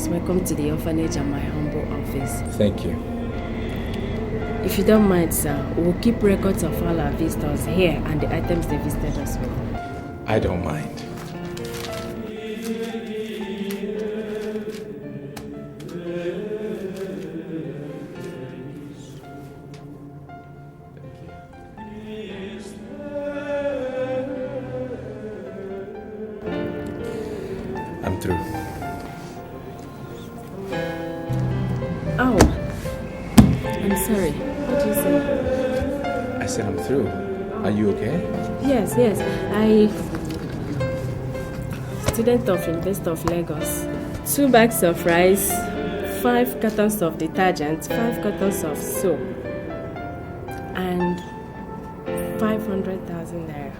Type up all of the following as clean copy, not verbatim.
Welcome to the orphanage and my humble office. Thank you. If you don't mind, sir, we'll keep records of all our visitors here and the items they visited us with. I don't mind. I'm through. Oh, I'm sorry. What did you say? I said I'm through. Are you okay? Yes. Student of University of Lagos. 2 bags of rice, 5 cartons of detergent, 5 cartons of soap, and 500,000 naira.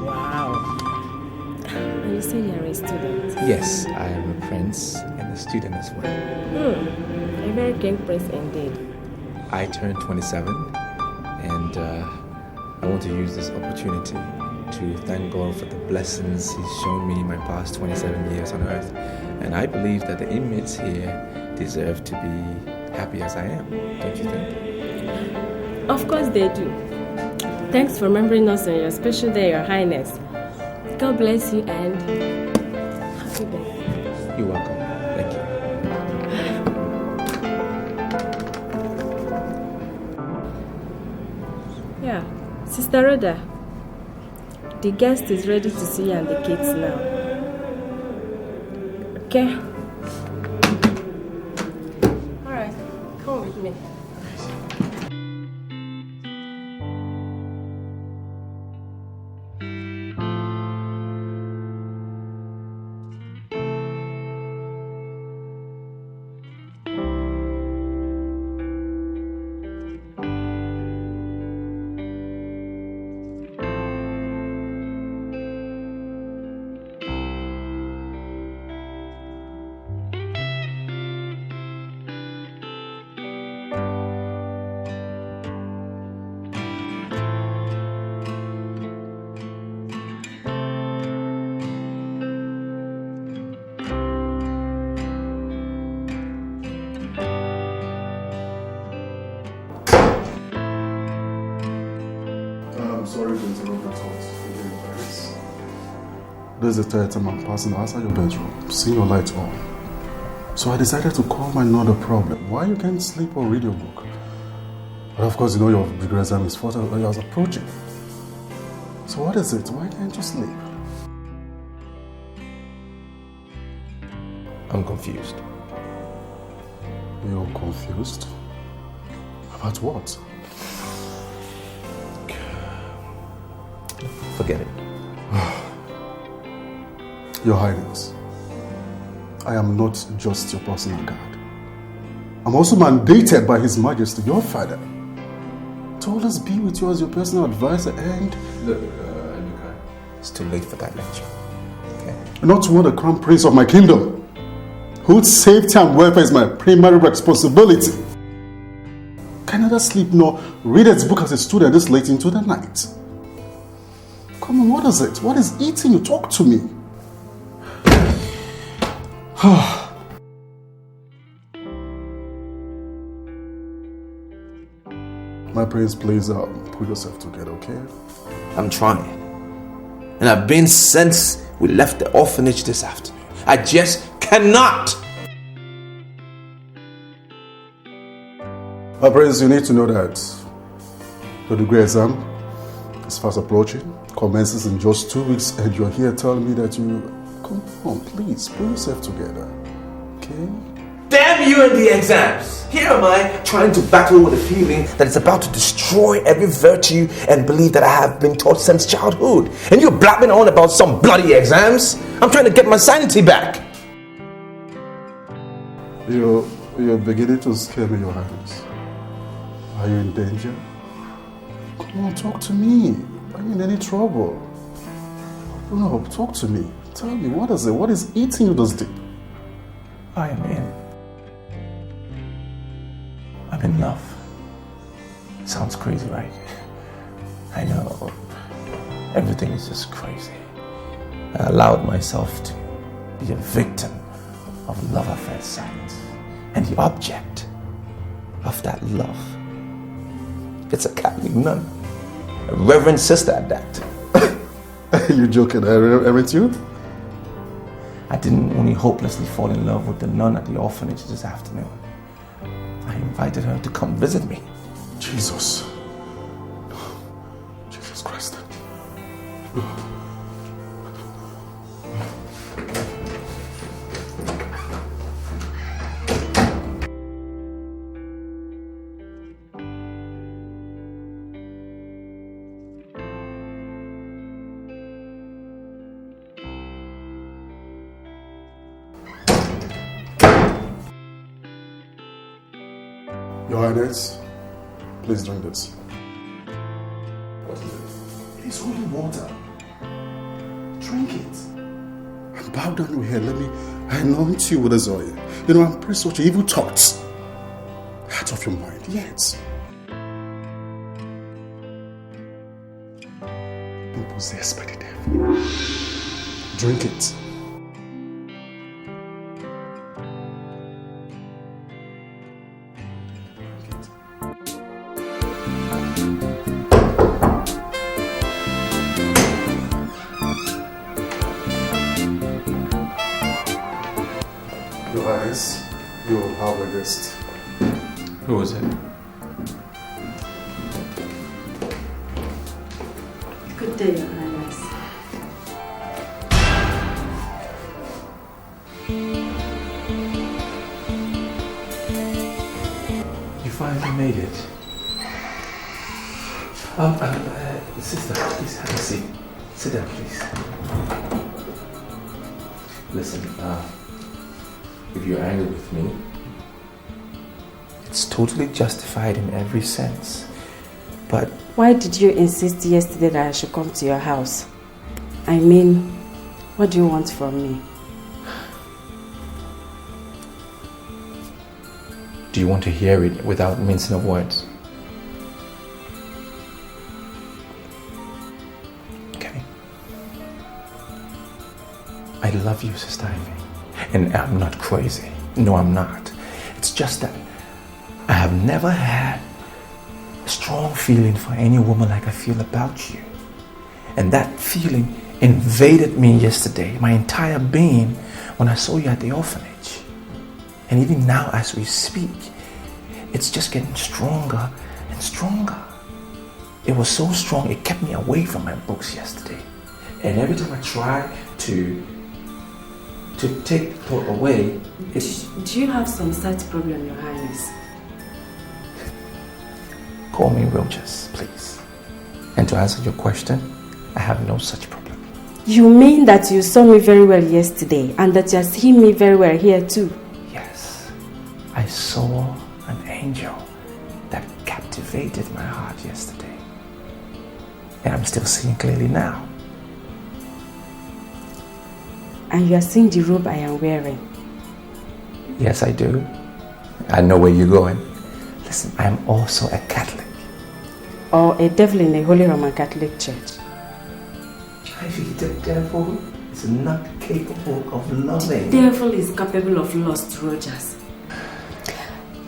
Wow. And you say you're a student? Yes, I am a prince and a student as well. A very king prince indeed. I turned 27 and I want to use this opportunity to thank God for the blessings He's shown me in my past 27 years on earth. And I believe that the inmates here deserve to be happy as I am, don't you think? Of course they do. Thanks for remembering us on your special day, Your Highness. God bless you and happy birthday. You're welcome. Thank you. Yeah, Sister Rhoda, the guest is ready to see you and the kids now. Okay? Alright, come with me. Sorry to interrupt your thoughts. This is the third time I'm passing outside your bedroom, seeing your lights on. So I decided to call my another problem. Why you can't sleep or read your book? But of course, you know your big exam is 4 hours approaching. So what is it? Why can't you sleep? I'm confused. You're confused? About what? Forget it. Your Highness, I am not just your personal guard. I'm also mandated by His Majesty, your father, to always be with you as your personal advisor and... Look, it's too late for that lecture. Okay? Not to want the crown prince of my kingdom, whose safety and welfare is my primary responsibility. Can neither sleep nor read its book as a student this late into the night. Come on, what is it? What is eating you? Talk to me. My prince, please put yourself together, okay? I'm trying. And I've been since we left the orphanage this afternoon. I just cannot. My prince, you need to know that the degree exam is fast approaching, commences in just 2 weeks, and you're here telling me that you... Come on, please, put yourself together, okay? Damn you and the exams! Here am I trying to battle with a feeling that is about to destroy every virtue and belief that I have been taught since childhood. And you're blabbing on about some bloody exams? I'm trying to get my sanity back. You're beginning to scare me, Your Highness. Are you in danger? Come on, talk to me. Are you in any trouble? No, talk to me. Tell me, what is it? What is eating you this deep? I am in. I'm in love. Sounds crazy, right? I know. Everything is just crazy. I allowed myself to be a victim of love at first sight. And the object of that love, it's a Catholic nun, a reverend sister at that. You're joking, aren't you? I didn't only hopelessly fall in love with the nun at the orphanage this afternoon. I invited her to come visit me. Jesus Christ. Your Highness, please drink this. What is it? It is holy water. Drink it. And bow down your head. Let me anoint you with this oil. You know, I'm pretty such evil thoughts out of your mind. Yes. I'm possessed by the devil. Drink it. Your Highness, you have a guest. Who is it? Good day, Your Highness. You finally made it. Sister, please have a seat. Sit down, please. Listen, if you're angry with me, It's totally justified in every sense. But Why did you insist yesterday that I should come to your house? I mean, what do you want from me? do you want to hear it without mincing of words? okay. I love you, Sister Ivy. And I'm not crazy. No, I'm not. It's just that I have never had a strong feeling for any woman like I feel about you. And that feeling invaded me yesterday, my entire being, when I saw you at the orphanage. And even now as we speak, it's just getting stronger and stronger. It was so strong, it kept me away from my books yesterday. And every time I try to take the thought away, it's... Do you have some such problem, Your Highness? Call me Rogers, please. And to answer your question, I have no such problem. You mean that you saw me very well yesterday and that you are seeing me very well here too? Yes, I saw an angel that captivated my heart yesterday. And I'm still seeing clearly now. And you are seeing the robe I am wearing? Yes, I do. I know where you're going. Listen, I am also a Catholic. Or a devil in the Holy Roman Catholic Church? Ivy, the devil is not capable of loving. The devil is capable of lust, Rogers.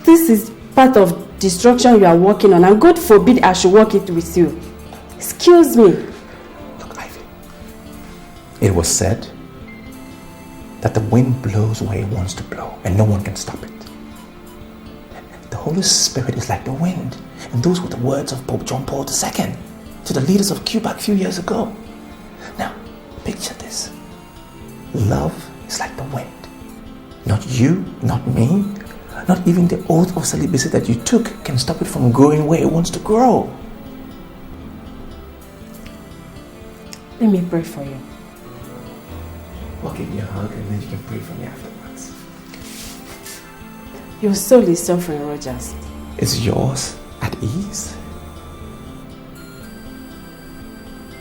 This is part of destruction you are working on, and God forbid I should work it with you. Excuse me. Look, Ivy, it was said that the wind blows where it wants to blow, and no one can stop it. The Holy Spirit is like the wind, and those were the words of Pope John Paul II to the leaders of Cuba a few years ago. Now, picture this. Love is like the wind. Not you, not me, not even the oath of celibacy that you took can stop it from growing where it wants to grow. Let me pray for you. I'll give you a hug and then you can pray for me afterwards. Your soul is suffering, Rogers. Is yours at ease?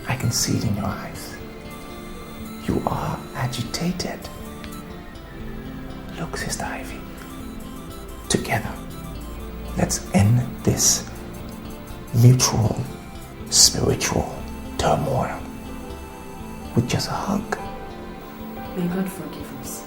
I can see it in your eyes. You are agitated. Look, Sister Ivy. Together, let's end this mutual spiritual turmoil with just a hug. May God forgive us.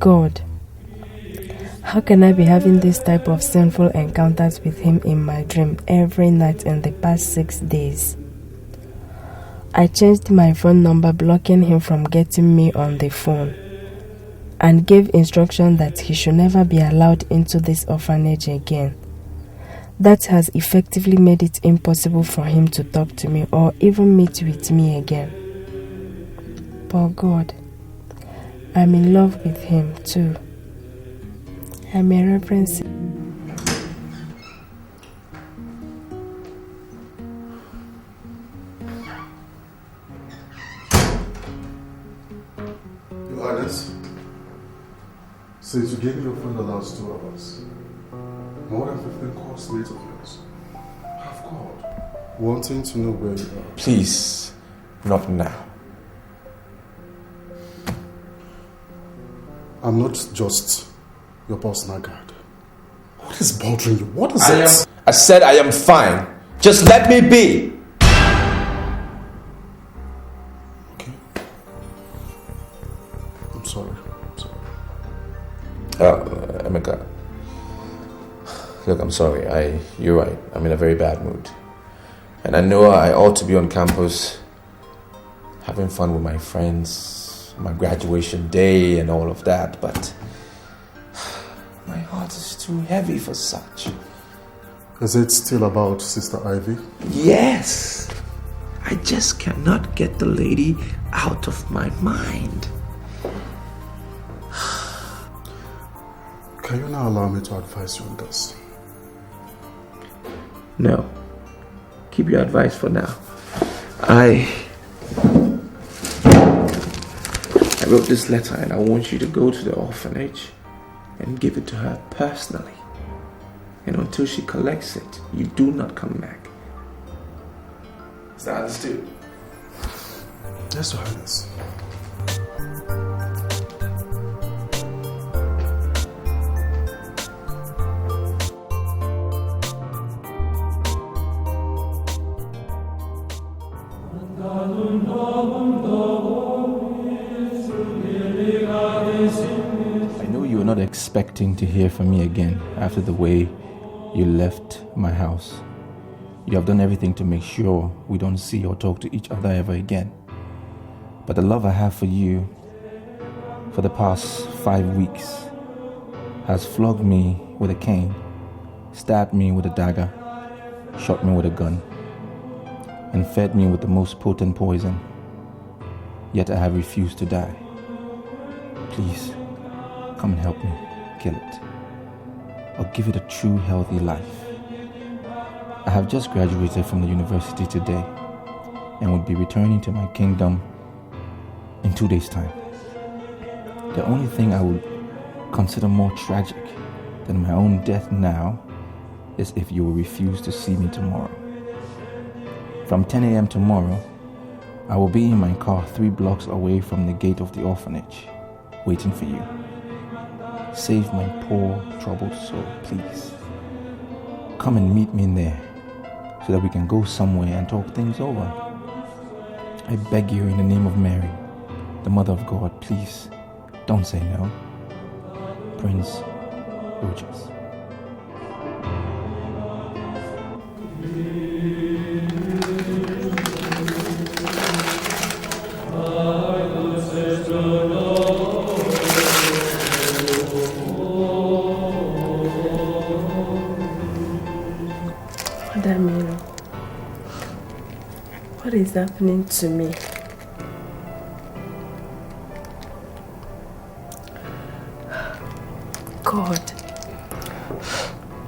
God, how can I be having this type of sinful encounters with him in my dream every night in the past 6 days? I changed my phone number, blocking him from getting me on the phone, and gave instruction that he should never be allowed into this orphanage again. That has effectively made it impossible for him to talk to me or even meet with me again. But God, I'm in love with him too. I'm a reference. Your Highness, since you gave me your phone the last 2 hours, more than 15 calls late of yours have called, wanting to know where you are. Please, not now. I'm not just your personal guard. What is bothering you? What is it? I said I am fine. Just let me be. Okay. I'm sorry. Emeka. Look, I'm sorry. You're right. I'm in a very bad mood. And I know I ought to be on campus having fun with my friends, my graduation day and all of that, but my heart is too heavy for such. Is it still about Sister Ivy? Yes. I just cannot get the lady out of my mind. Can you now allow me to advise you on this? No. Keep your advice for now. I wrote this letter and I want you to go to the orphanage and give it to her personally. And until she collects it, you do not come back. Is that understood? Yes, Your Highness. Not expecting to hear from me again after the way you left my house. You have done everything to make sure we don't see or talk to each other ever again. But the love I have for you for the past 5 weeks has flogged me with a cane, stabbed me with a dagger, shot me with a gun, and fed me with the most potent poison. Yet I have refused to die. Please, come and help me kill it, or give it a true healthy life. I have just graduated from the university today and would be returning to my kingdom in 2 days' time. The only thing I would consider more tragic than my own death now is if you will refuse to see me tomorrow. From 10 a.m. tomorrow, I will be in my car 3 blocks away from the gate of the orphanage, waiting for you. Save my poor, troubled soul, please. Come and meet me in there so that we can go somewhere and talk things over. I beg you in the name of Mary, the Mother of God, please, don't say no. Prince Regent. What is happening to me?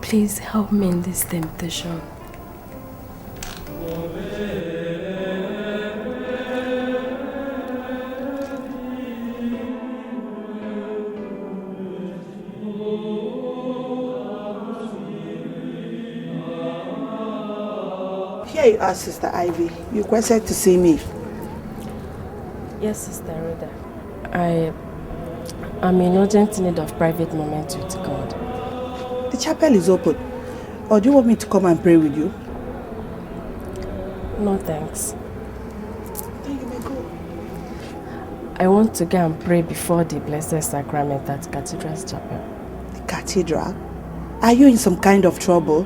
Please help me in this temptation. Here you are, Sister Ivy. You requested to see me. Yes, Sister Rhoda. I'm in urgent need of private moment with God. The chapel is open. Or do you want me to come and pray with you? No thanks. Then you may go. I want to go and pray before the Blessed Sacrament at Cathedral's Chapel. The cathedral? Are you in some kind of trouble?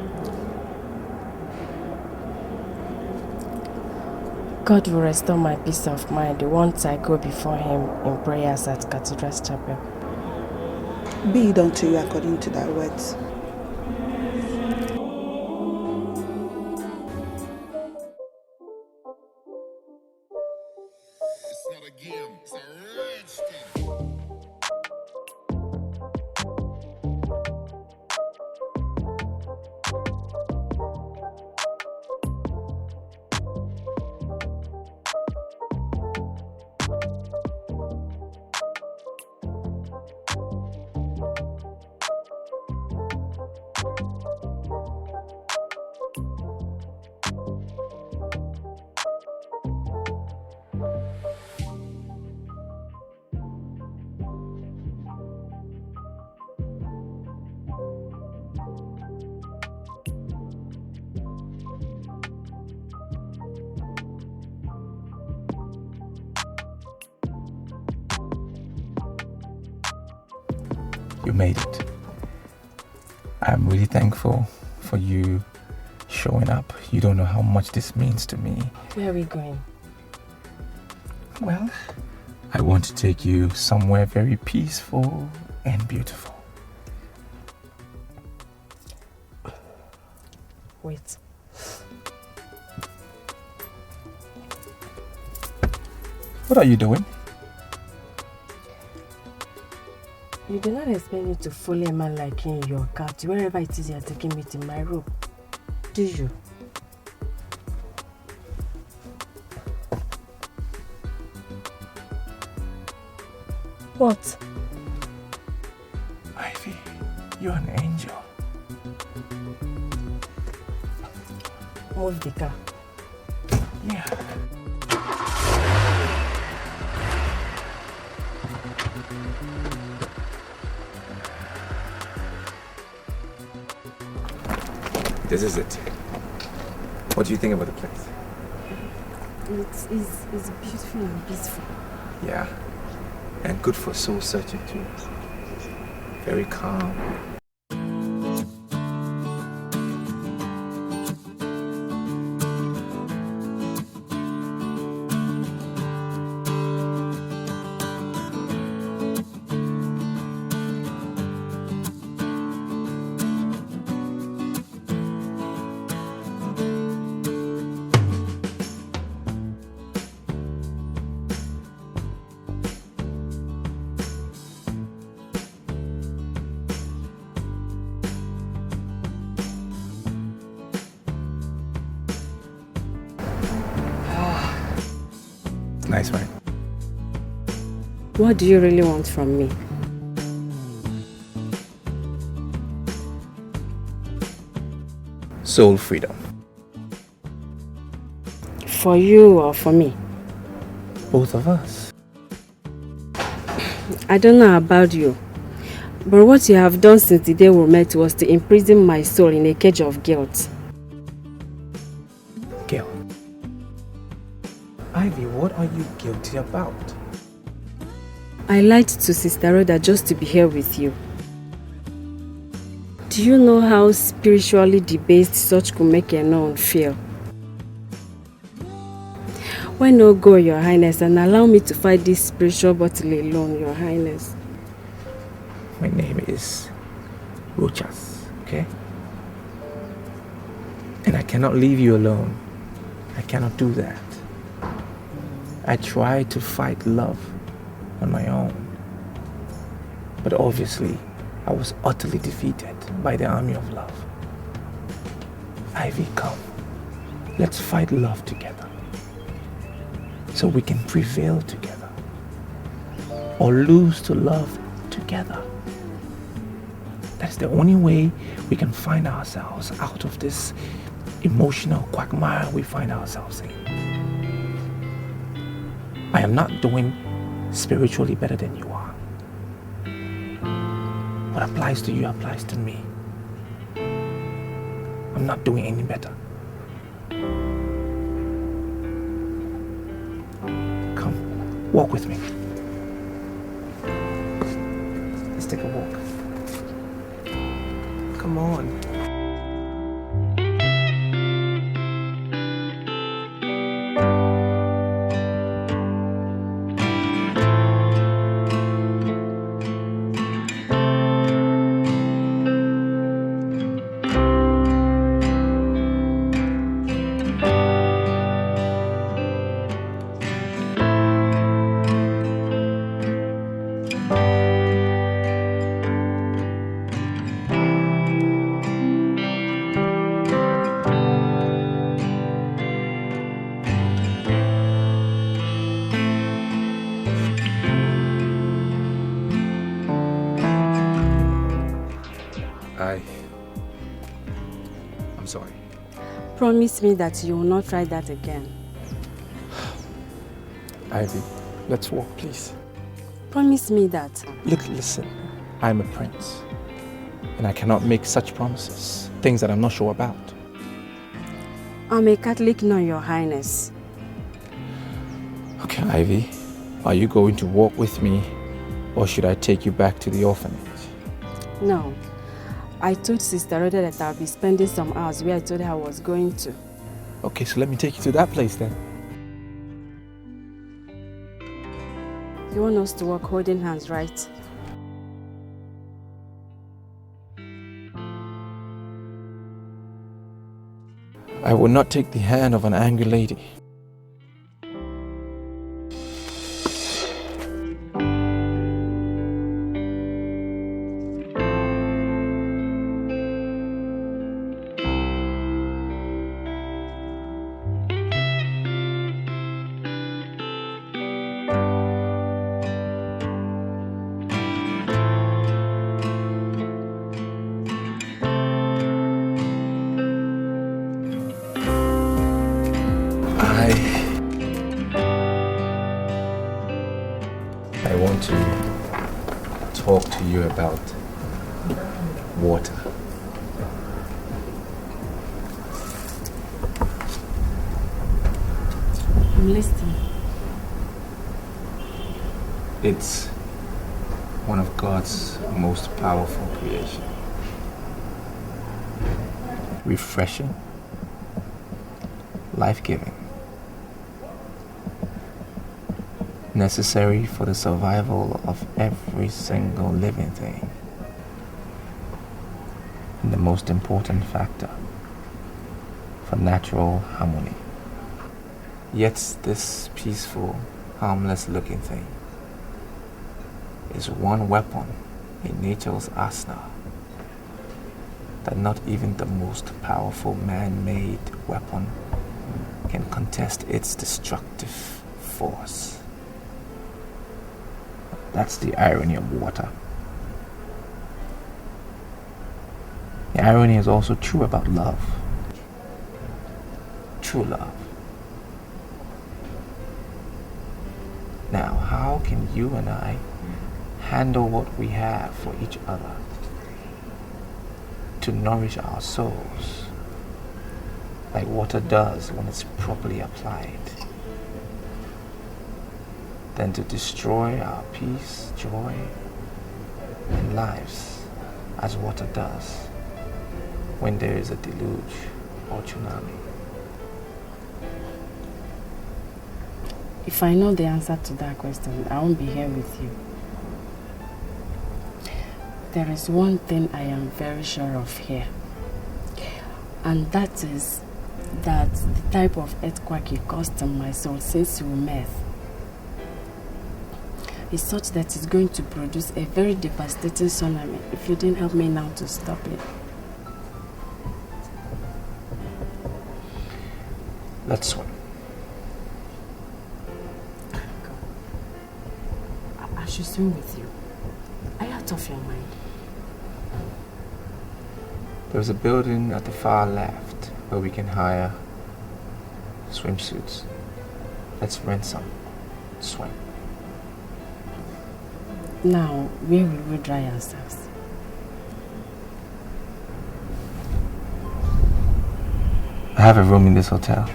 God will restore my peace of mind once I go before Him in prayers at Cathedral's Chapel. Be it unto you according to thy words. It's not a game, it's a rage thing. You made it. I'm really thankful for you showing up. You don't know how much this means to me. Where are we going? Well, I want to take you somewhere very peaceful and beautiful. Wait. What are you doing? You do not expect me to follow a man like you in your car to wherever it is you are taking me to my room, do you? What? Ivy, you're an angel. Move the car. Yeah. This is it. What do you think about the place? It's beautiful and peaceful. Yeah. And good for soul searching too. Very calm. Nice, right? What do you really want from me? Soul freedom. For you or for me? Both of us. I don't know about you, but what you have done since the day we met was to imprison my soul in a cage of guilt. Guilt. Ivy, what are you guilty about? I lied to Sister Rhoda just to be here with you. Do you know how spiritually debased such could make a nun feel? Why not go, Your Highness, and allow me to fight this spiritual battle alone, Your Highness? My name is Ruthless, okay? And I cannot leave you alone. I cannot do that. I tried to fight love on my own. But obviously, I was utterly defeated by the army of love. Ivy, come. Let's fight love together, so we can prevail together, or lose to love together. That's the only way we can find ourselves out of this emotional quagmire we find ourselves in. I am not doing spiritually better than you are. What applies to you applies to me. I'm not doing any better. Come, walk with me. Let's take a walk. Come on. I'm sorry. Promise me that you will not try that again. Ivy, let's walk, please. Promise me that. Look, listen. I'm a prince, and I cannot make such promises. Things that I'm not sure about. I'm a Catholic, no, Your Highness. Okay, Ivy. Are you going to walk with me, or should I take you back to the orphanage? No. I told Sister Rhoda that I'll be spending some hours where I told her I was going to. Okay, so let me take you to that place then. You want us to walk holding hands, right? I will not take the hand of an angry lady. I want to talk to you about water. I'm listening. It's one of God's most powerful creation. Refreshing, life-giving, necessary for the survival of every single living thing, and the most important factor for natural harmony. Yet this peaceful, harmless-looking thing is one weapon in nature's arsenal that not even the most powerful man-made weapon can contest its destructive force. That's the irony of water. The irony is also true about love. True love. Now, how can you and I handle what we have for each other to nourish our souls like water does when it's properly applied, than to destroy our peace, joy, and lives as water does when there is a deluge or tsunami? If I know the answer to that question, I won't be here with you. There is one thing I am very sure of here, and that is that the type of earthquake you caused on my soul since we met is such that it's going to produce a very devastating tsunami if you didn't help me now to stop it. Let's swim. I should swim with you. Are you out of your mind? There's a building at the far left where we can hire swimsuits. Let's rent some. Swim. Now, where will we dry ourselves? I have a room in this hotel.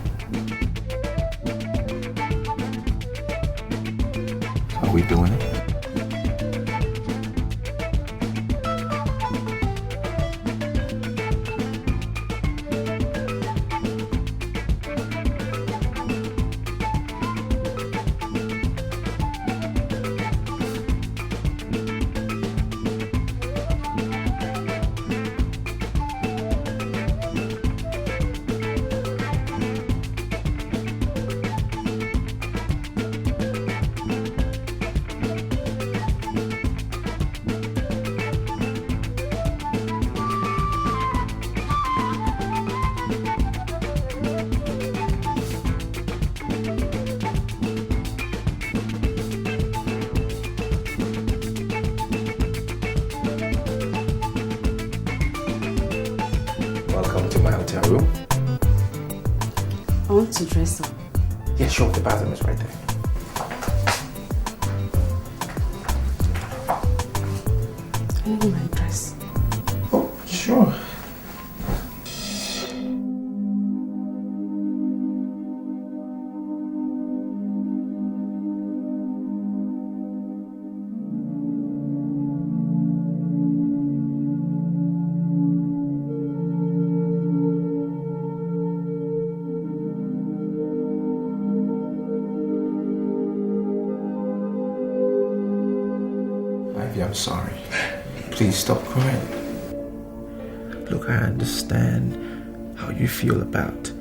Are we doing it? To dress up. Yeah, sure, the bathroom is right there. I need my dress. Oh, sure. I'm sorry. Please stop crying. Look, I understand how you feel about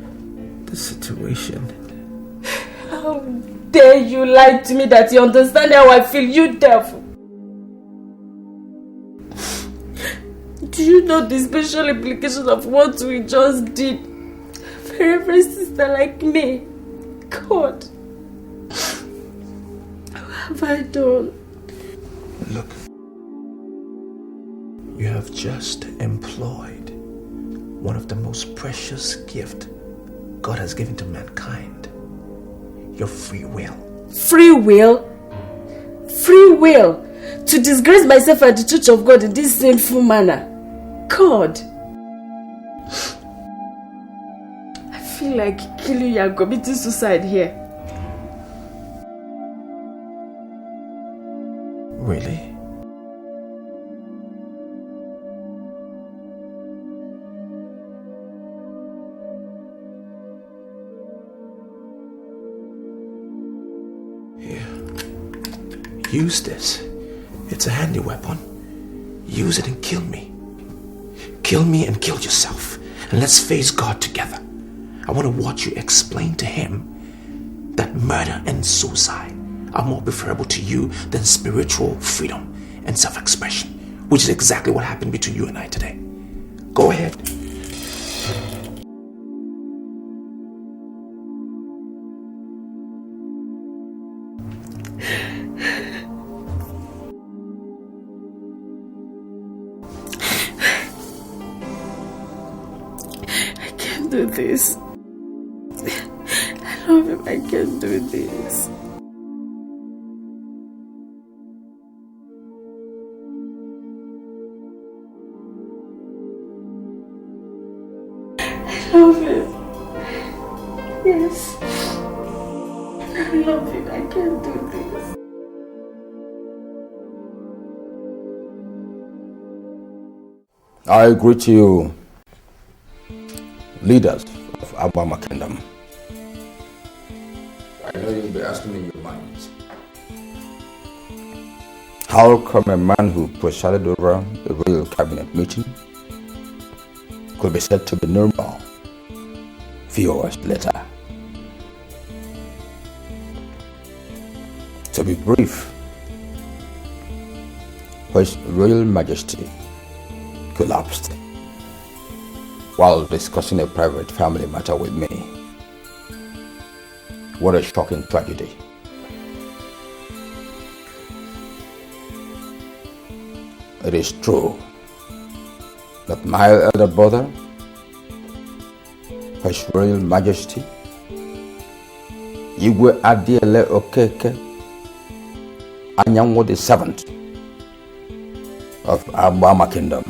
the situation. How dare you lie to me that you understand how I feel, you devil? Do you know the special implication of what we just did for every sister like me? God, what have I done? Look. You have just employed one of the most precious gifts God has given to mankind. Your free will. Free will? Free will? To disgrace myself at the church of God in this sinful manner? God! I feel like killing you and committing suicide here. Really? Use this. It's a handy weapon. Use it and kill me. Kill me and kill yourself. And let's face God together. I want to watch you explain to him that murder and suicide are more preferable to you than spiritual freedom and self-expression, which is exactly what happened between you and I today. Go ahead. Do this. I love him. I can't do this. I love him. Yes. I love him. I can't do this. I greet you, leaders of Abama Kingdom. I know you'll be asking in your minds, how come a man who presided over a royal cabinet meeting could be said to be normal few hours later? To be brief, His Royal Majesty collapsed while discussing a private family matter with me. What a shocking tragedy. It is true that my elder brother, His Royal Majesty, Igwe Adiele Okeke, Anyango the Seventh of Abama Kingdom,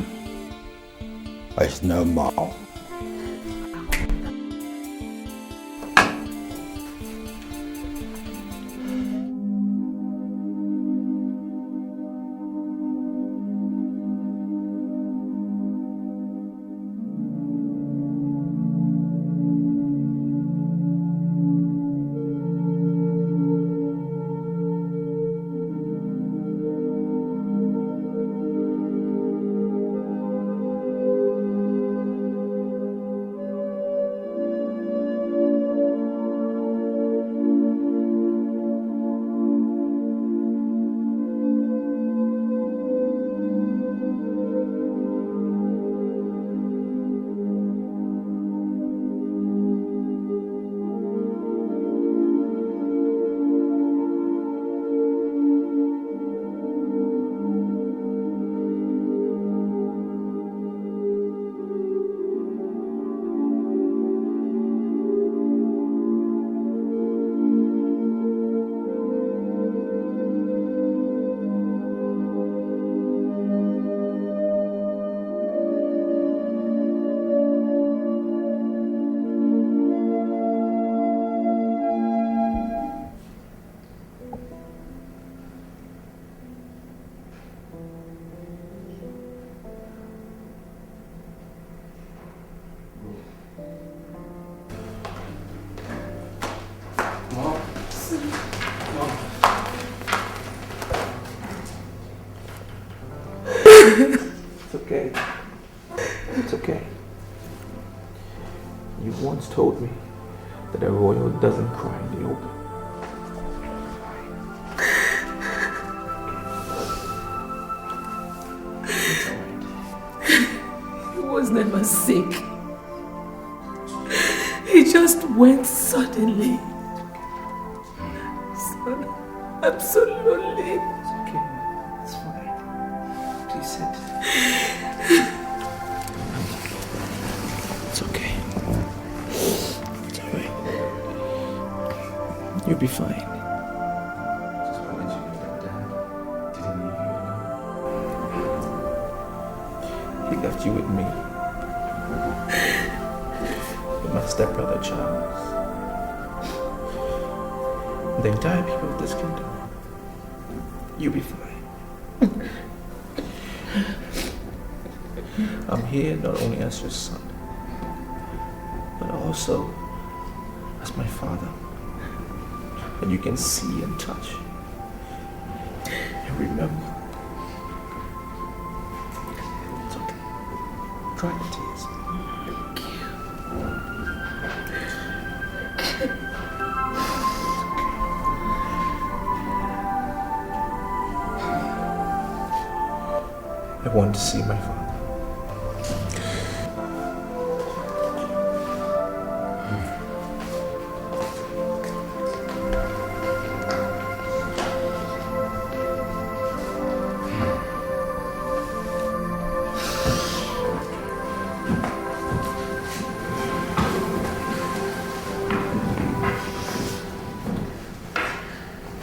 is no more. It's okay. It's okay. You once told me that a royal doesn't cry in the open. He was never sick. He just went suddenly. Son, absolutely. It's okay. It's fine. Please sit. It's okay. It's alright. You'll be fine. Just want to let you know that Dad didn't leave you alone. He left you with me. With my stepbrother Charles. The entire people of this kingdom. You'll be fine. I'm here not only as your son, but also as my father. And you can see and touch. And remember. It's okay. Dry the tears. Thank you. I want to see my father.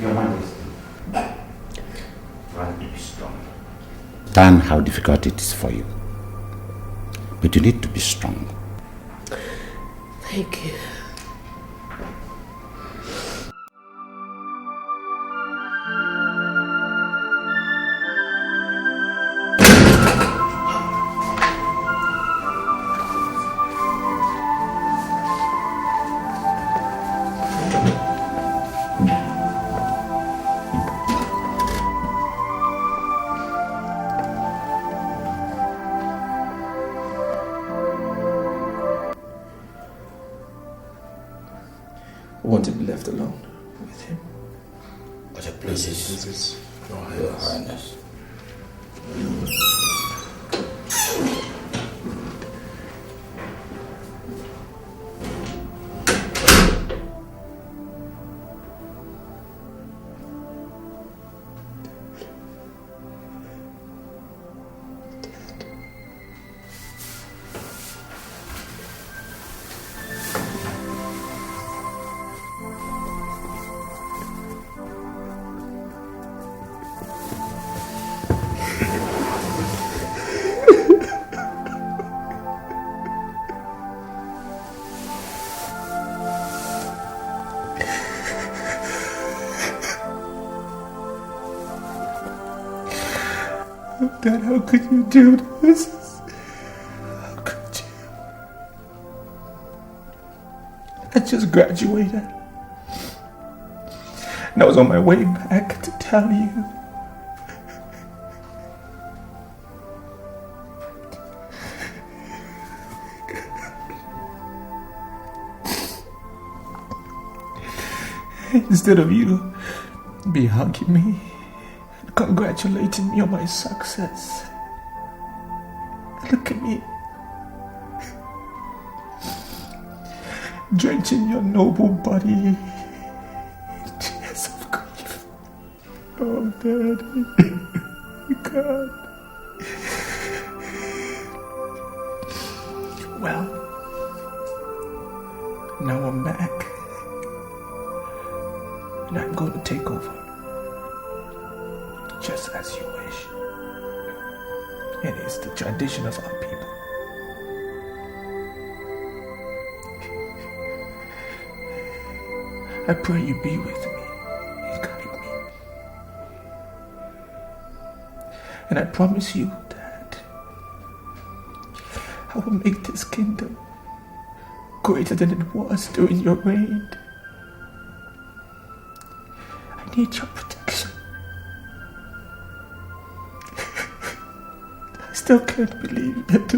Your Majesty, try to be strong. Understand how difficult it is for you, but you need to be strong. Thank you. I want to be left alone with him. What a pleasure, Your Highness. Dad, how could you do this? How could you? I just graduated. And I was on my way back to tell you. Instead of you be hugging me and congratulating me on my success. Look at me. Drenching your noble body in tears of grief. Oh, Daddy. God. Well, now I'm back. And I'm going to take over. Just as you wish. It is the tradition of our people. I pray you be with me and guide me. And I promise you that I will make this kingdom greater than it was during your reign. I need your protection. I still can't believe it.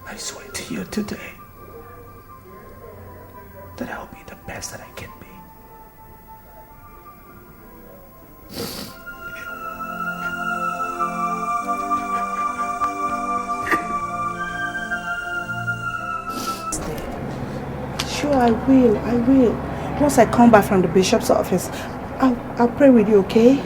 I swear to you today that I'll be the best that I can be. Sure, I will. Once I come back from the bishop's office, I'll pray with you, okay?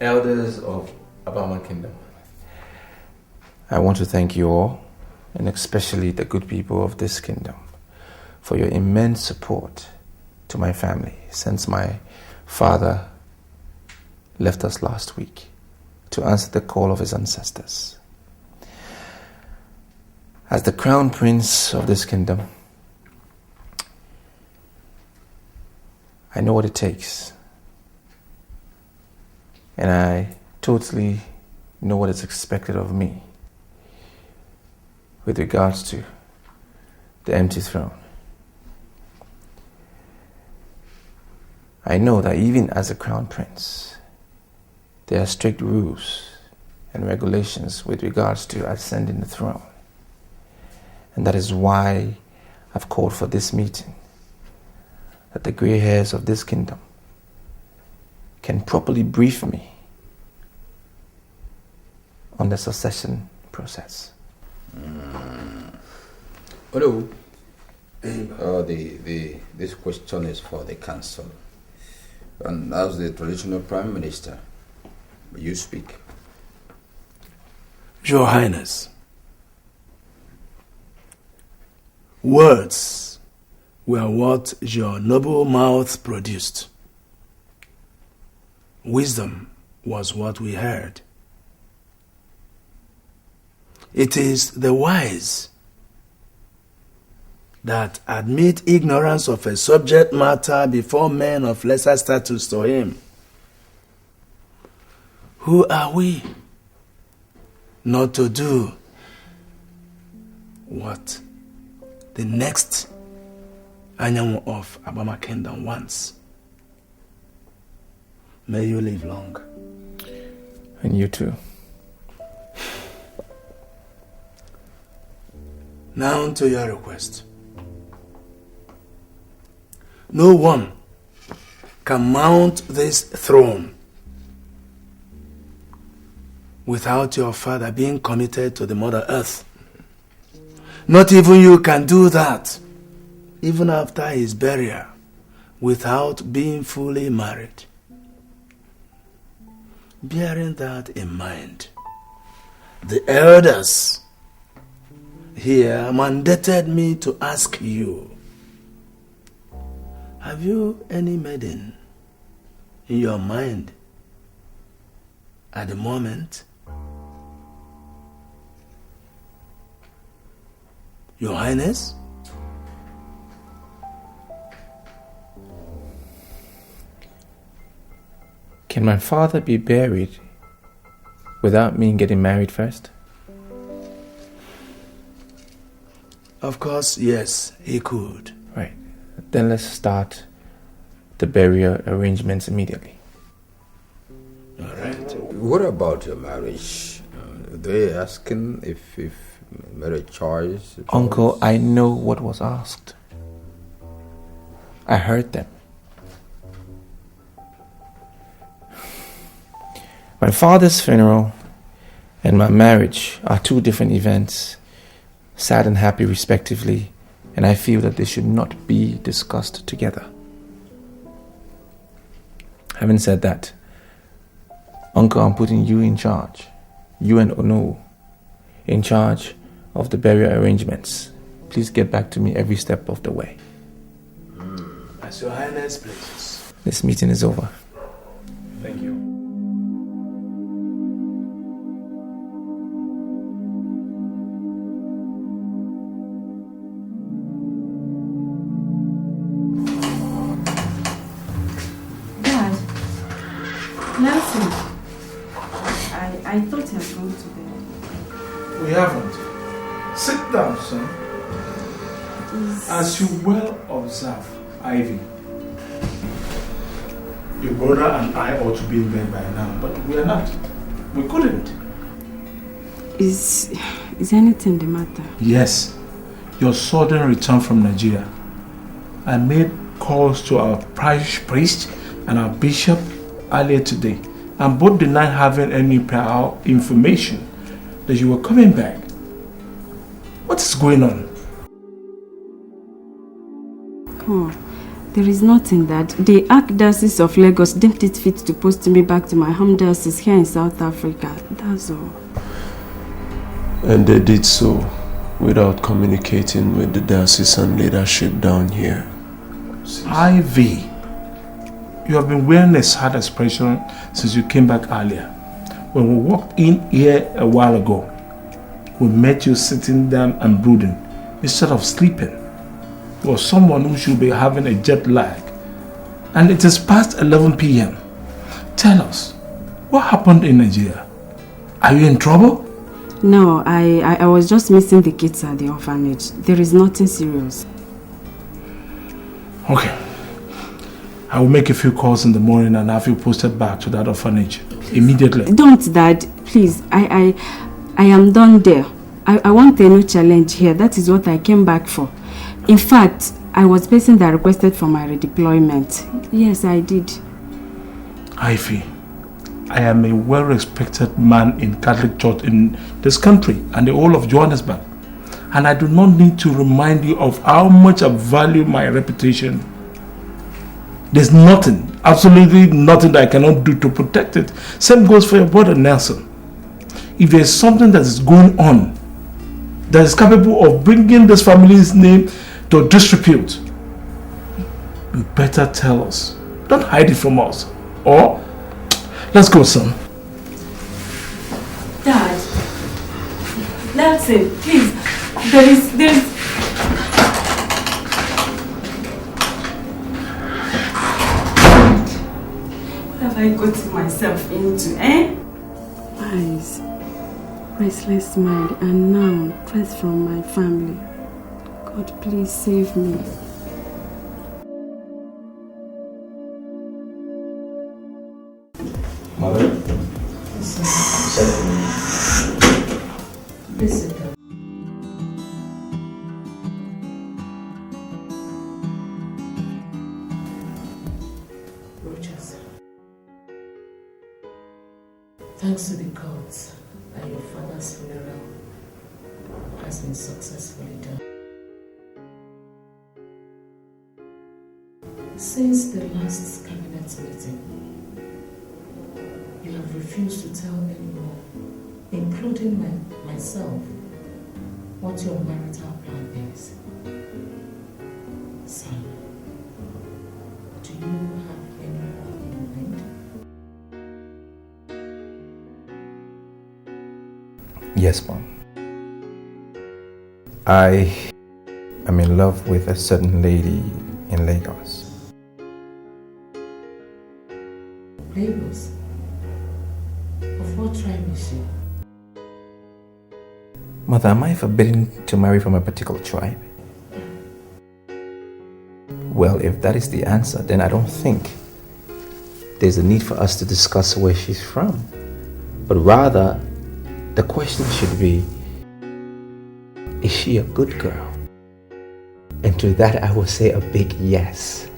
Elders of Abama Kingdom, I want to thank you all, and especially the good people of this kingdom, for your immense support to my family since my father left us last week to answer the call of his ancestors. As the crown prince of this kingdom, I know what it takes. And I totally know what is expected of me with regards to the empty throne. I know that even as a crown prince, there are strict rules and regulations with regards to ascending the throne. And that is why I've called for this meeting, that the gray hairs of this kingdom can properly brief me on the succession process. Hello. This question is for the council. And as the traditional prime minister, you speak. Your Highness, words were what your noble mouth produced. Wisdom was what we heard. It is the wise that admit ignorance of a subject matter before men of lesser status to him. Who are we not to do what the next Anyanwu of Abama Kingdom wants? May you live long. And you too. Now to your request. No one can mount this throne without your father being committed to the Mother Earth. Not even you can do that, even after his burial, without being fully married. Bearing that in mind, the elders here mandated me to ask you Have you any maiden in your mind at the moment? Your Highness? Can my father be buried without me getting married first? Of course, yes, he could. Right. Then let's start the burial arrangements immediately. All right. What about your marriage? They asking if marriage choice? Uncle, I know what was asked. I heard them. My father's funeral and my marriage are two different events, sad and happy respectively, and I feel that they should not be discussed together. Having said that, Uncle, I'm putting you in charge, you and Ono, in charge of the burial arrangements. Please get back to me every step of the way. As Your Highness pleases. This meeting is over. Thank you. I thought you had gone to bed. We haven't. Sit down, son. As you well observe, Ivy, your brother and I ought to be in bed by now, but we are not. We couldn't. Is anything the matter? Yes. Your sudden return from Nigeria. I made calls to our parish priest and our bishop earlier today, and both denied having any prior information that you were coming back. What is going on? Oh, there is nothing that. The Archdiocese of Lagos deemed it fit to post me back to my home diocese here in South Africa. That's all. And they did so without communicating with the diocesan leadership down here. Ivy, you have been wearing a sad expression since you came back earlier. When we walked in here a while ago, we met you sitting down and brooding instead of sleeping. You are someone who should be having a jet lag. And it is past 11 p.m. Tell us, what happened in Nigeria? Are you in trouble? No, I was just missing the kids at the orphanage. There is nothing serious. Okay. I will make a few calls in the morning and have you posted back to that orphanage immediately. Don't, Dad. Please. I am done there. I want a new challenge here. That is what I came back for. In fact, I was the person that requested for my redeployment. Yes, I did. Ivy, I am a well-respected man in Catholic Church in this country and the whole of Johannesburg. And I do not need to remind you of how much I value my reputation. There's nothing, absolutely nothing that I cannot do to protect it. Same goes for your brother Nelson. If there's something that is going on that is capable of bringing this family's name to disrepute, you better tell us. Don't hide it from us. Or, let's go, son. Dad, Nelson, please. There's... What have I got myself into, eh? Eyes, restless mind, and now threats from my family. God, please save me. Mother? Please sit down. Thanks to the gods that your father's funeral has been successfully done. Since the last cabinet meeting, you have refused to tell anyone, including myself, what your marital plan is. Son, Yes, Mom. I am in love with a certain lady in Lagos. Lagos? Of what tribe is she? Mother, am I forbidden to marry from a particular tribe? Well, if that is the answer, then I don't think there's a need for us to discuss where she's from. But rather, the question should be, is she a good girl? And to that I will say a big yes.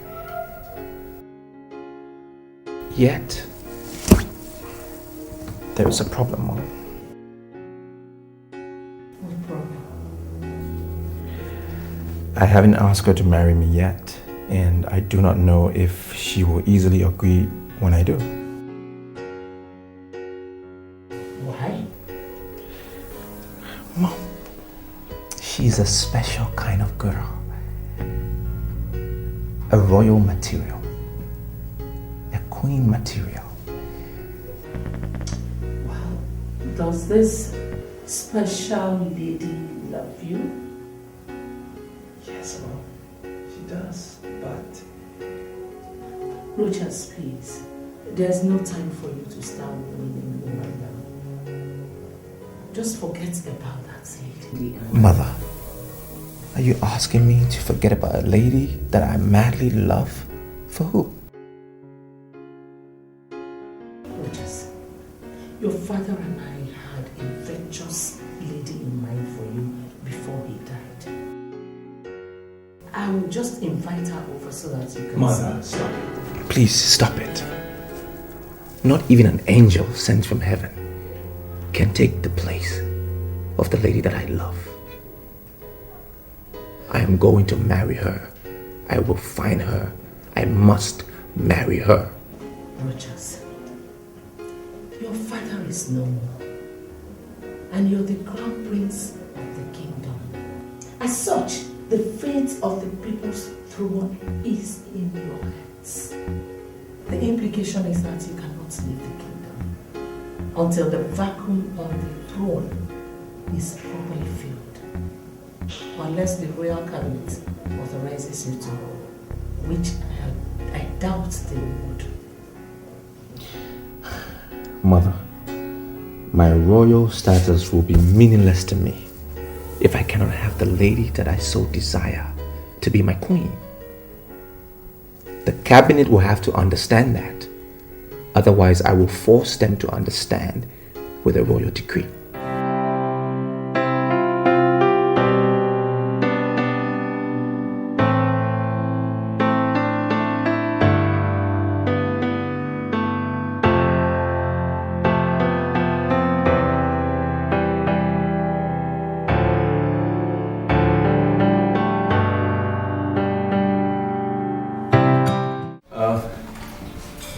Yet, there is a problem, Mom. What problem? I haven't asked her to marry me yet, and I do not know if she will easily agree when I do. Why? Mom, she's a special kind of girl. A royal material. A queen material. Well, does this special lady love you? Yes, Mom, she does, but... Rochas, please. There's no time for you to start winning me right now. Just forget about that lady. Mother, are you asking me to forget about a lady that I madly love? For who? Rochas, your father and I had a virtuous lady in mind for you before he died. I will just invite her over so that you can Mother, see. stop it. Please stop it. Not even an angel sent from heaven can take the place of the lady that I love. I am going to marry her. I will find her. I must marry her. Rochas, your father is no more, and you're the crown prince of the kingdom. As such, the fate of the people's throne is in your hands. The implication is that you cannot leave the kingdom until the vacuum on the throne is properly filled. Unless the royal cabinet authorizes you to, which I doubt they would. Mother, my royal status will be meaningless to me if I cannot have the lady that I so desire to be my queen. The cabinet will have to understand that. Otherwise, I will force them to understand with a royal decree.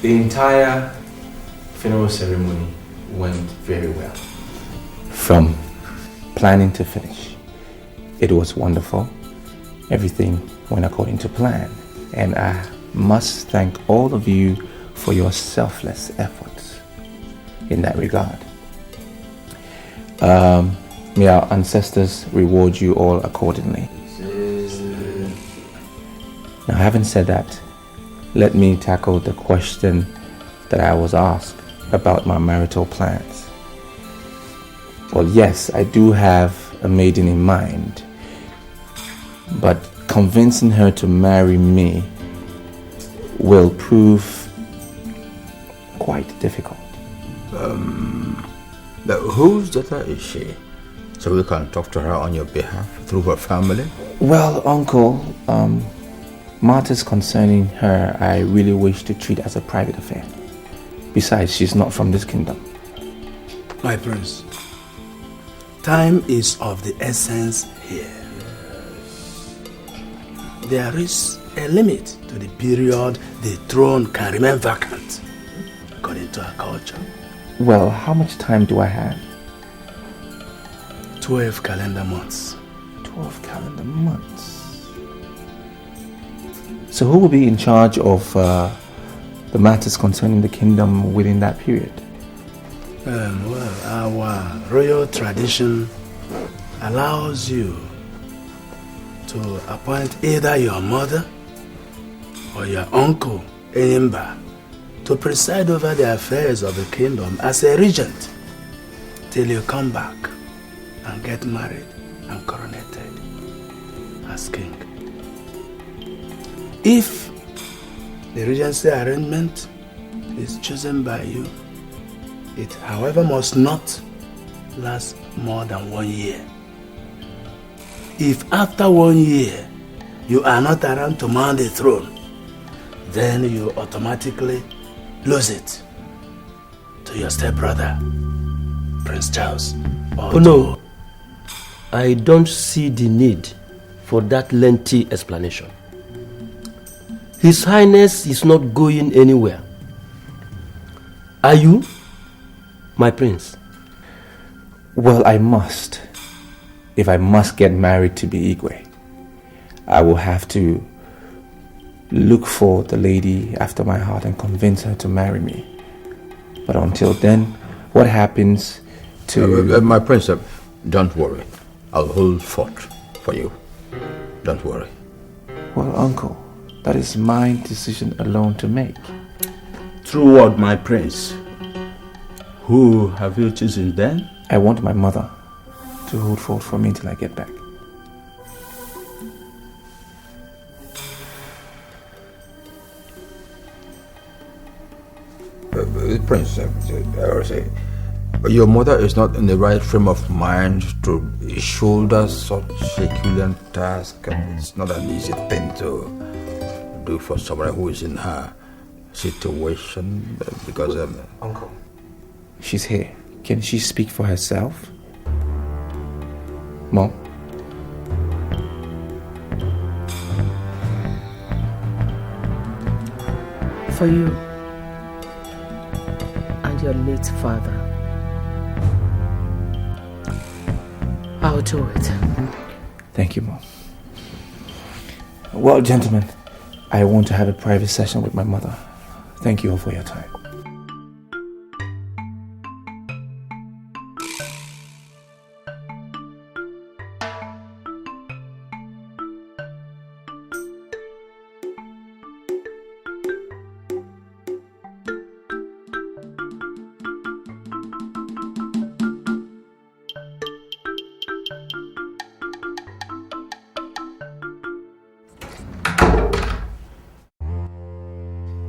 The entire funeral ceremony went very well. From planning to finish. It was wonderful. Everything went according to plan. And I must thank all of you for your selfless efforts in that regard. May our ancestors reward you all accordingly. Now, having said that, let me tackle the question that I was asked about my marital plans. Well, yes, I do have a maiden in mind, but convincing her to marry me will prove quite difficult. But whose daughter is she? So we can talk to her on your behalf through her family? Well, Uncle, matters concerning her I really wish to treat as a private affair. Besides, she's not from this kingdom. My prince, time is of the essence here. There is a limit to the period the throne can remain vacant, according to our culture. Well, how much time do I have? 12 calendar months. 12 calendar months. So who will be in charge of the matters concerning the kingdom within that period? Well, our royal tradition allows you to appoint either your mother or your uncle, Enyimba, to preside over the affairs of the kingdom as a regent till you come back and get married and coronated as king. If the regency arrangement is chosen by you, it, however, must not last more than 1 year. If after 1 year you are not around to mount the throne, then you automatically lose it to your stepbrother, Prince Charles. Oh no, I don't see the need for that lengthy explanation. His Highness is not going anywhere. Are you, my prince? Well, I must. If I must get married to be Igwe, I will have to look for the lady after my heart and convince her to marry me. But until then, what happens to... my prince, don't worry. I'll hold forth for you. Don't worry. Well, uncle, that is my decision alone to make. True word, my prince. Who have you chosen then? I want my mother to hold forth for me till I get back. Prince, your mother is not in the right frame of mind to shoulder such a Herculean task. It's not an easy thing to do for someone who is in her situation, because... Uncle, she's here. Can she speak for herself? Mom? For you and your late father, I'll do it. Thank you, Mom. Well, gentlemen, I want to have a private session with my mother. Thank you all for your time.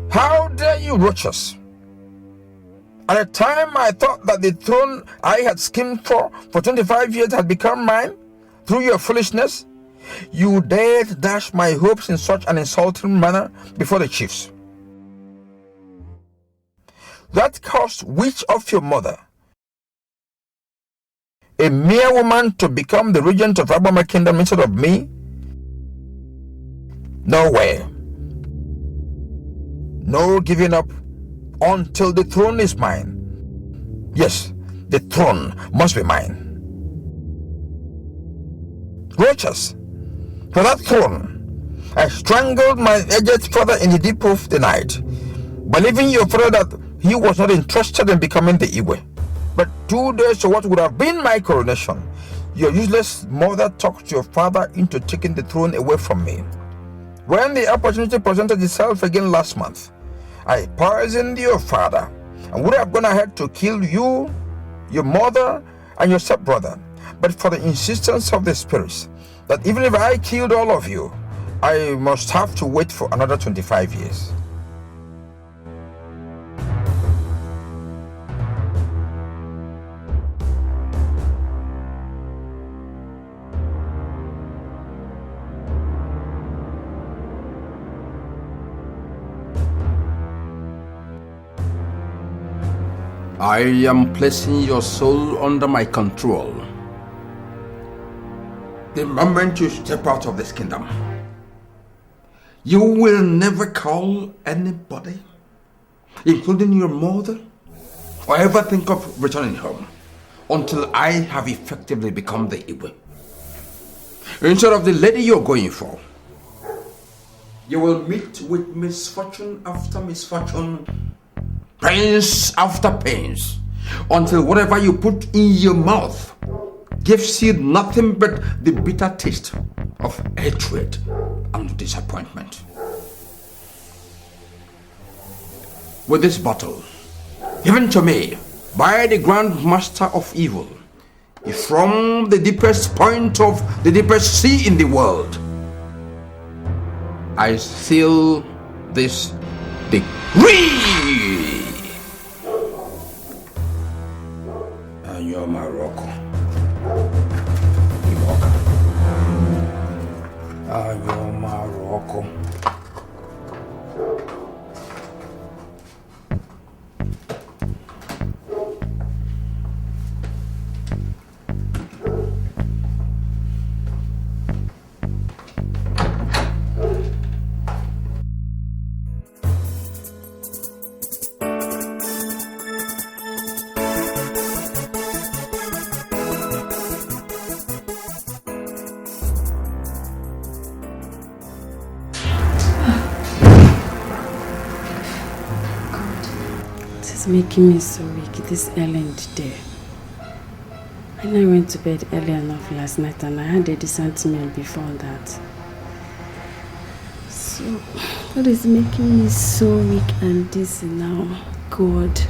How dare you, Ruthless? At a time I thought that the throne I had schemed for 25 years had become mine through your foolishness, you dared dash my hopes in such an insulting manner before the chiefs. That caused which of your mother, a mere woman, to become the regent of Abama Kingdom instead of me? No way. No giving up until the throne is mine. Yes, the throne must be mine. Righteous, for that throne, I strangled my aged father in the deep of the night, believing your father that he was not interested in becoming the Igwe. But 2 days to what would have been my coronation, your useless mother talked your father into taking the throne away from me. When the opportunity presented itself again last month, I poisoned your father and would have gone ahead to kill you, your mother, and your stepbrother, but for the insistence of the spirits that even if I killed all of you, I must have to wait for another 25 years. I am placing your soul under my control. The moment you step out of this kingdom, you will never call anybody, including your mother, or ever think of returning home until I have effectively become the Igwe. Instead of the lady you're going for, you will meet with misfortune after misfortune, pains after pains, until whatever you put in your mouth gives you nothing but the bitter taste of hatred and disappointment. With this bottle, given to me by the Grand Master of Evil, from the deepest point of the deepest sea in the world, I seal this decree. And you're Morocco. You're Morocco. Making me so weak this early in the day. And I went to bed early enough last night and I had a decent meal before that. So, what is making me so weak and dizzy now? God.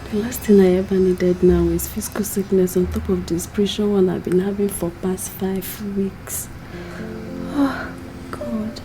The last thing I ever needed now is physical sickness on top of the spiritual one I've been having for past 5 weeks. Oh, God.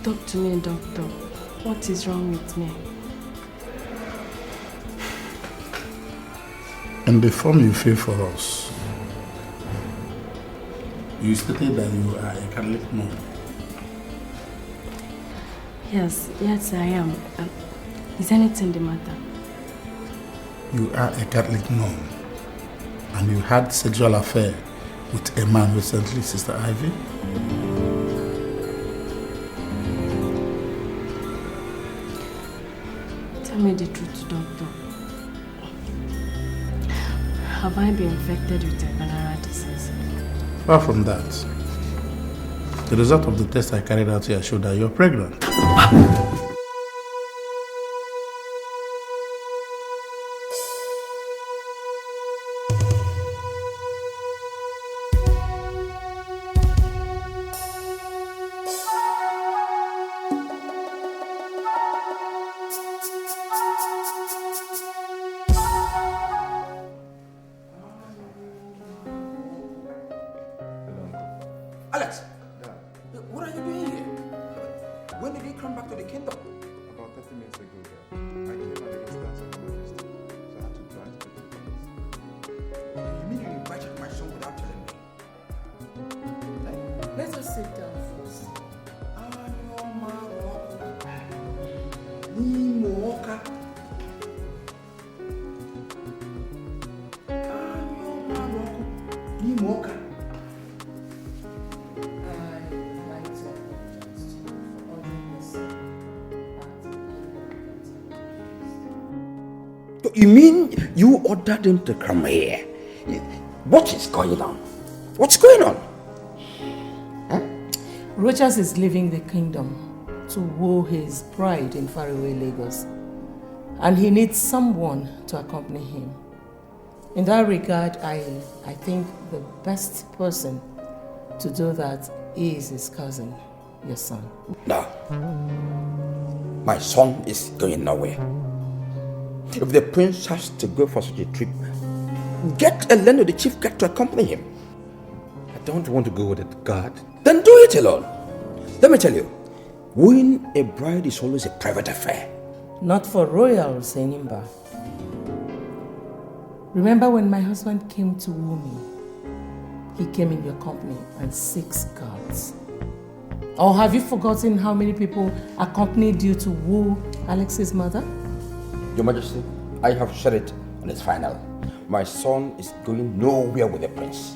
Talk to me, doctor. What is wrong with me? In the form you fill for us, you stated that you are a Catholic nun. Yes, I am. Is anything the matter? You are a Catholic nun, and you had sexual affair with a man recently, Sister Ivy? Tell me the truth, doctor. Have I been infected with a venereal disease? Far from that. The result of the test I carried out here showed that you're pregnant. Alex! What are you doing here? When did you come back to the kingdom? About 30 minutes ago, I came at the instance of my majesty, so I had to drive to the place. You mean you invited my son without telling me? Let us sit down first. You mean you ordered him to come here? What is going on? What's going on? Huh? Rogers is leaving the kingdom to woo his bride in faraway Lagos. And he needs someone to accompany him. In that regard, I think the best person to do that is his cousin, your son. No. My son is going nowhere. If the prince has to go for such a trip, get Elena, the chief guard, to accompany him. I don't want to go with a guard. Then do it alone. Let me tell you, wooing a bride is always a private affair. Not for royals, Enimba. Remember when my husband came to woo me? He came in your company and 6 guards. Or have you forgotten how many people accompanied you to woo Alex's mother? Your Majesty, I have said it and it's final. My son is going nowhere with the prince.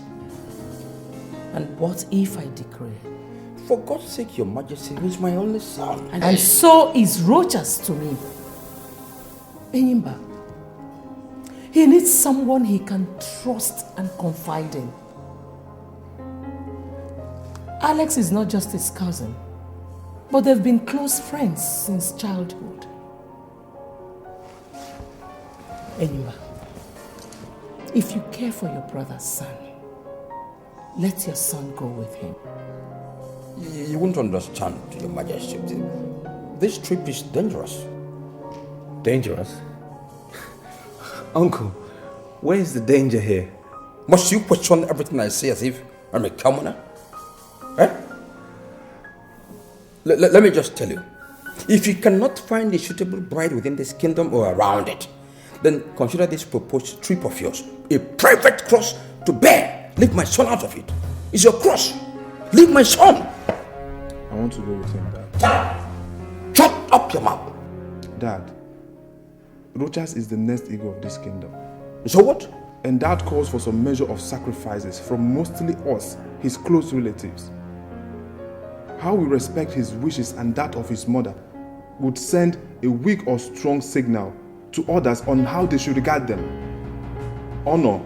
And what if I decree? For God's sake, Your Majesty, he's my only son. And so is Rojas to me. Enyimba, he needs someone he can trust and confide in. Alex is not just his cousin, but they've been close friends since childhood. Enyimba, if you care for your brother's son, let your son go with him. You won't understand, Your Majesty. This trip is dangerous. Dangerous? Uncle, where is the danger here? Must you question everything I say as if I'm a commoner? Eh? Let me just tell you. If you cannot find a suitable bride within this kingdom or around it, then consider this proposed trip of yours a private cross to bear. Leave my son out of it. It's your cross. Leave my son. I want to go with him, Dad. Shut up your mouth. Dad, Rojas is the next ego of this kingdom. So what? And that calls for some measure of sacrifices from mostly us, his close relatives. How we respect his wishes and that of his mother would send a weak or strong signal to others on how they should regard them. Honor,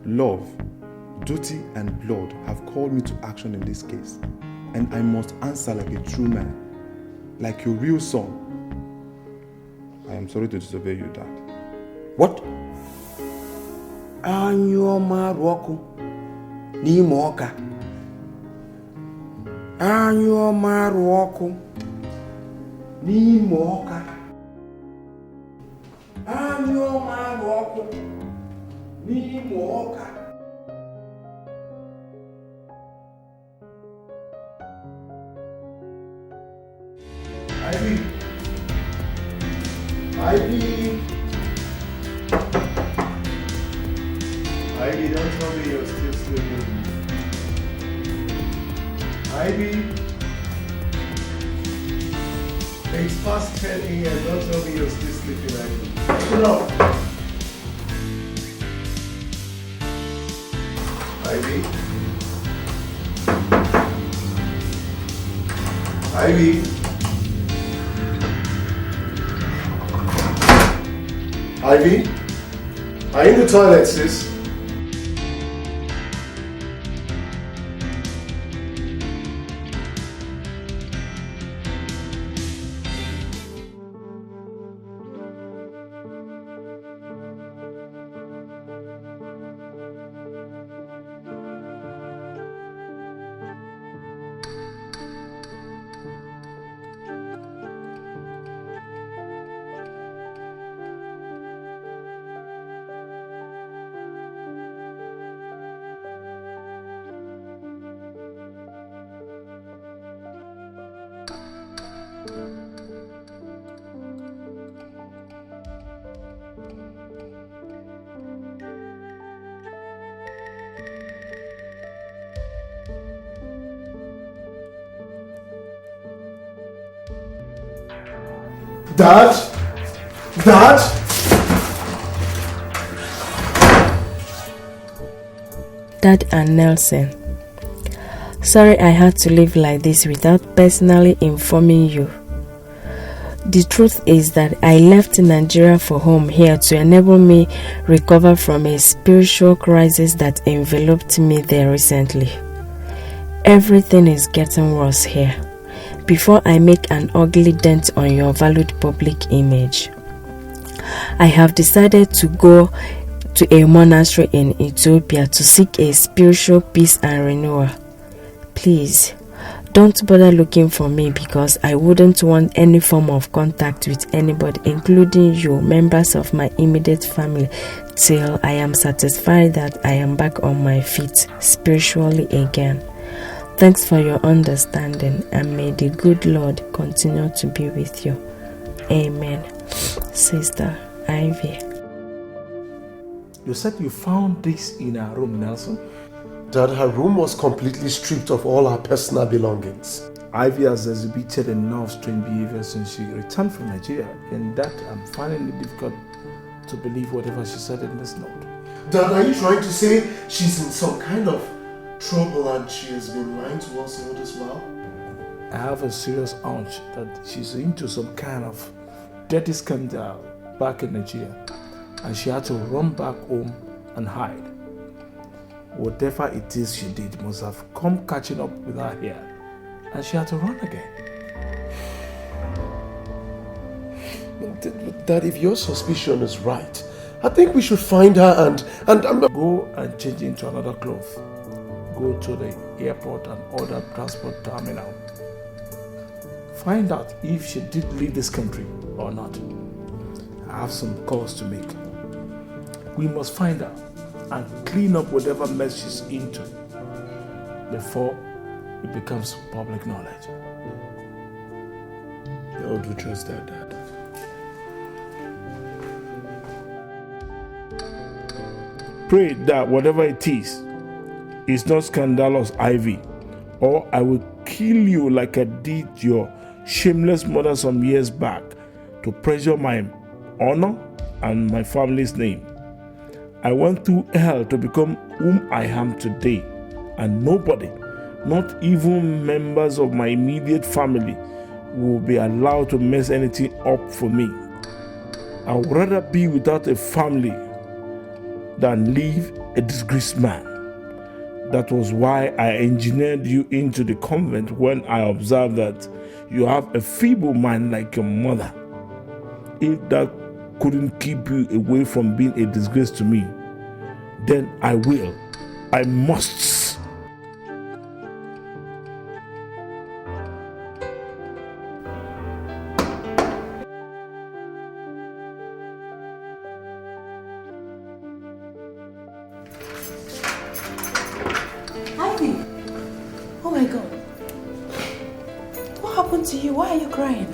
love, duty and blood have called me to action in this case, and I must answer like a true man, like your real son. I am sorry to disobey you, Dad. What? Anyoma Roku Nimoka. Anyoma Roku Nimoka. Anyoma Roku Nimoka. Ivy, don't tell me you're still sleeping. Ivy, it's past 10 a.m. Don't tell me you're still sleeping, Ivy. Get up. Ivy. Ivy. Ivy? Are you in the toilet, sis? Dad? Dad? Dad and Nelson. Sorry I had to live like this without personally informing you. The truth is that I left Nigeria for home here to enable me recover from a spiritual crisis that enveloped me there recently. Everything is getting worse here. Before I make an ugly dent on your valued public image, I have decided to go to a monastery in Ethiopia to seek a spiritual peace and renewal. Please, Don't bother looking for me because I wouldn't want any form of contact with anybody, including you, members of my immediate family, till I am satisfied that I am back on my feet spiritually again. Thanks for your understanding, and may the good Lord continue to be with you. Amen. Sister Ivy. You said you found this in her room, Nelson? That her room was completely stripped of all her personal belongings. Ivy has exhibited enough strange behavior since she returned from Nigeria, and that I'm finding it difficult to believe whatever she said in this note. Dad, are you trying to say she's in some kind of trouble and she has been lying to us all this while? I have a serious hunch that she's into some kind of dirty scandal back in Nigeria, and she had to run back home and hide. Whatever it is she did must have come catching up with her here, and she had to run again. Dad, if your suspicion is right, I think we should find her and go and change into another cloth. Go to the airport and other transport terminal. Find out if she did leave this country or not. I have some calls to make. We must find her and clean up whatever mess she's into before it becomes public knowledge. How do you trust that, Dad? Pray that whatever it is not scandalous, Ivy, or I will kill you like I did your shameless mother some years back to pressure my honor and my family's name. I went through hell to become whom I am today, and nobody, not even members of my immediate family, will be allowed to mess anything up for me. I would rather be without a family than leave a disgraced man. That was why I engineered you into the convent when I observed that you have a feeble mind like your mother. If that couldn't keep you away from being a disgrace to me, then I must. Ivy! Oh my God. What happened to you? Why are you crying?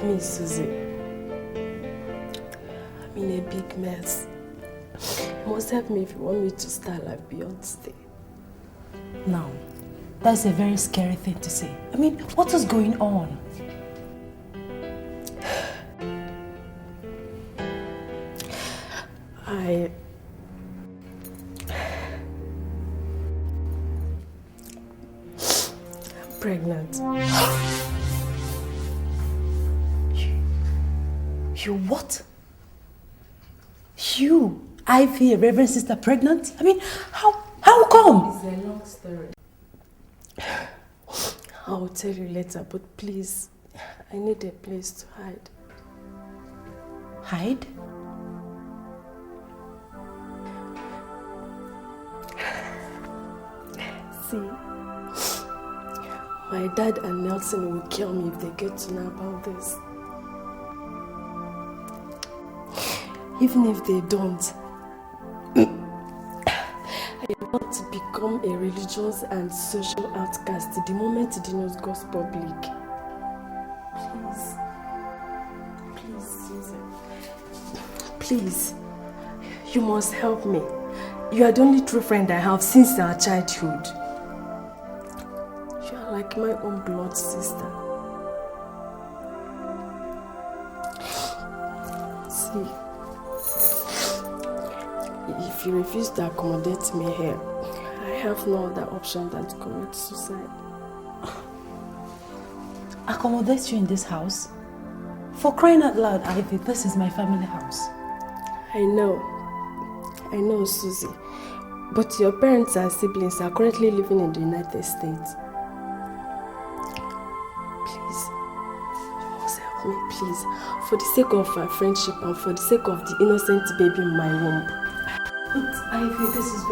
Me, Susie. I'm in a big mess. You must help me if you want me to start like Beyonce. Now, that's a very scary thing to say. I mean, what is going on? I'm pregnant. You what? You, Ivy, a Reverend sister, pregnant? I mean, how come? It's a long story. I'll tell you later, but please, I need a place to hide. Hide? See, my dad and Nelson will kill me if they get to know about this. Even if they don't, I want to become a religious and social outcast the moment the news goes public. Please, Susan. Please, you must help me. You are the only true friend I have since our childhood. You are like my own blood sister. See, if you refuse to accommodate me here, I have no other option than to commit suicide. Accommodate you in this house? For crying out loud, Ivy, this is my family house. I know, Susie. But your parents and siblings are currently living in the United States. Please, you must help me, please. For the sake of our friendship and for the sake of the innocent baby in my womb. But Ivy, this is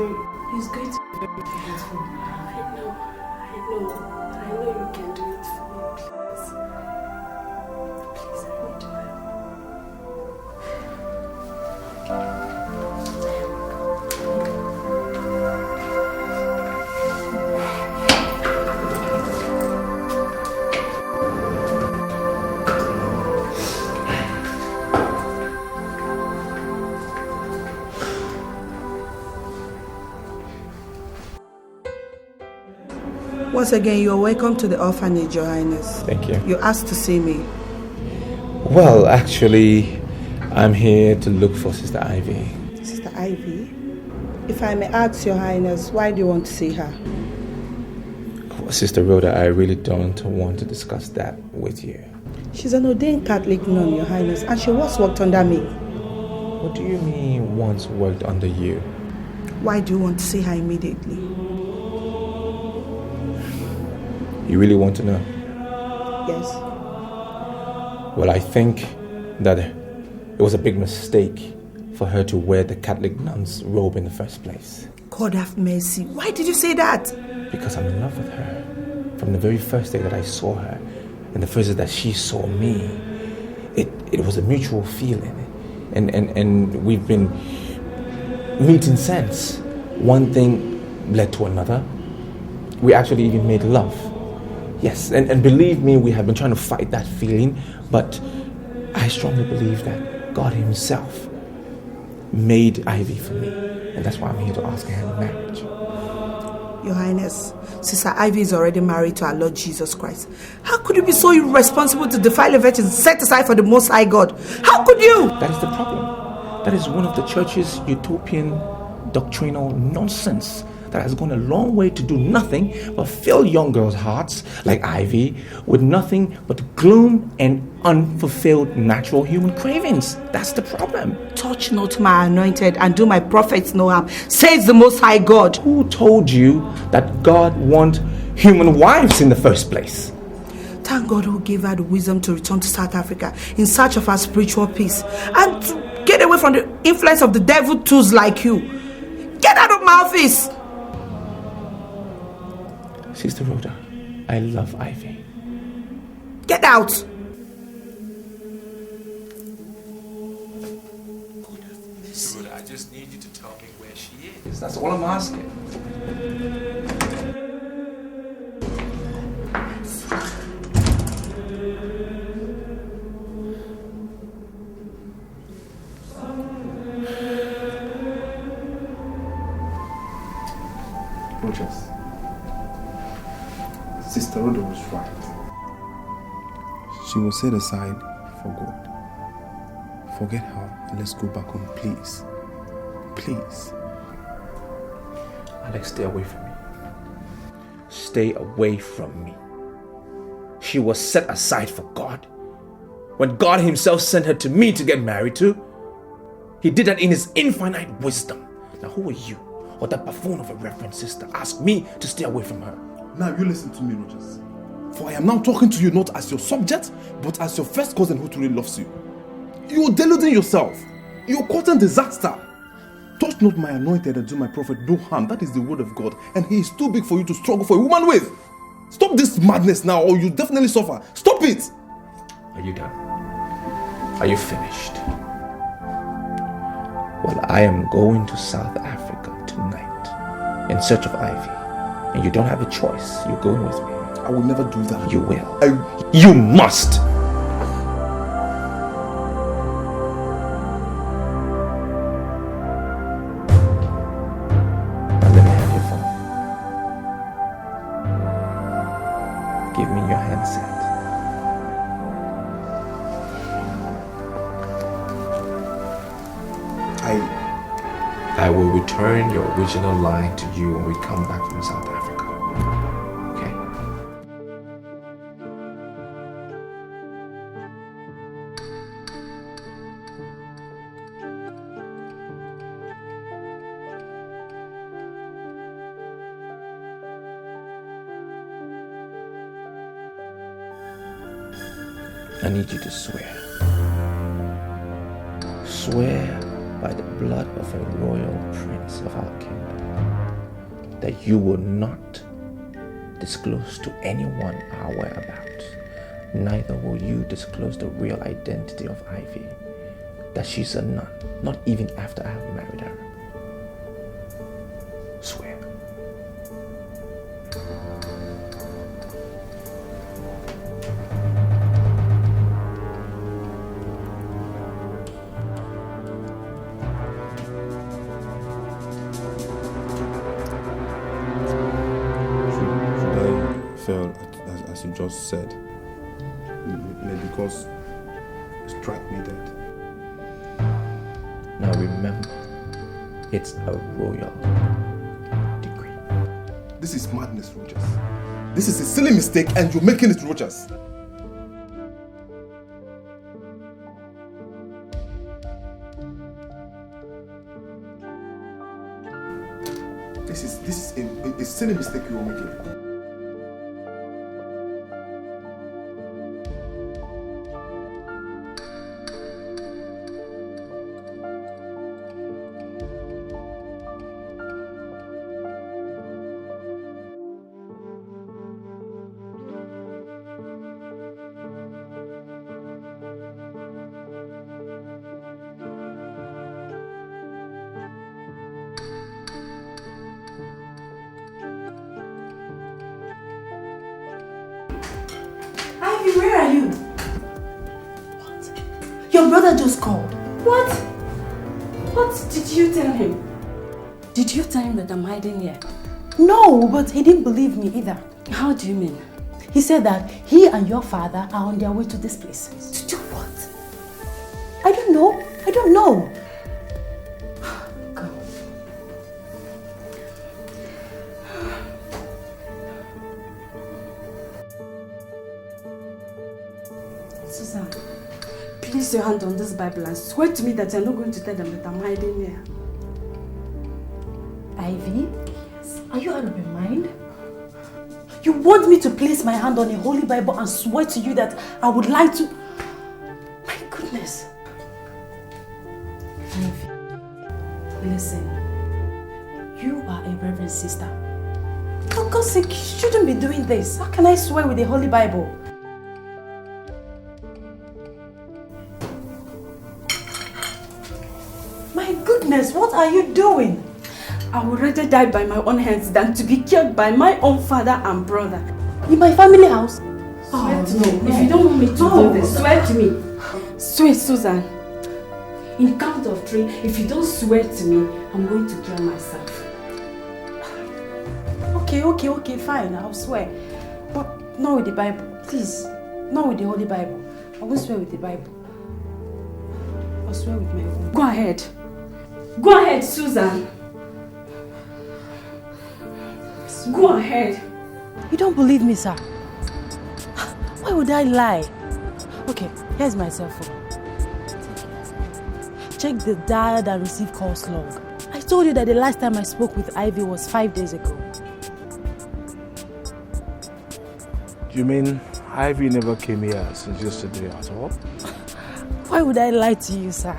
it's going to be very painful. I know you can do it for me, please. Please, I need to help. Once again, you are welcome to the orphanage, Your Highness. Thank you. You asked to see me. Well, actually, I'm here to look for Sister Ivy. Sister Ivy? If I may ask, Your Highness, why do you want to see her? Well, Sister Rhoda, I really don't want to discuss that with you. She's an ordained Catholic nun, Your Highness, and she once worked under me. What do you mean once worked under you? Why do you want to see her immediately? You really want to know? Yes. Well, I think that it was a big mistake for her to wear the Catholic nun's robe in the first place. God have mercy. Why did you say that? Because I'm in love with her. From the very first day that I saw her, and the first day that she saw me, it was a mutual feeling. And we've been meeting since. One thing led to another. We actually even made love. Yes, and believe me, we have been trying to fight that feeling, but I strongly believe that God Himself made Ivy for me, and that's why I'm here to ask her in marriage. Your Highness, Sister Ivy is already married to our Lord Jesus Christ. How could you be so irresponsible to defile a virgin set aside for the Most High God? How could you? That is the problem. That is one of the church's utopian doctrinal nonsense that has gone a long way to do nothing but fill young girls' hearts like Ivy with nothing but gloom and unfulfilled natural human cravings. That's the problem. Touch not my anointed and do my prophets no harm, says the Most High God. Who told you that God wants human wives in the first place? Thank God who gave her the wisdom to return to South Africa in search of her spiritual peace and to get away from the influence of the devil tools like you. Get out of my office! Sister Rhoda, I love Ivy. Get out! Sister Rhoda, I just need you to tell me where she is. That's all I'm asking. Rogers, Sister Rhoda was right. She was set aside for God. Forget her and let's go back home, please. Please. Alex, stay away from me. Stay away from me. She was set aside for God. When God Himself sent her to me to get married to, He did that in His infinite wisdom. Now, who are you, or that buffoon of a reverend sister, ask me to stay away from her? Now you listen to me, Rogers. For I am now talking to you not as your subject, but as your first cousin who truly loves you. You are deluding yourself. You are causing disaster. Touch not my anointed and do my prophet no harm. That is the word of God, and He is too big for you to struggle for a woman with. Stop this madness now, or you definitely suffer. Stop it! Are you done? Are you finished? Well, I am going to South Africa tonight in search of Ivy, and you don't have a choice. You're going with me. I will never do that. You will. You must. Now let me have your phone. Give me your handset. I will return your original line to you when we come back from South Africa. Okay? I need you to swear. Swear by the blood of a royal prince of our kingdom that you will not disclose to anyone our whereabouts. Neither will you disclose the real identity of Ivy, that she's a nun, not even after I have married her. Swear. Should I fail as you just said? Because it struck me dead. Now remember, it's a royal decree. This is madness, Rogers. This is a silly mistake and you're making it, Rogers. This is a silly mistake you're making. Where are you? What? Your brother just called. What? What did you tell him? Did you tell him that I'm hiding here? No, but he didn't believe me either. How do you mean? He said that he and your father are on their way to this place. To do what? I don't know. I don't know. Susan, place your hand on this Bible and swear to me that you're not going to tell them that I'm hiding here. Ivy? Yes. Are you out of your mind? You want me to place my hand on a holy Bible and swear to you that I would lie to... My goodness. Ivy, listen. You are a reverend sister. For God's sake, you shouldn't be doing this. How can I swear with a holy Bible? My goodness, what are you doing? I would rather die by my own hands than to be killed by my own father and brother. In my family house? Swear to me. If you don't want me to do this, swear to me. Swear, Susan. In count of 3, if you don't swear to me, I'm going to kill myself. Okay, fine, I'll swear. But not with the Bible, please. Not with the Holy Bible. I won't swear with the Bible. I'll swear with my own. Go ahead. Go ahead, Susan. Go ahead. You don't believe me, sir? Why would I lie? Okay, here's my cell phone. Check the dialed and received calls log. I told you that the last time I spoke with Ivy was 5 days ago. You mean Ivy never came here since yesterday at all? Why would I lie to you, sir?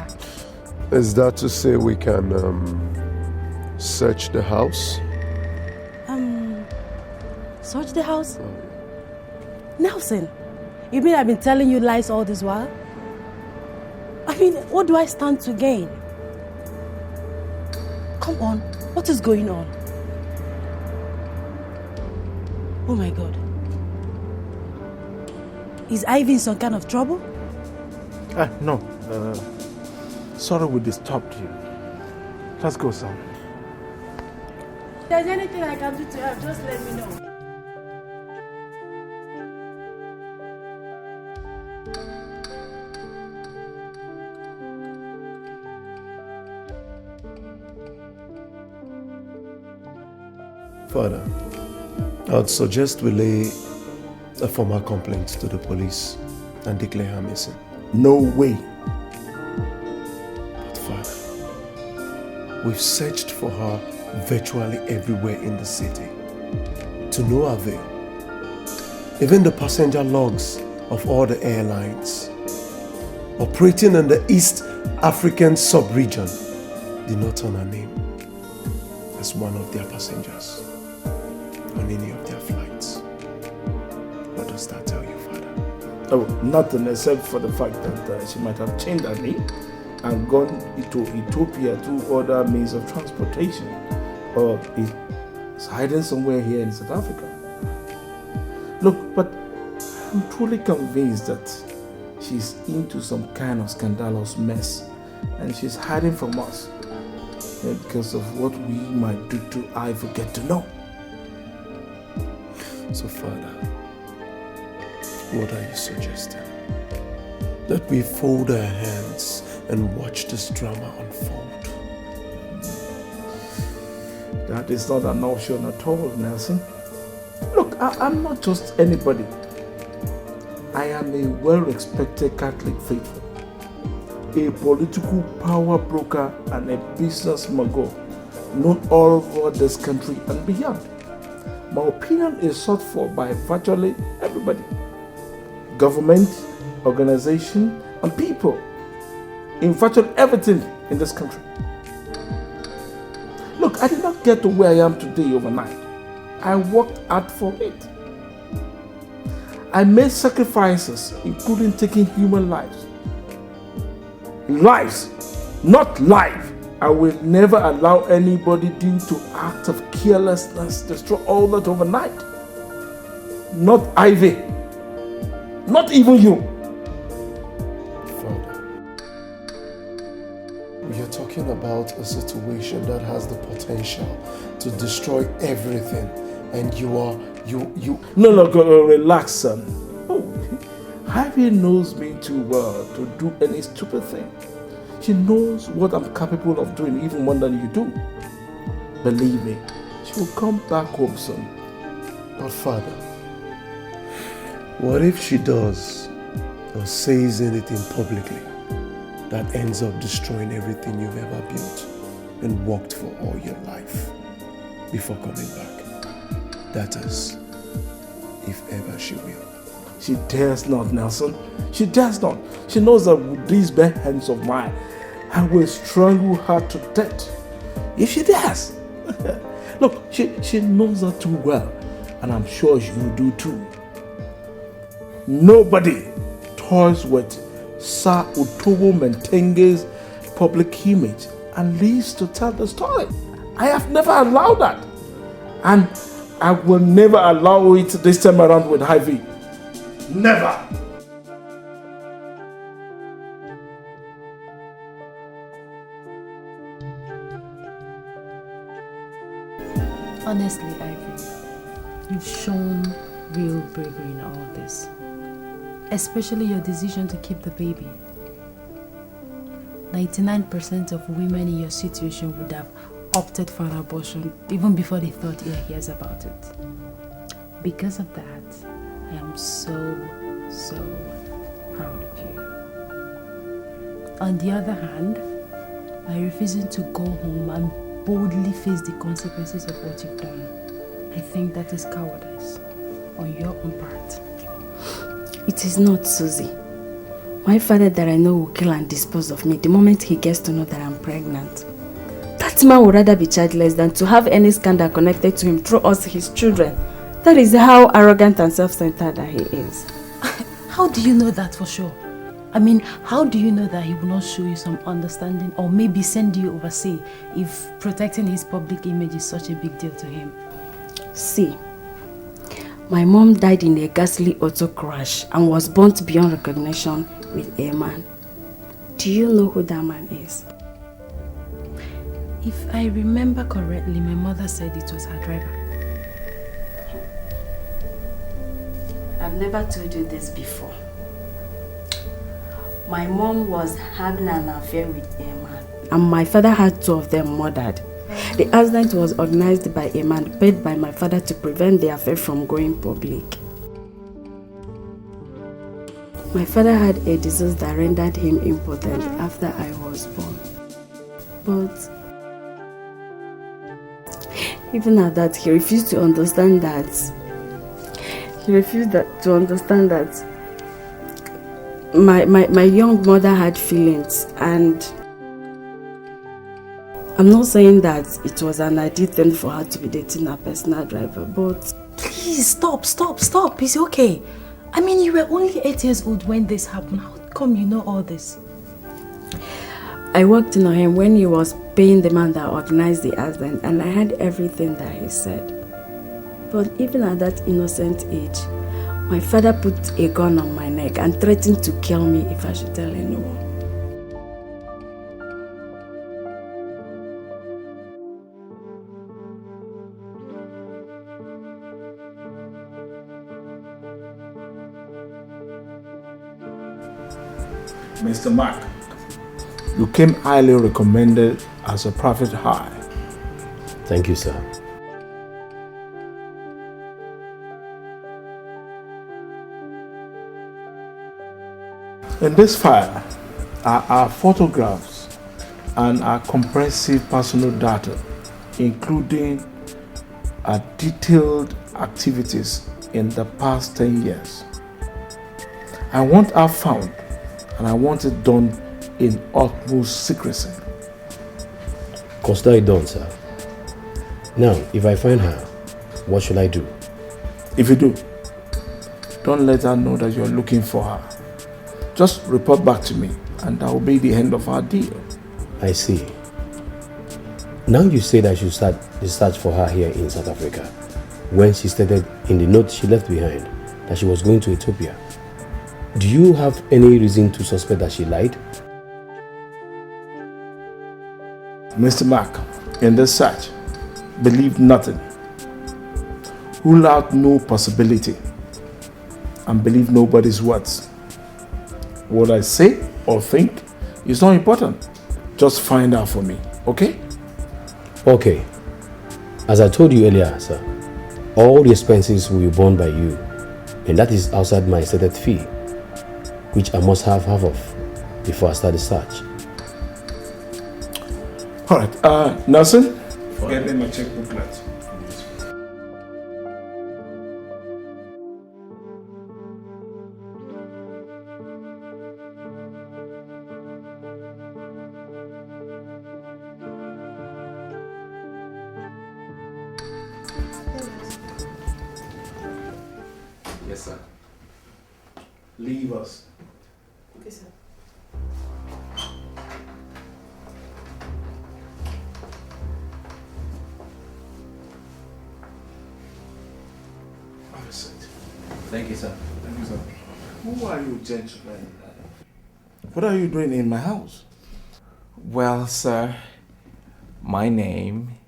Is that to say we can search the house? Search the house? Nelson, you mean I've been telling you lies all this while? I mean, what do I stand to gain? Come on, what is going on? Oh my God. Is Ivy in some kind of trouble? No. Sorry we disturbed you. Let's go, son. If there's anything I can do to help, just let me know. Father, I'd suggest we lay a formal complaint to the police and declare her missing. No way. But Father, we've searched for her virtually everywhere in the city, to no avail. Even the passenger logs of all the airlines operating in the East African sub-region did not turn her name as one of their passengers on any of their flights. What does that tell you, Father? Oh, nothing except for the fact that she might have changed her name and gone to Ethiopia through other means of transportation, or is hiding somewhere here in South Africa. Look, but I'm truly convinced that she's into some kind of scandalous mess and she's hiding from us because of what we might do to Ivy get to know. So, Father, what are you suggesting? That we fold our hands and watch this drama unfold? That is not an option at all, Nelson. Look, I'm not just anybody. I am a well-respected Catholic faithful, a political power broker and a business mogul known all over this country and beyond. My opinion is sought for by virtually everybody. Government, organization, and people in virtually everything in this country. Look, I did not get to where I am today overnight. I worked hard for it. I made sacrifices, including taking human lives. Lives, not life. I will never allow anybody due to act of carelessness destroy all that overnight. Not Ivy. Not even you. Father, we are talking about a situation that has the potential to destroy everything, and you No, relax, son. Oh, Ivy knows me too well to do any stupid thing. She knows what I'm capable of doing even more than you do. Believe me, she will come back home soon. But Father, what if she does or says anything publicly that ends up destroying everything you've ever built and worked for all your life before coming back? That is, if ever she will. She dares not, Nelson. She dares not. She knows that with these bare hands of mine, I will strangle her to death. If she dares. Look, she knows that too well, and I'm sure you do too. Nobody toys with Sir Utobo Mentenge's public image and lives to tell the story. I have never allowed that. And I will never allow it this time around with Ivy. Never! Honestly, Ivy, you've shown real bravery in all this. Especially your decision to keep the baby. 99% of women in your situation would have opted for an abortion even before they thought their ears about it. Because of that, I am so proud of you. On the other hand, by refusing to go home and boldly face the consequences of what you've done, I think that is cowardice on your own part. It is not, Susie. My father that I know will kill and dispose of me the moment he gets to know that I'm pregnant. That man would rather be childless than to have any scandal connected to him through us, his children. That is how arrogant and self-centered that he is. How do you know that for sure? I mean, how do you know that he will not show you some understanding or maybe send you overseas if protecting his public image is such a big deal to him? See, my mom died in a ghastly auto crash and was burnt beyond recognition with a man. Do you know who that man is? If I remember correctly, my mother said it was her driver. I've never told you this before. My mom was having an affair with a man, and my father had two of them murdered. The accident was organized by a man paid by my father to prevent the affair from going public. My father had a disease that rendered him impotent after I was born. But even at that, he refused to understand that. my young mother had feelings, and I'm not saying that it was an ideal thing for her to be dating a personal driver, but... Please, stop. It's okay. I mean, you were only 8 years old when this happened. How come you know all this? I walked in on him when he was paying the man that organized the accident, and I heard everything that he said. But even at that innocent age, my father put a gun on my neck and threatened to kill me if I should tell anyone. Mr. Mark, you came highly recommended as a private hire. Thank you, sir. In this file are our photographs and our comprehensive personal data, including our detailed activities in the past 10 years. I want her found, and I want it done in utmost secrecy. Consider it done, sir. Now, if I find her, what should I do? If you do, don't let her know that you're looking for her. Just report back to me, and that will be the end of our deal. I see. Now you said I should start the search for her here in South Africa, when she stated in the note she left behind that she was going to Ethiopia. Do you have any reason to suspect that she lied? Mr. Mark, in this search, believe nothing. Rule out no possibility, and believe nobody's words. What I say or think is not important. Just find out for me, okay? Okay. As I told you earlier, sir, all the expenses will be borne by you, and that is outside my stated fee, which I must have half of before I start the search. All right, Nelson, get me my checkbook, please. Yes, sir. Leave us. Okay, sir. Have a seat. Thank you, sir. Thank you, sir. Who are you, gentlemen? What are you doing in my house? Well, sir, my name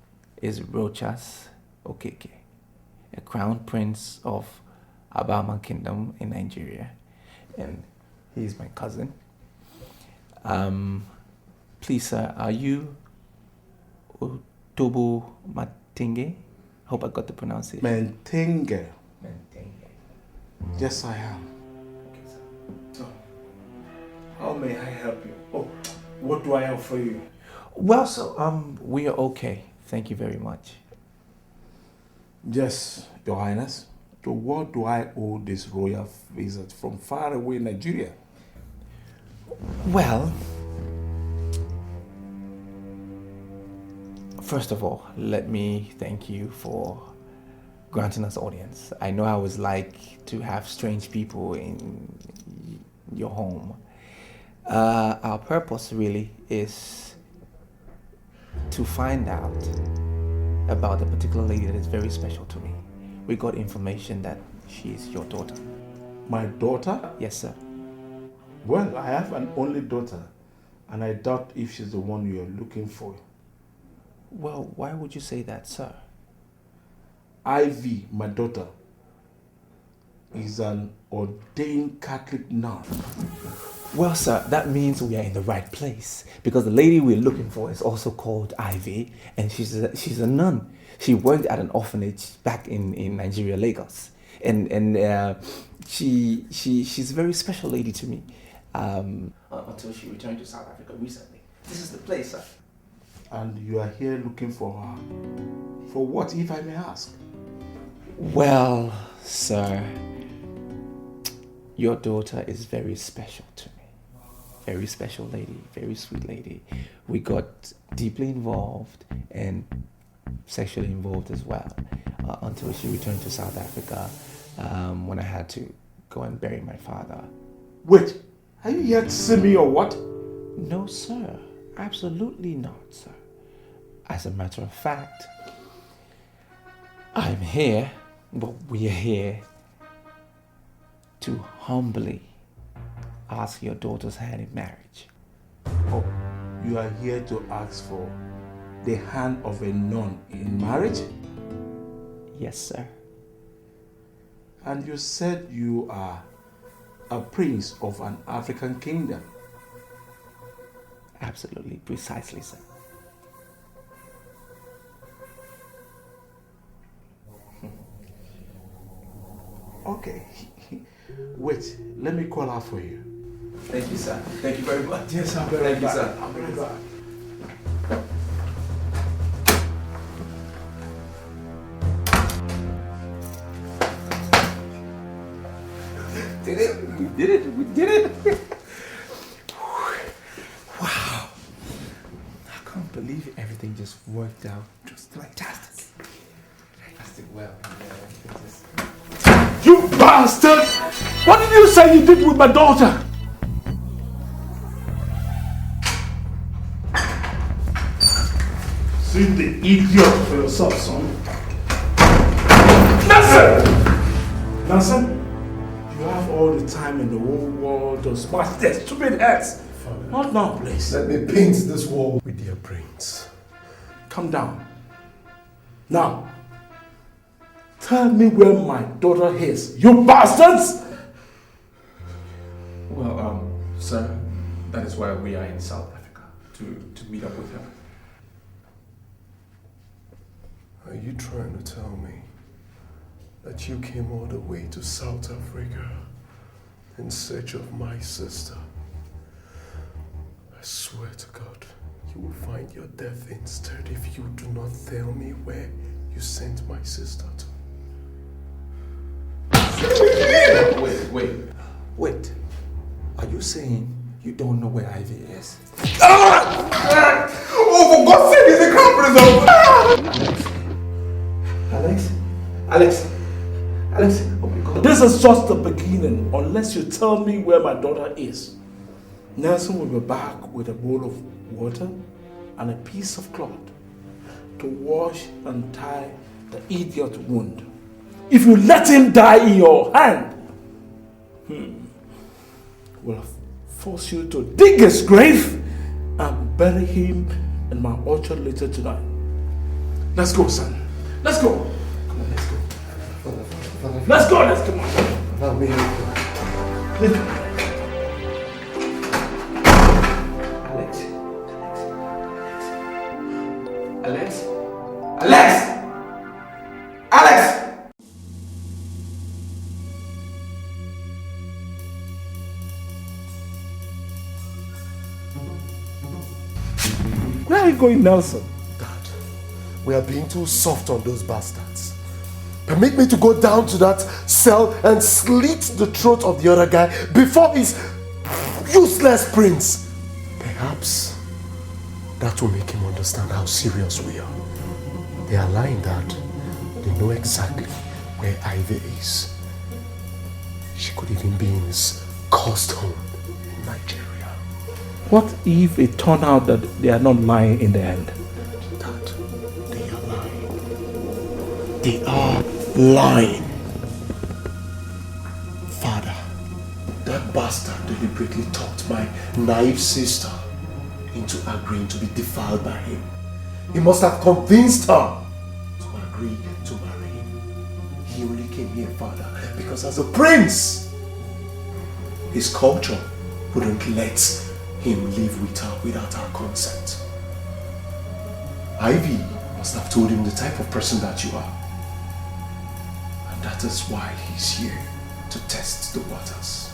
is Rochas Okeke, a crown prince of Abama Kingdom in Nigeria, and he's my cousin. Please, sir, are you Otobo Matenge? Hope I got the pronunciation. Mentenge. Mentenge. Yes, I am. Okay, sir. So, how may I help you? Oh, what do I have for you? Well, so we are okay. Thank you very much. Yes, Your Highness. To what do I owe this royal visit from far away Nigeria? Well, first of all, let me thank you for granting us audience. I know how it's like to have strange people in your home. Our purpose really is to find out about a particular lady that is very special to me. We got information that she is your daughter. My daughter? Yes, sir. Well, I have an only daughter, and I doubt if she's the one you're looking for. Well, why would you say that, sir? Ivy, my daughter, is an ordained Catholic nun. Well, sir, that means we are in the right place, because the lady we're looking for is also called Ivy, and she's a nun. She worked at an orphanage back in Nigeria, Lagos, and she's a very special lady to me. Until she returned to South Africa recently. This is the place, sir. And you are here looking for her. For what, if I may ask? Well, sir, Your daughter is very special to me. Very special lady, very sweet lady. We got deeply involved and sexually involved as well until she returned to South Africa when I had to go and bury my father. Wait, are you here to see me or what? No, sir. Absolutely not, sir. As a matter of fact, I'm here, but we are here to humbly ask your daughter's hand in marriage. Oh, you are here to ask for the hand of a nun in marriage? Yes, sir. And you said you are a prince of an African kingdom? Absolutely, precisely, sir. Okay. Wait, let me call her for you. Thank you, sir. Thank you very much. Yes, I'll be right back. Thank you, sir. I'll be right back. Did it? We did it. We did it. Wow. I can't believe everything just worked out just fantastic. Fantastic. Well, You bastard! What did you say you did with my daughter? See the idiot for yourself, son. Nelson, you have all the time in the whole world to smash their stupid heads. Not now, please. Let me paint this wall with their brains. Calm down. Now, tell me where my daughter is, you bastards! well, sir, that is why we are in South Africa, to meet up with her. Are you trying to tell me that you came all the way to South Africa in search of my sister? I swear to God, you will find your death instead if you do not tell me where you sent my sister to. Wait. Are you saying you don't know where Ivy is? Oh, for God's sake, is the crown prince of... Alex, oh my God. This is just the beginning. Unless you tell me where my daughter is, Nelson will be back with a bowl of water and a piece of cloth to wash and tie the idiot wound. If you let him die in your hand, will force you to dig his grave and bury him in my orchard later tonight. Let's go, son. Let's go. Come on, let's go. Let's go, come on. Allow me. Alex! Where are you going, Nelson? Dad, we are being too soft on those bastards. Permit me to go down to that cell and slit the throat of the other guy before his useless prince. Perhaps that will make him understand how serious we are. They are lying, Dad. They know exactly where Ivy is. She could even be in his cursed home in Nigeria. What if it turned out that they are not lying in the end? Dad, they are lying. They are lying. Father, that bastard deliberately talked my naive sister into agreeing to be defiled by him. He must have convinced her to agree to marry him. He only came here, Father, because as a prince, his culture wouldn't let him live with her without her consent. Ivy must have told him the type of person that you are. And that is why he's here, to test the waters.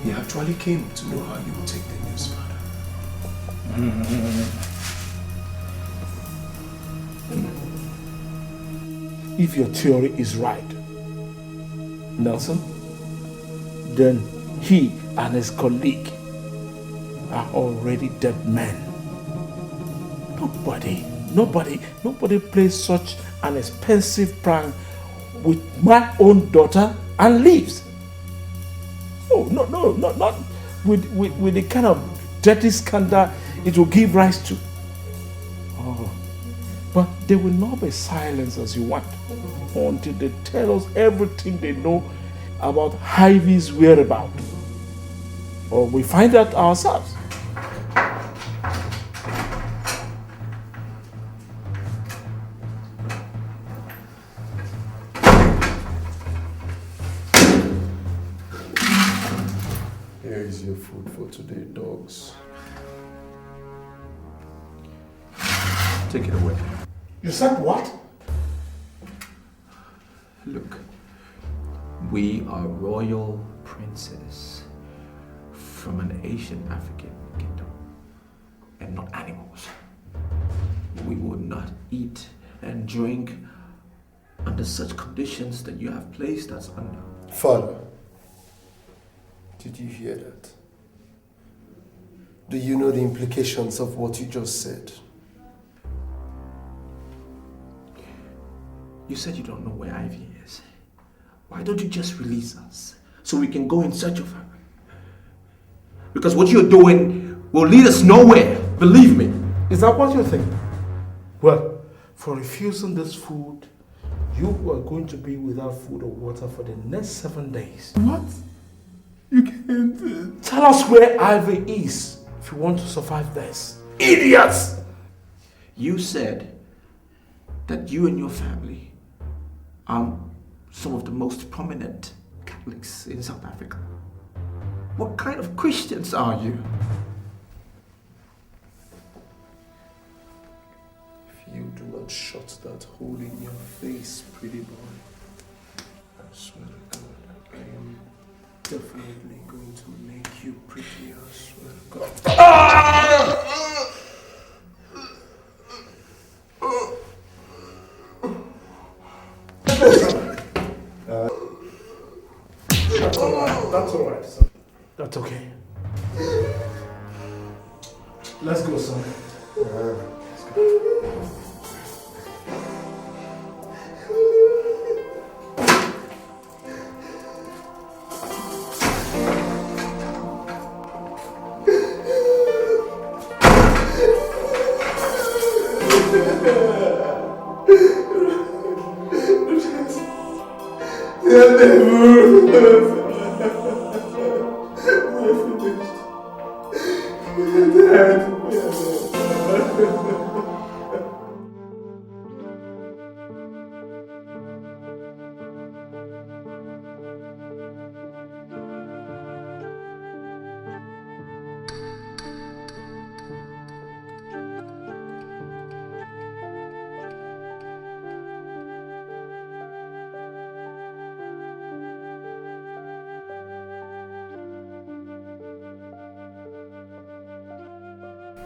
He actually came to know how you would take the news, Father. If your theory is right, Nelson, then he and his colleague are already dead men. Nobody plays such an expensive prank with my own daughter and leaves. Oh, no, not with the kind of dirty scandal it will give rise to. Oh, but they will not be silenced as you want until they tell us everything they know about Ivy's whereabouts. Or we find out ourselves. Here is your food for today, dogs. Take it away. You said what? Look, we are royal princes from an Asian African kingdom and not animals. We will not eat and drink under such conditions that you have placed us under. Father, did you hear that? Do you know the implications of what you just said? You said you don't know where Ivy is. Why don't you just release us so we can go in search of her? Because what you're doing will lead us nowhere, believe me. Is that what you think? Well, for refusing this food, you are going to be without food or water for the next 7 days. What? You can't. Tell us where Ivy is if you want to survive this. Idiots! You said that you and your family are some of the most prominent Catholics in South Africa. What kind of Christians are you? If you do not shut that hole in your face, pretty boy, I swear to God, I am definitely going to make you pretty, I swear to God. That's alright. That's alright, son. That's okay. Let's go, son. Let's go.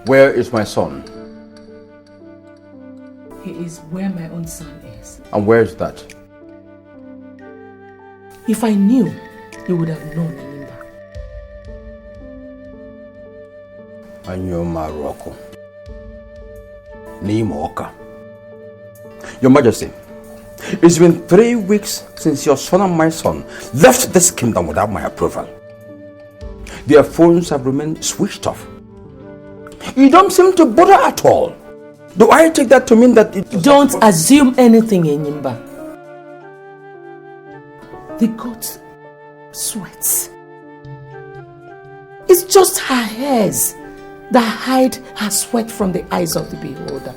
Where is my son? He is where my own son is. And where is that? If I knew, you would have known, Nimba. I knew Morocco. Nimoka. Your Majesty, it's been 3 weeks since your son and my son left this kingdom without my approval. Their phones have remained switched off. You don't seem to bother at all. Do I take that to mean that it... Don't assume anything, Enyimba. The goat sweats. It's just her hairs that hide her sweat from the eyes of the beholder.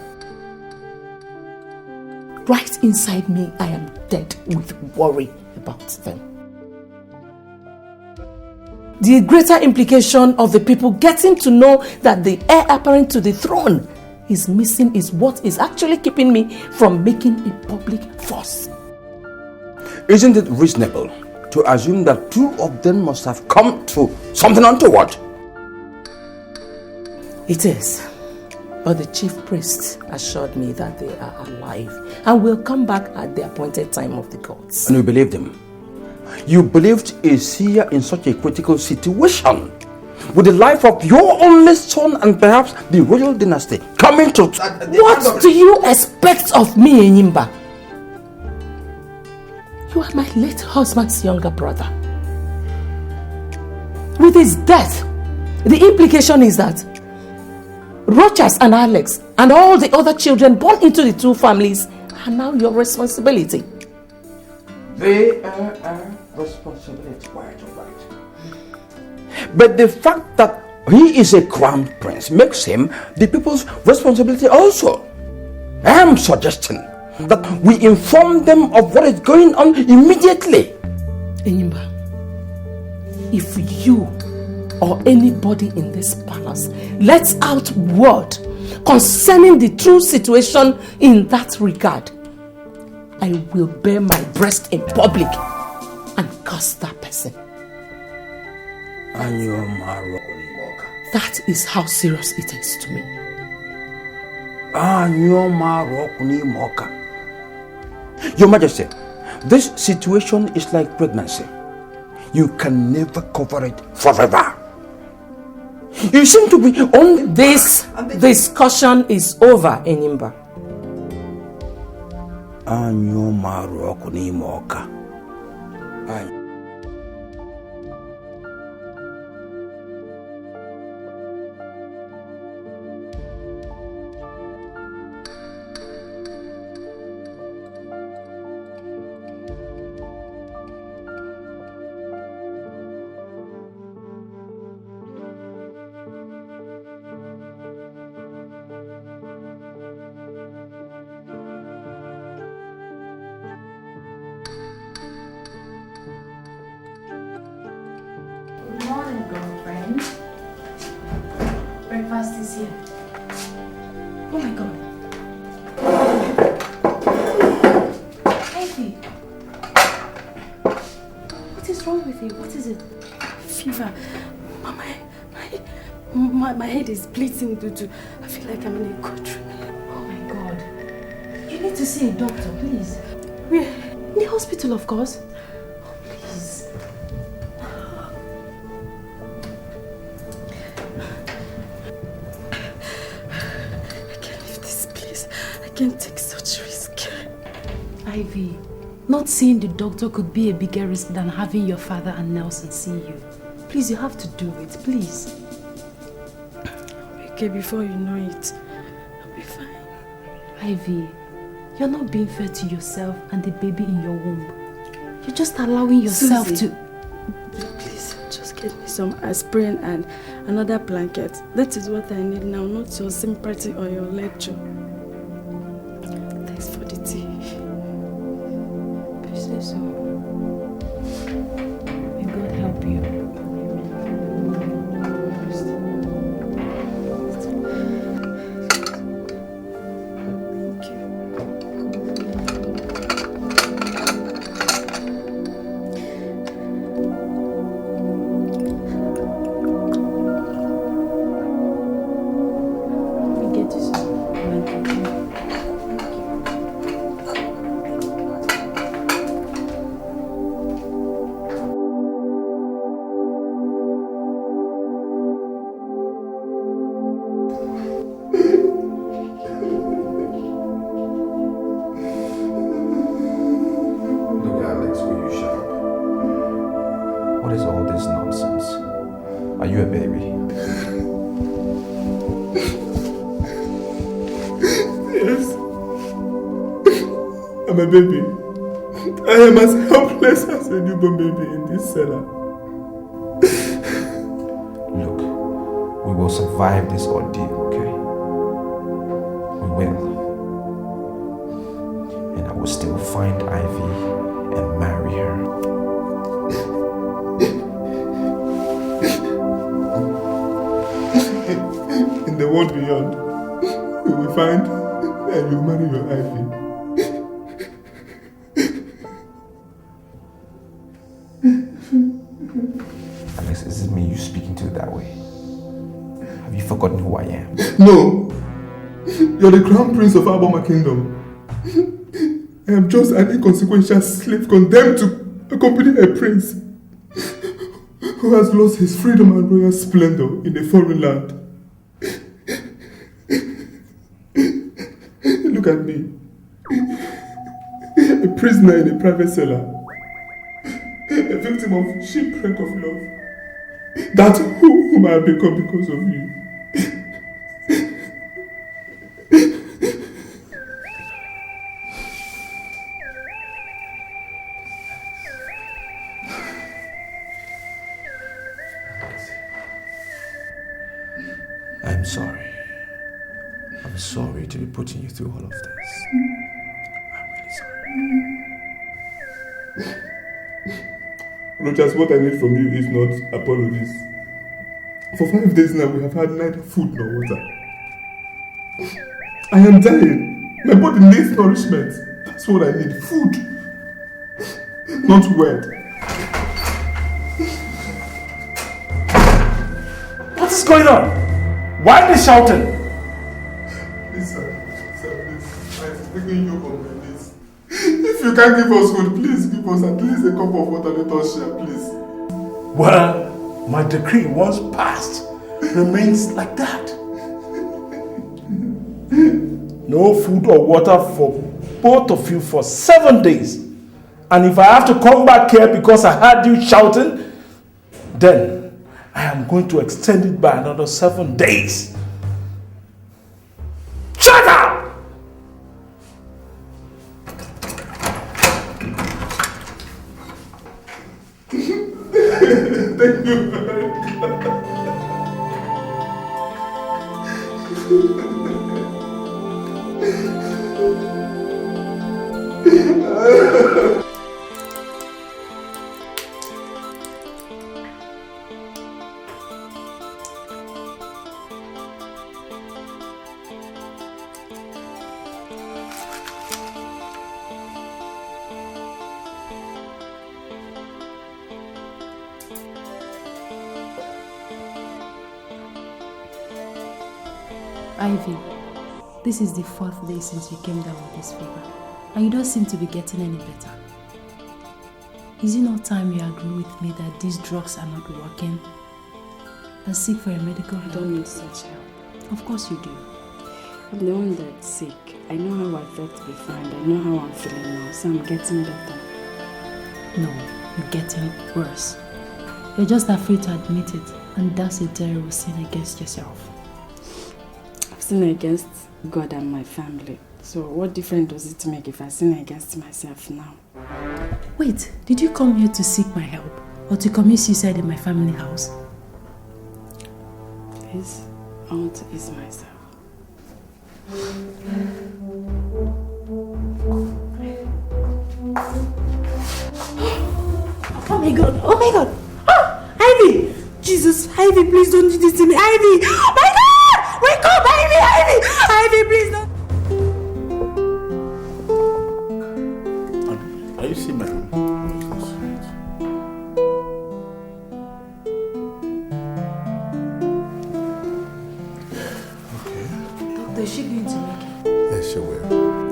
Right inside me, I am dead with worry about them. The greater implication of the people getting to know that the heir apparent to the throne is missing is what is actually keeping me from making a public fuss. Isn't it reasonable to assume that 2 of them must have come to something untoward? It is. But the chief priest assured me that they are alive and will come back at the appointed time of the gods. And you believed him? you believed a seer in such a critical situation, with the life of your only son and perhaps the royal dynasty coming to... What do you expect of me, Enyimba? You are my late husband's younger brother. With his death, the implication is that Rochas and Alex and all the other children born into the two families are now your responsibility. They are our responsibility, right. But the fact that he is a crown prince makes him the people's responsibility also. I am suggesting that we inform them of what is going on immediately. Enyimba, if you or anybody in this palace lets out word concerning the true situation in that regard, I will bare my breast in public and curse that person. That is how serious it is to me. Your Majesty, this situation is like pregnancy. You can never cover it forever. You seem to be on... This discussion is over, Enyimba. Breakfast is here. Oh my God. Ivy. What is wrong with you? What is it? Fever. My head is bleeding. I feel like I'm in a cold room. Oh my God. You need to see a doctor, please. Where? In the hospital, of course. Oh, please. I can't take such risk. Ivy, not seeing the doctor could be a bigger risk than having your father and Nelson see you. Please, you have to do it, please. Okay, before you know it, I'll be fine. Ivy, you're not being fair to yourself and the baby in your womb. You're just allowing yourself Susie, to... Please, just get me some aspirin and another blanket. That is what I need now, not your sympathy or your lecture. Thanks for the tea. Please say so. May God help you. I'm a baby. I am as helpless as a newborn baby in this cellar. Look, we will survive this ordeal, okay? We will. And I will still find Ivy and marry her. In the world beyond, you will find and you marry your Ivy. Alex, is it me you speaking to that way? Have you forgotten who I am? No! You're the crown prince of Aboma Kingdom. I am just an inconsequential slave condemned to accompany a prince who has lost his freedom and royal splendor in a foreign land. Look at me. A prisoner in a private cellar. A victim of shipwreck of love. That's whom I have become because of you. I'm sorry. I'm sorry to be putting you through all of this. I'm really sorry. Rogers, what I need from you is not apologies. For 5 days now, we have had neither food nor water. I am dying. My body needs nourishment. That's what I need. Food. Not word. What is going on? Why are they shouting? Please, sir, please. I'm begging you on my knees. If you can't give us food, please give us at least a cup of water. Let us share, please. Well, my decree, once passed, remains like that. No food or water for both of you for 7 days. And if I have to come back here because I heard you shouting, then I am going to extend it by another 7 days. Shut up! Thank you very much. Ivy, this is the 4th day since you came down with this fever, and you don't seem to be getting any better. Is it not time you agree with me that these drugs are not working and seek for a medical help? I don't need such help. Of course you do. I'm the one that's sick. I know how I felt before and I know how I'm feeling now, so I'm getting better. No, you're getting worse. You're just afraid to admit it, and that's a terrible sin against yourself. I've sinned against God and my family. So what difference does it make if I sin against myself now? Wait, did you come here to seek my help or to commit suicide in my family house? Please, I want to ease myself. Oh my god, oh my god! Ah, Ivy! Jesus, Ivy, please don't do this to me, Ivy! Oh my god! Wake up, Ivy! Ivy! Ivy, please don't! Are you seeing my room? Doctor, is she going to make it? Yes, she will.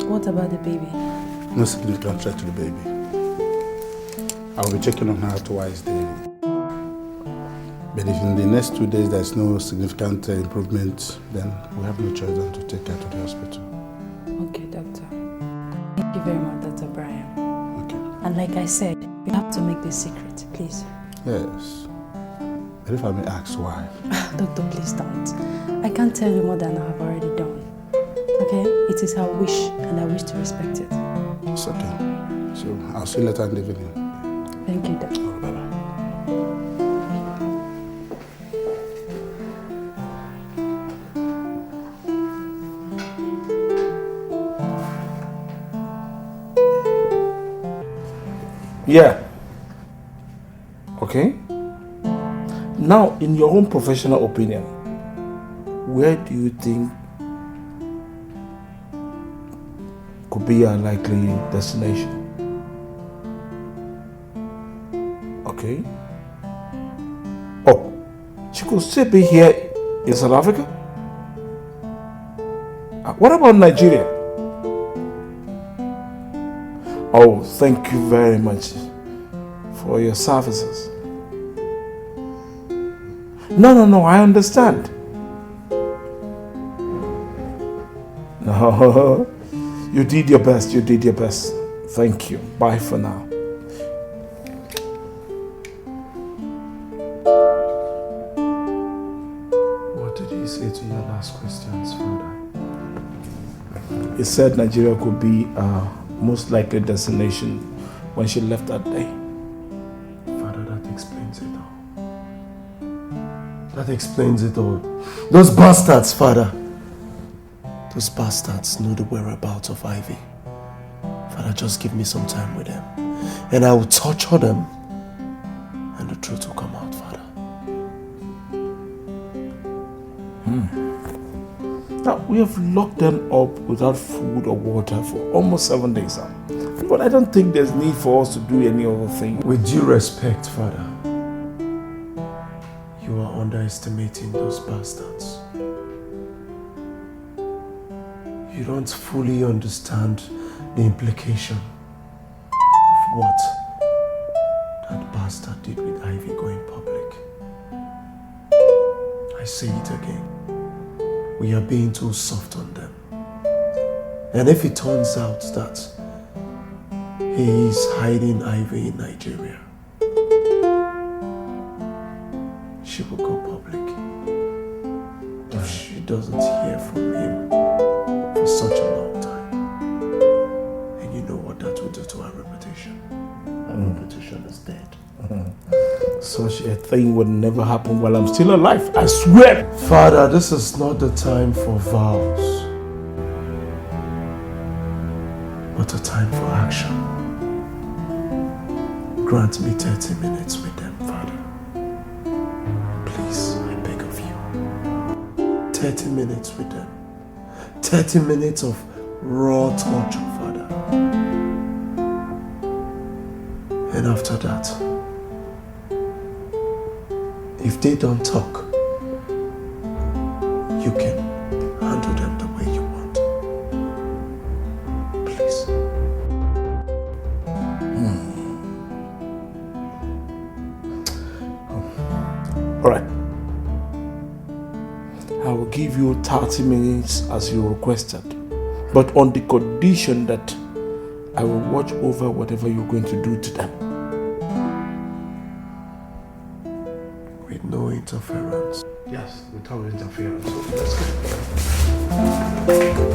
What about the baby? No significant threat to the baby. I will be checking on her twice daily. But if in the next 2 days there's no significant improvement, then we have no choice than to take her to the hospital. Okay, doctor. Thank you very much, Dr. Brian. Okay. And like I said, you have to make this secret, please. Yes. But if I may ask why? Doctor, please don't. I can't tell you more than I have already done. Okay? It is her wish, and I wish to respect it. It's okay. So I'll see you later in the evening. Thank you, doctor. Bye-bye. Yeah. Okay. Now, in your own professional opinion, where do you think could be a likely destination? Okay. Oh, she could still be here in South Africa? What about Nigeria? Oh, thank you very much. for your services. No, I understand. No, you did your best, Thank you. Bye for now. What did he say to your last questions, Father? He said Nigeria could be a most likely destination when she left that day. Father, that explains it all. That explains it all. Those bastards, Father. Those bastards know the whereabouts of Ivy. Father, just give me some time with them. And I will torture them. And the truth will come out, Father. Now, we have locked them up without food or water for almost 7 days now. But I don't think there's need for us to do any other thing. With due respect, Father, you are underestimating those bastards. You don't fully understand the implication of what that bastard did with Ivy going public. I say it again. We are being too soft on them. And if it turns out that he is hiding Ivy in Nigeria, she will go public. If she doesn't hear from him for such a long time, and you know what that will do to our reputation. Our reputation is dead. Such a thing would never happen while I'm still alive, I swear! Father, this is not the time for vows, but a time for action. Grant me 30 minutes with them, Father. Please, I beg of you. 30 minutes with them. 30 minutes of raw torture, Father. And after that, if they don't talk, you can handle them the way you want. Please. Alright. I will give you 30 minutes as you requested, but on the condition that I will watch over whatever you're going to do to them. With no interference. Yes, without interference. Let's go.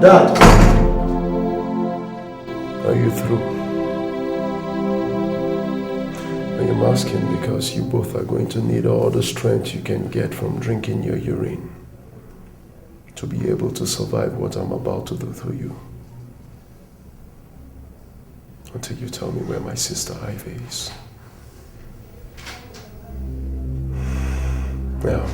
Dad! Are you through? I am asking because you both are going to need all the strength you can get from drinking your urine to be able to survive what I'm about to do to you. Until you tell me where my sister Ivy is. Now,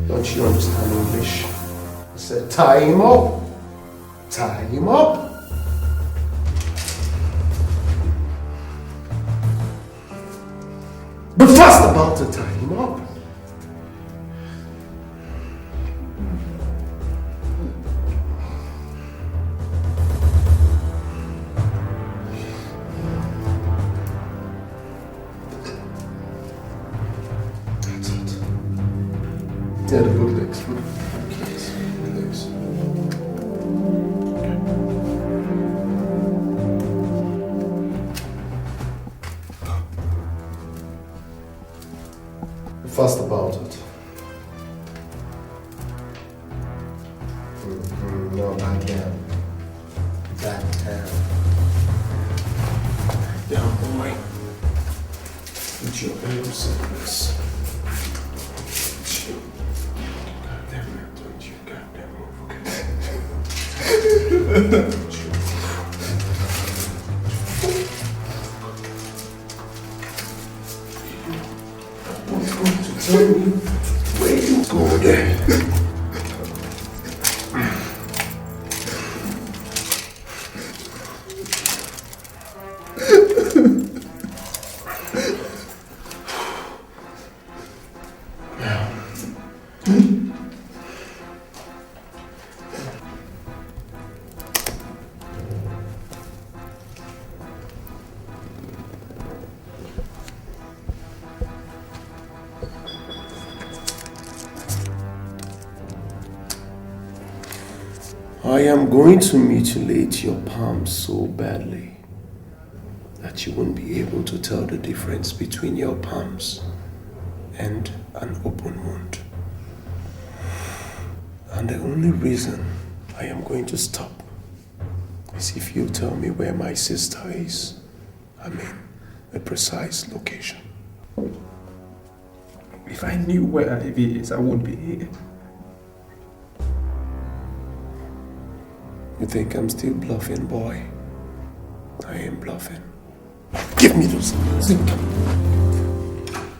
don't you understand English? I said, tie him up. Tie him up. Be fast about to tie him up. Yeah, the good legs. Yes, good legs. Fast about it. No, back down. Back down. Down, boy. Put your elbows in this. Goddamn it, don't you goddamn move, okay? What's going to tell me where you go there? I am going to mutilate your palms so badly that you won't be able to tell the difference between your palms and an open wound. And the only reason I am going to stop is if you tell me where my sister is. I mean, a precise location. If I knew where Ivy is, I wouldn't be here. You think I'm still bluffing, boy? I am bluffing. Give me those things.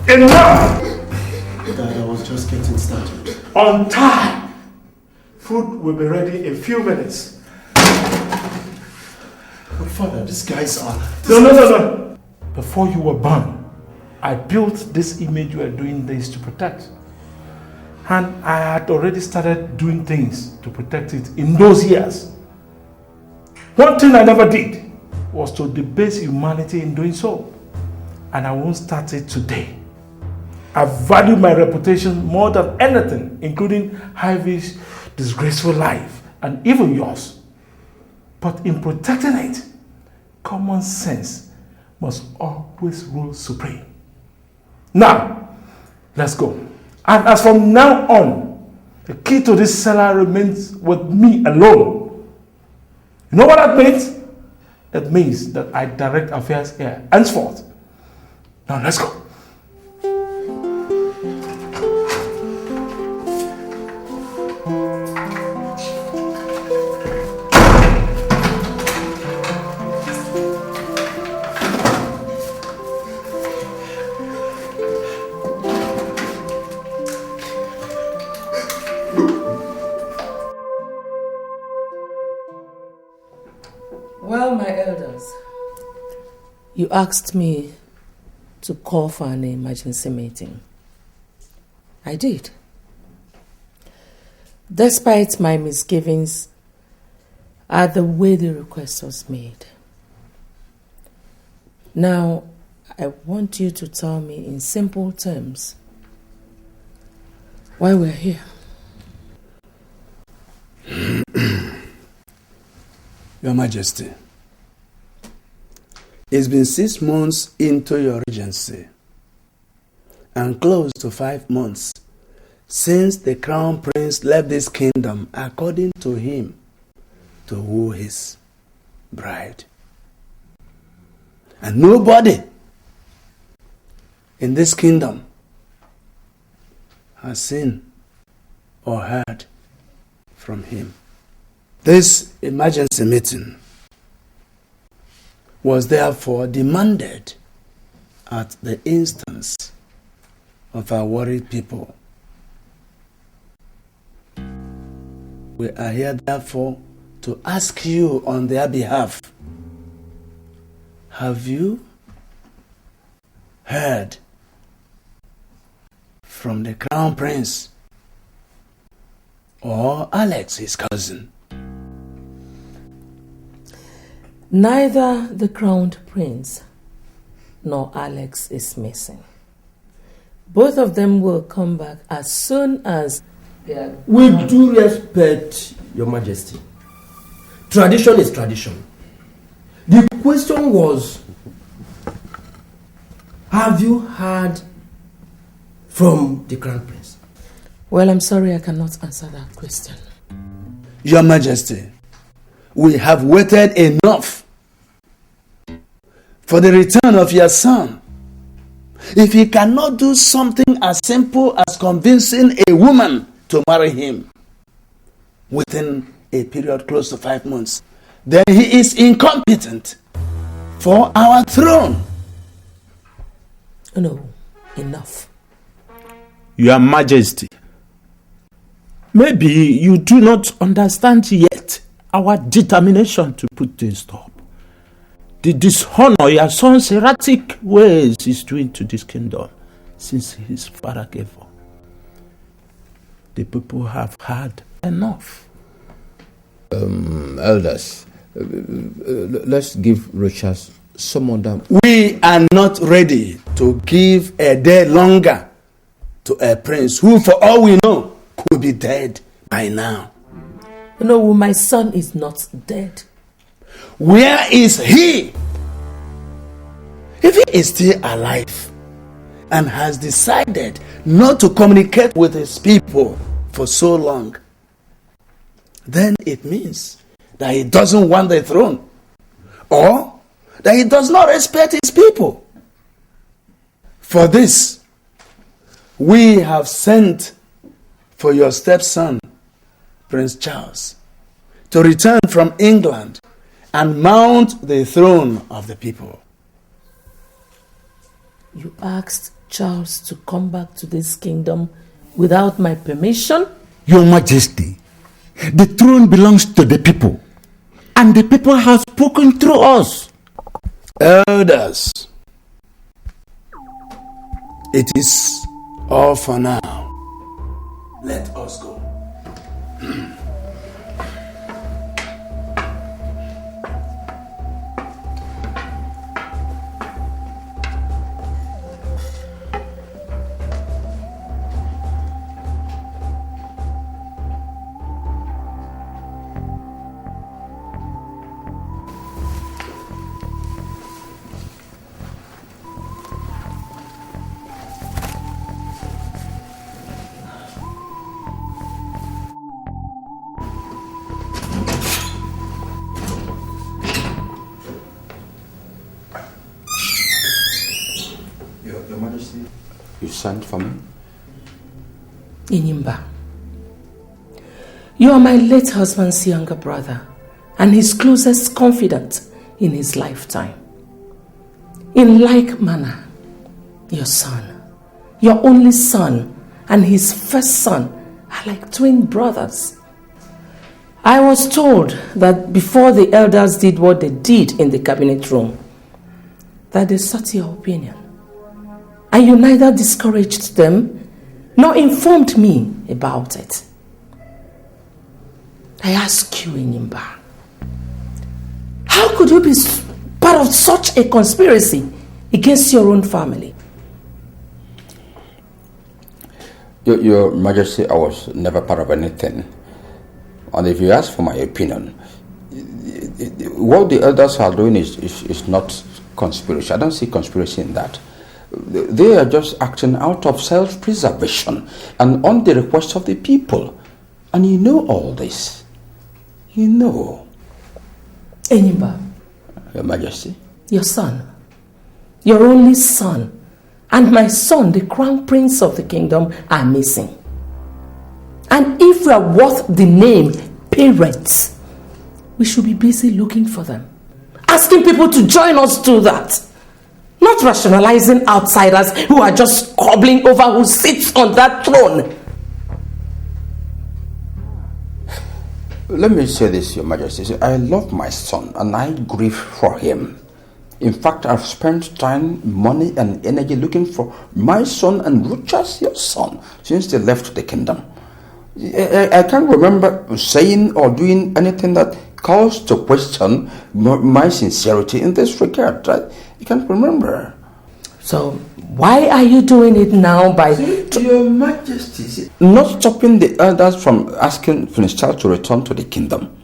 Enough! Dad, I was just getting started. On time! Food will be ready in a few minutes. But Father, these guys are... No. Before you were born, I built this image you are doing this to protect. And I had already started doing things to protect it in those years. One thing I never did was to debase humanity in doing so. And I won't start it today. I value my reputation more than anything, including Ivy's disgraceful life and even yours. But in protecting it, common sense must always rule supreme. Now, let's go. And as from now on, the key to this cellar remains with me alone. You know what that means? It means that I direct affairs here henceforth. Now let's go. Well, my elders, you asked me to call for an emergency meeting. I did. Despite my misgivings at the way the request was made. Now, I want you to tell me in simple terms why we're here. Your Majesty, it's been 6 months into your regency and close to 5 months since the crown prince left this kingdom according to him to woo his bride. And nobody in this kingdom has seen or heard from him. This emergency meeting was therefore demanded at the instance of our worried people. We are here therefore to ask you on their behalf, have you heard from the crown prince or Alex, his cousin? Neither the crowned prince nor Alex is missing. Both of them will come back as soon as they are... With due respect, Your Majesty, tradition is tradition. The question was, have you heard from the Crown Prince? Well, I'm sorry I cannot answer that question. Your Majesty, we have waited enough for the return of your son. If he cannot do something as simple as convincing a woman to marry him within a period close to 5 months, then he is incompetent for our throne. No, enough. Your Majesty, maybe you do not understand yet our determination to put things stop. The dishonor your son's erratic ways is doing to this kingdom since his father gave up. The people have had enough. Elders, let's give Richard some of them. We are not ready to give a day longer to a prince who, for all we know, could be dead by now. No, my son is not dead. Where is he? If he is still alive and has decided not to communicate with his people for so long, then it means that he doesn't want the throne, or that he does not respect his people. For this, we have sent for your stepson, Prince Charles, to return from England and mount the throne of the people. You asked Charles to come back to this kingdom without my permission? Your Majesty, the throne belongs to the people, and the people have spoken through us. Elders, it is all for now. Let us go. Your Majesty, you sent for me? Inimba, you are my late husband's younger brother and his closest confidant in his lifetime. In like manner, your son, your only son, and his first son are like twin brothers. I was told that before the elders did what they did in the cabinet room, that they sought your opinion. And you neither discouraged them nor informed me about it. I ask you, Inimba, how could you be part of such a conspiracy against your own family? Your Majesty, I was never part of anything. And if you ask for my opinion, what the elders are doing is not conspiracy. I don't see conspiracy in that. They are just acting out of self-preservation and on the request of the people. And you know all this. You know. Inimba, Your Majesty. your son, your only son, and my son, the crown prince of the kingdom, are missing. And if we are worth the name parents, we should be busy looking for them, asking people to join us to that. Not rationalizing outsiders who are just squabbling over who sits on that throne. Let me say this, Your Majesty. I love my son and I grieve for him. In fact, I've spent time, money, and energy looking for my son and Richard, your son, since they left the kingdom. I can't remember saying or doing anything that calls to question my sincerity in this regard. I can't remember. So, why are you doing it now by... Your Majesty, not stopping the elders from asking Prince Charles to return to the kingdom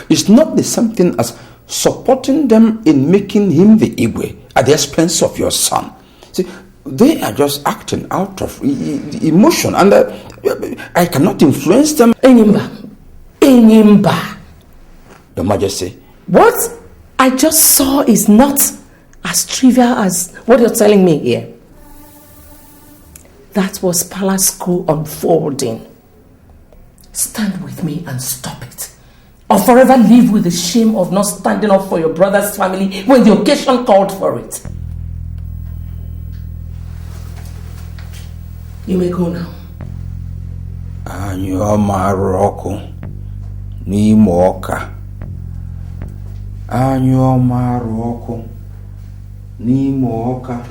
is not the same thing as supporting them in making him the Igwe at the expense of your son. See, they are just acting out of emotion, and I cannot influence them. Enyimba. Your Majesty. What I just saw is not as trivial as what you're telling me here. That was palace school unfolding. Stand with me and stop it. Or forever live with the shame of not standing up for your brother's family when the occasion called for it. You may go now. Anyoma Roku Nimoka. Anyoma Roku Nimoka.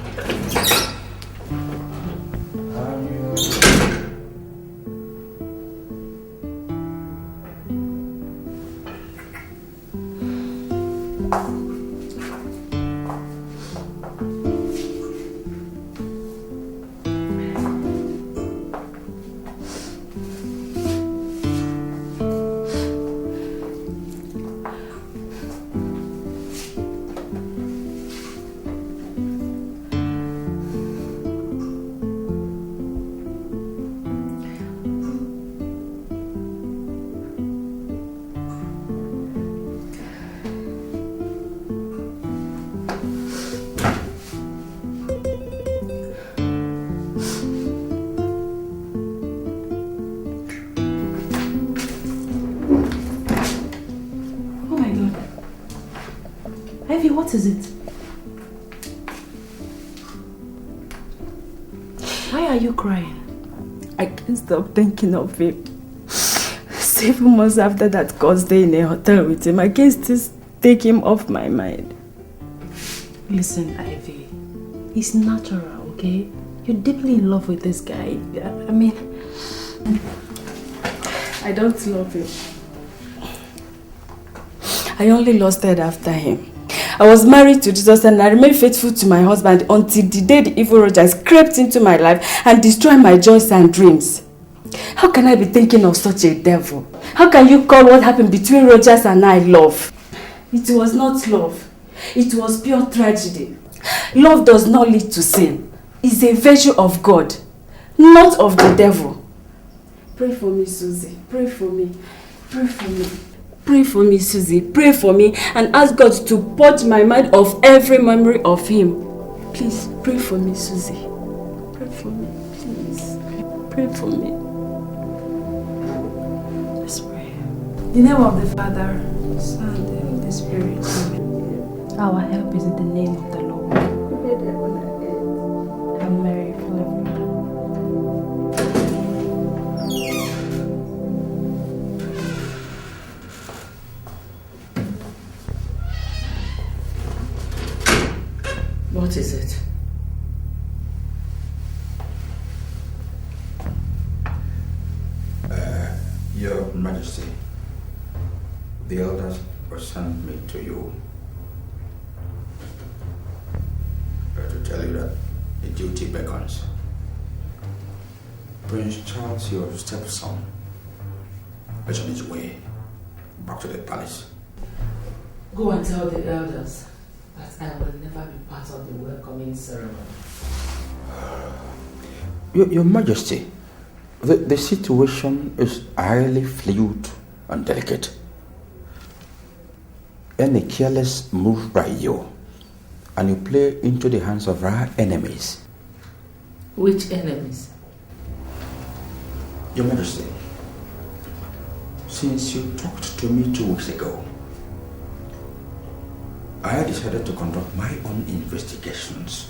What is it? Why are you crying? I can't stop thinking of him. 7 months after that course day in a hotel with him, I can't still take him off my mind. Listen, Ivy, it's natural, okay? You're deeply in love with this guy. I mean, I don't love him. I only lusted after him. I was married to Jesus and I remained faithful to my husband until the day the evil Rogers crept into my life and destroyed my joys and dreams. How can I be thinking of such a devil? How can you call what happened between Rogers and I love? It was not love. It was pure tragedy. Love does not lead to sin. It's a virtue of God, not of the devil. Pray for me, Susie. Pray for me. Pray for me. Pray for me, Susie. Pray for me and ask God to purge my mind of every memory of him. Please, pray for me, Susie. Pray for me, please. Pray for me. Let's pray. In the name of the Father, Son, and the Spirit. Amen. Our help is in the name of the Lord. Hail Mary, full of grace. What is it? Your Majesty, the elders sent me to you to tell you that the duty beckons. Prince Charles, your stepson, is on his way back to the palace. Go and tell the elders that I will never be part of the welcoming ceremony. Your Majesty, the situation is highly fluid and delicate. Any careless move by you, and you play into the hands of our enemies. Which enemies? Your Majesty, since you talked to me 2 weeks ago, I decided to conduct my own investigations.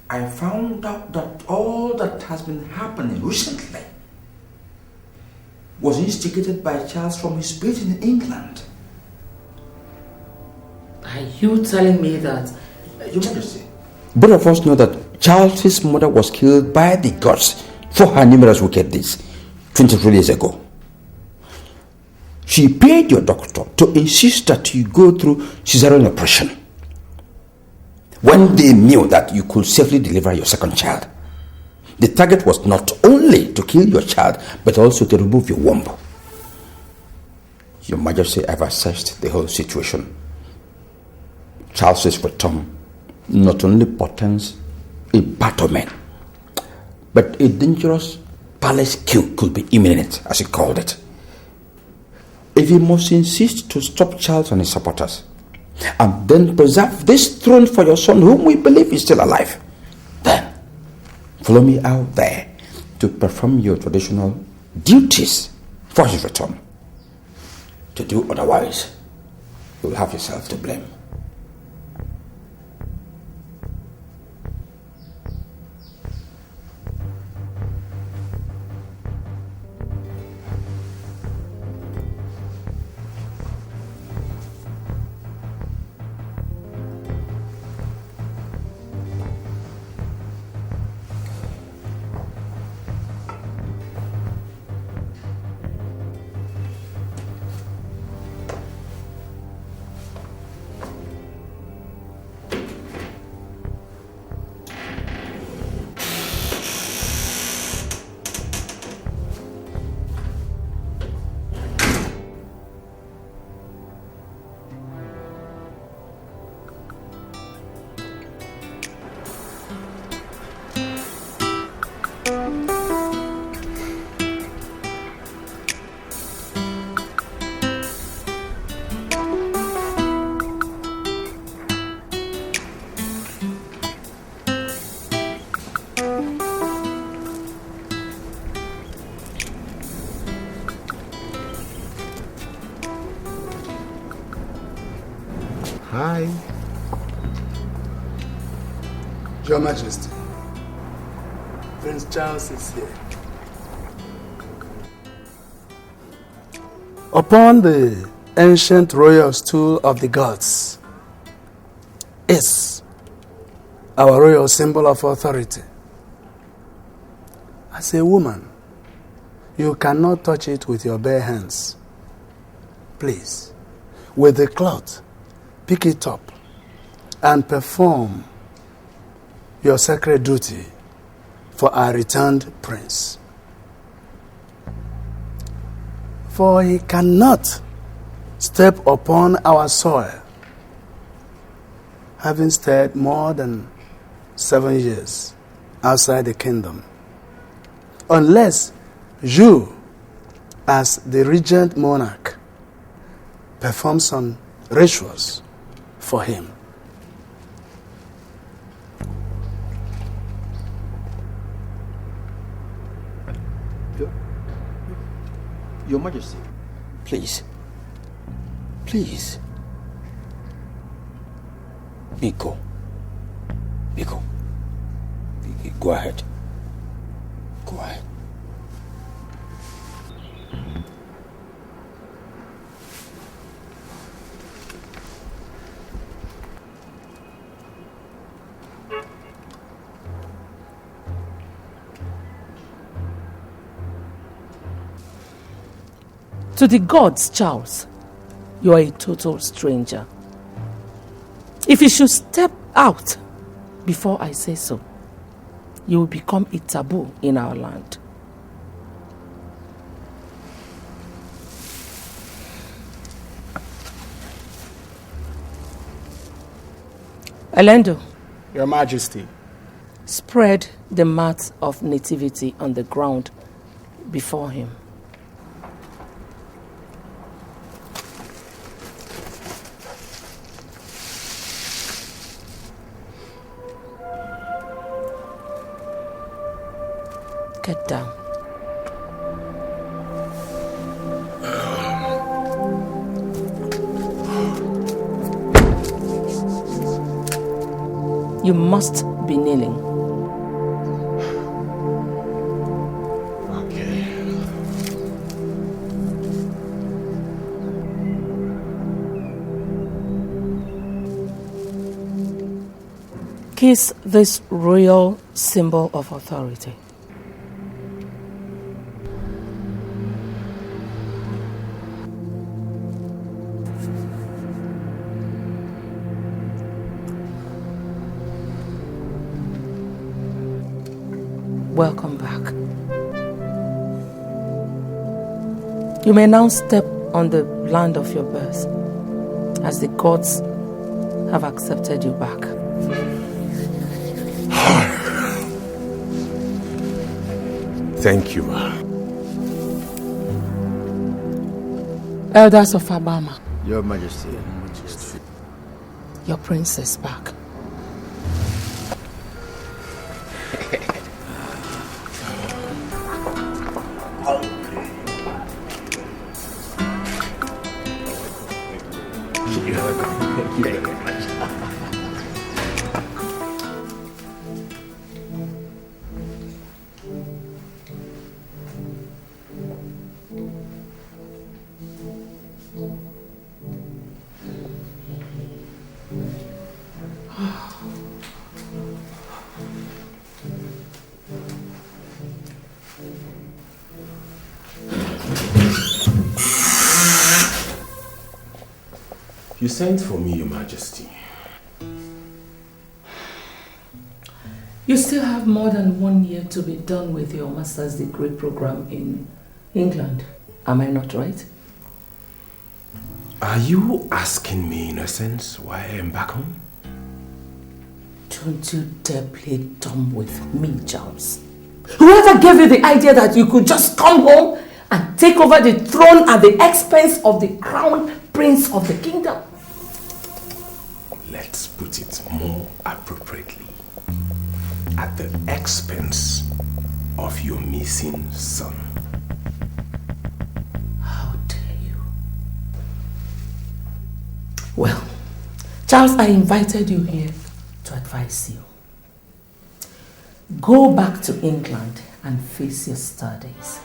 I found out that all that has been happening recently was instigated by Charles from his base in England. Are you telling me that? Your Majesty, both of us know that Charles's mother was killed by the gods for her numerous wicked deeds 23 years ago. She paid your doctor to insist that you go through cesarean operation. when they knew that you could safely deliver your second child. The target was not only to kill your child, but also to remove your womb. Your Majesty, I've assessed the whole situation. Charles's return not only portends a battlement, but a dangerous palace coup could be imminent, as he called it. If he must insist to stop Charles and his supporters, and then preserve this throne for your son, whom we believe is still alive, then follow me out there to perform your traditional duties for his return. To do otherwise, you will have yourself to blame. Hi. Your Majesty. Prince Charles is here. Upon the ancient royal stool of the gods is our royal symbol of authority. As a woman, you cannot touch it with your bare hands. Please, with the cloth, pick it up and perform your sacred duty for our returned prince. For he cannot step upon our soil, having stayed more than 7 years outside the kingdom, unless you, as the regent monarch, perform some rituals for him. Your Majesty, please. Please. Biko. Go ahead. Go ahead. To the gods, Charles, you are a total stranger. If you should step out before I say so, you will become a taboo in our land. Elena, Your Majesty. Spread the mat of nativity on the ground before him. Get down. You must be kneeling. Okay. Kiss this royal symbol of authority. Welcome back. You may now step on the land of your birth, as the gods have accepted you back. Thank you. Elders of Abama, Your Majesty. your prince is back. Thank you very much. You sent for me, Your Majesty. You still have more than 1 year to be done with your master's degree program in England. Am I not right? Are you asking me, in a sense, why I am back home? Don't you dare play dumb with me, Charles. Whoever gave you the idea that you could just come home and take over the throne at the expense of the crown prince of the kingdom? Let's put it more appropriately. At the expense of your missing son. How dare you? Well, Charles, I invited you here to advise you. Go back to England and face your studies.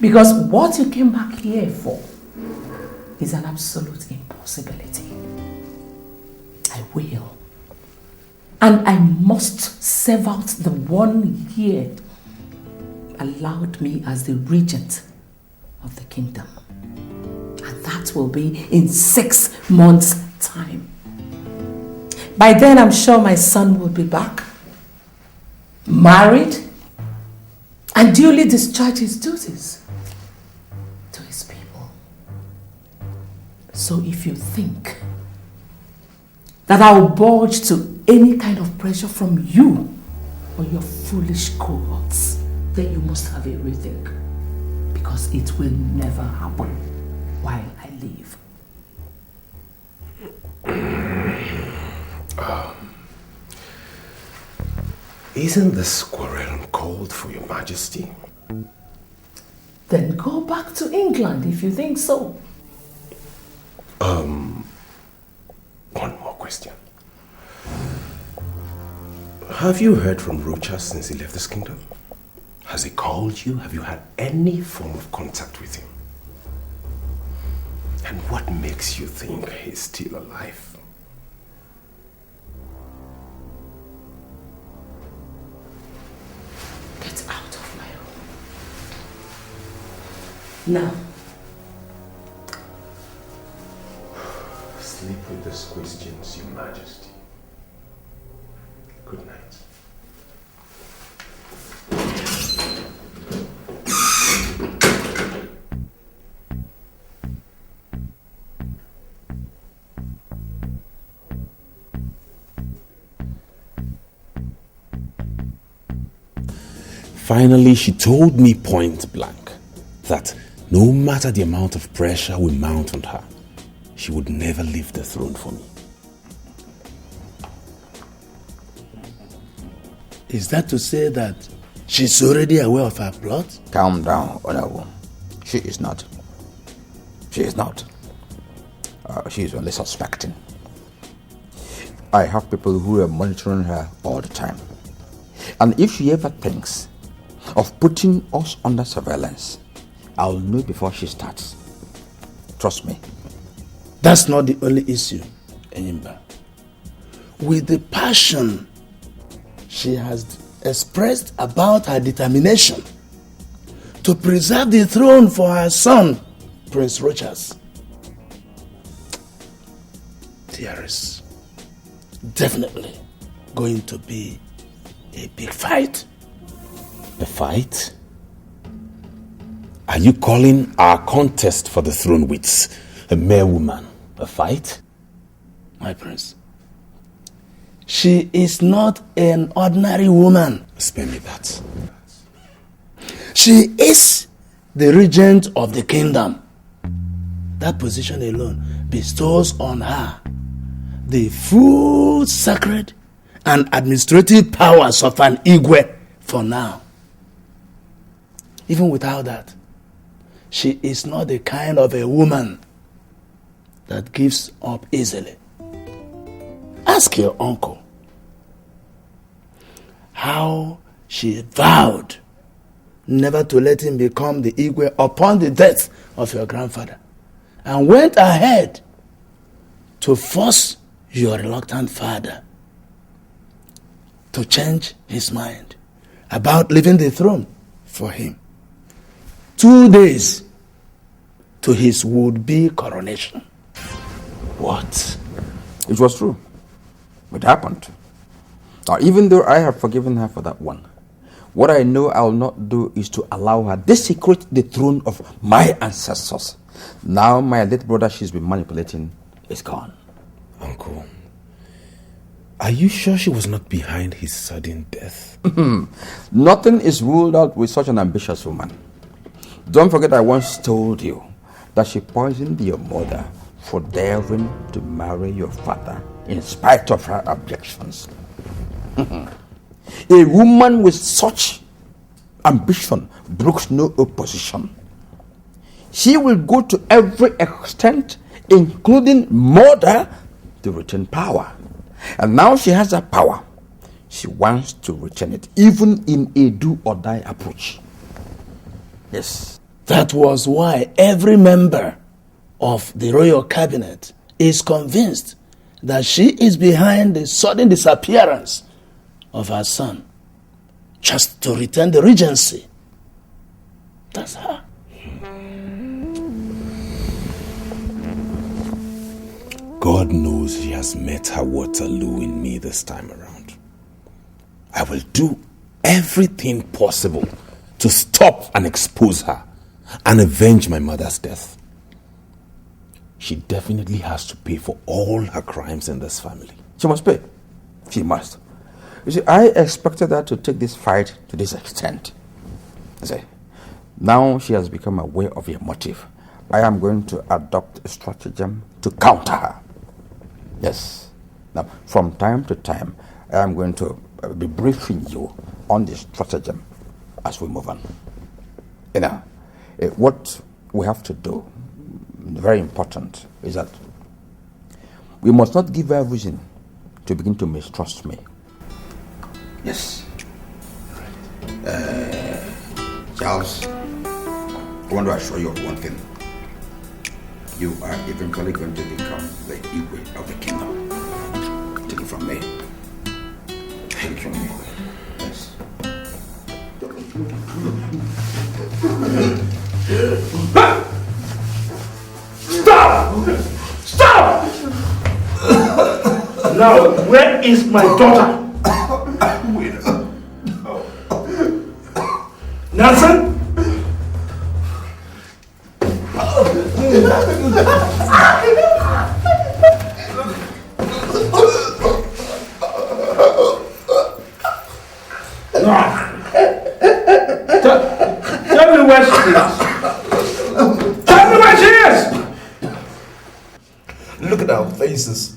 Because what you came back here for is an absolute impossibility. I will. And I must serve out the 1 year allowed me as the regent of the kingdom. And that will be in 6 months' time. By then, I'm sure my son will be back, married, and duly discharge his duties to his people. So if you think that I will budge to any kind of pressure from you or your foolish cohorts, then you must have a rethink, because it will never happen while I live. Isn't this quarrel called for, Your Majesty? Then go back to England if you think so. One more question. Have you heard from Rocha since he left this kingdom? Has he called you? Have you had any form of contact with him? And what makes you think he's still alive? Get out of my room. Now. Sleep with these questions, Your Majesty. Good night. Finally, she told me point blank that no matter the amount of pressure we mount on her, she would never leave the throne for me. Is that to say that she's already aware of our plot? Calm down, Honorable. She is not. She is not. She is only suspecting. I have people who are monitoring her all the time. And if she ever thinks of putting us under surveillance, I'll know before she starts. Trust me. That's not the only issue, Enyimba. With the passion she has expressed about her determination to preserve the throne for her son, Prince Rochas, there is definitely going to be a big fight. A fight? Are you calling our contest for the throne with a mere woman a fight? My prince, she is not an ordinary woman. Spare me that. She is the regent of the kingdom. That position alone bestows on her the full sacred and administrative powers of an Igwe for now. Even without that, she is not the kind of a woman that gives up easily. Ask your uncle how she vowed never to let him become the Igwe upon the death of your grandfather, and went ahead to force your reluctant father to change his mind about leaving the throne for him 2 days to his would-be coronation. What? It was true. It happened. Now, even though I have forgiven her for that one, what I know I will not do is to allow her desecrate the throne of my ancestors. Now my late brother she's been manipulating is gone. Uncle, are you sure she was not behind his sudden death? Nothing is ruled out with such an ambitious woman. Don't forget I once told you that she poisoned your mother for daring to marry your father in spite of her objections. A woman with such ambition brooks no opposition. She will go to every extent, including murder, to retain power. And now she has that power. She wants to retain it, even in a do-or-die approach. Yes. That was why every member of the royal cabinet is convinced that she is behind the sudden disappearance of her son, just to retain the regency. That's her. God knows she has met her Waterloo in me this time around. I will do everything possible to stop and expose her and avenge my mother's death. She definitely has to pay for all her crimes in this family. She must pay. She must. You see, I expected her to take this fight to this extent. You see, now she has become aware of your motive. I am going to adopt a stratagem to counter her. Yes. Now, from time to time, I am going to be briefing you on this stratagem as we move on. You know, what we have to do, very important, is that we must not give her reason to begin to mistrust me. Yes. Charles, I want to assure you of one thing. You are eventually going to become the Igwe of the kingdom. Take it from me. Thank you. Yes. Stop! Stop! Now, where is my daughter? Nelson? Tell me where she is. Tell me where she is. Look at our faces.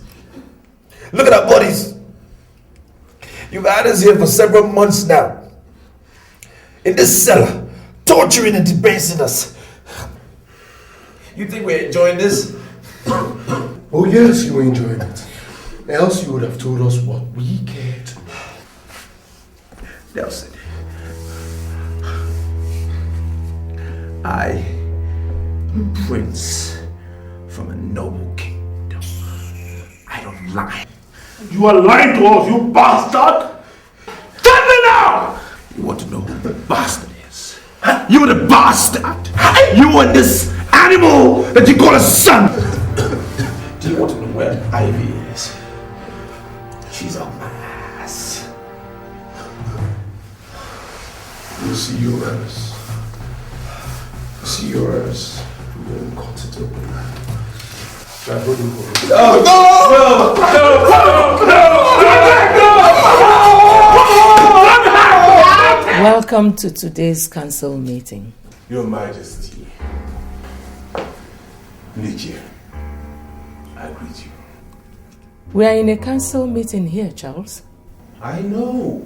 Look at our bodies. You've had us here for several months now. In this cellar, torturing and debasing us. You think we're enjoying this? Oh yes, you're enjoying it. Else you would have told us what we care to know. Nelson, I am a prince from a noble kingdom. I don't lie. You are lying to us, you bastard! Tell me now! You want to know who the bastard is? You're the bastard! You and this animal that you call a son! Do you want to know where Ivy is? She's on my ass. see yours. See yours. We'll cut it open. Welcome to today's council meeting. Your Majesty, Niger, I greet you. We are in a council meeting here, Charles. I know.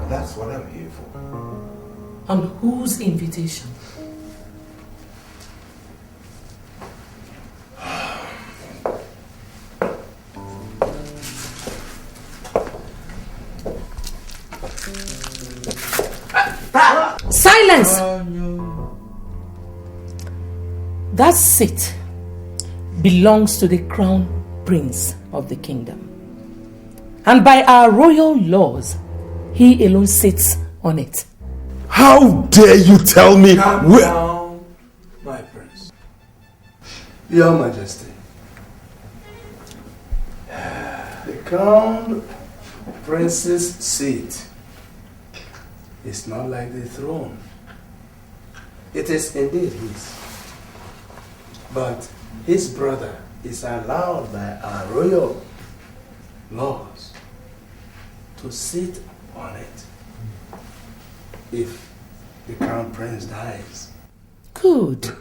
That's what I'm here for. On whose invitation? Silence! That seat belongs to the crown prince of the kingdom. And by our royal laws, he alone sits on it. How dare you tell me where... Down, my prince. Your Majesty. The crown prince's seat is not like the throne. It is indeed his. But his brother is allowed by our royal laws to sit on it if the crown prince dies. Good.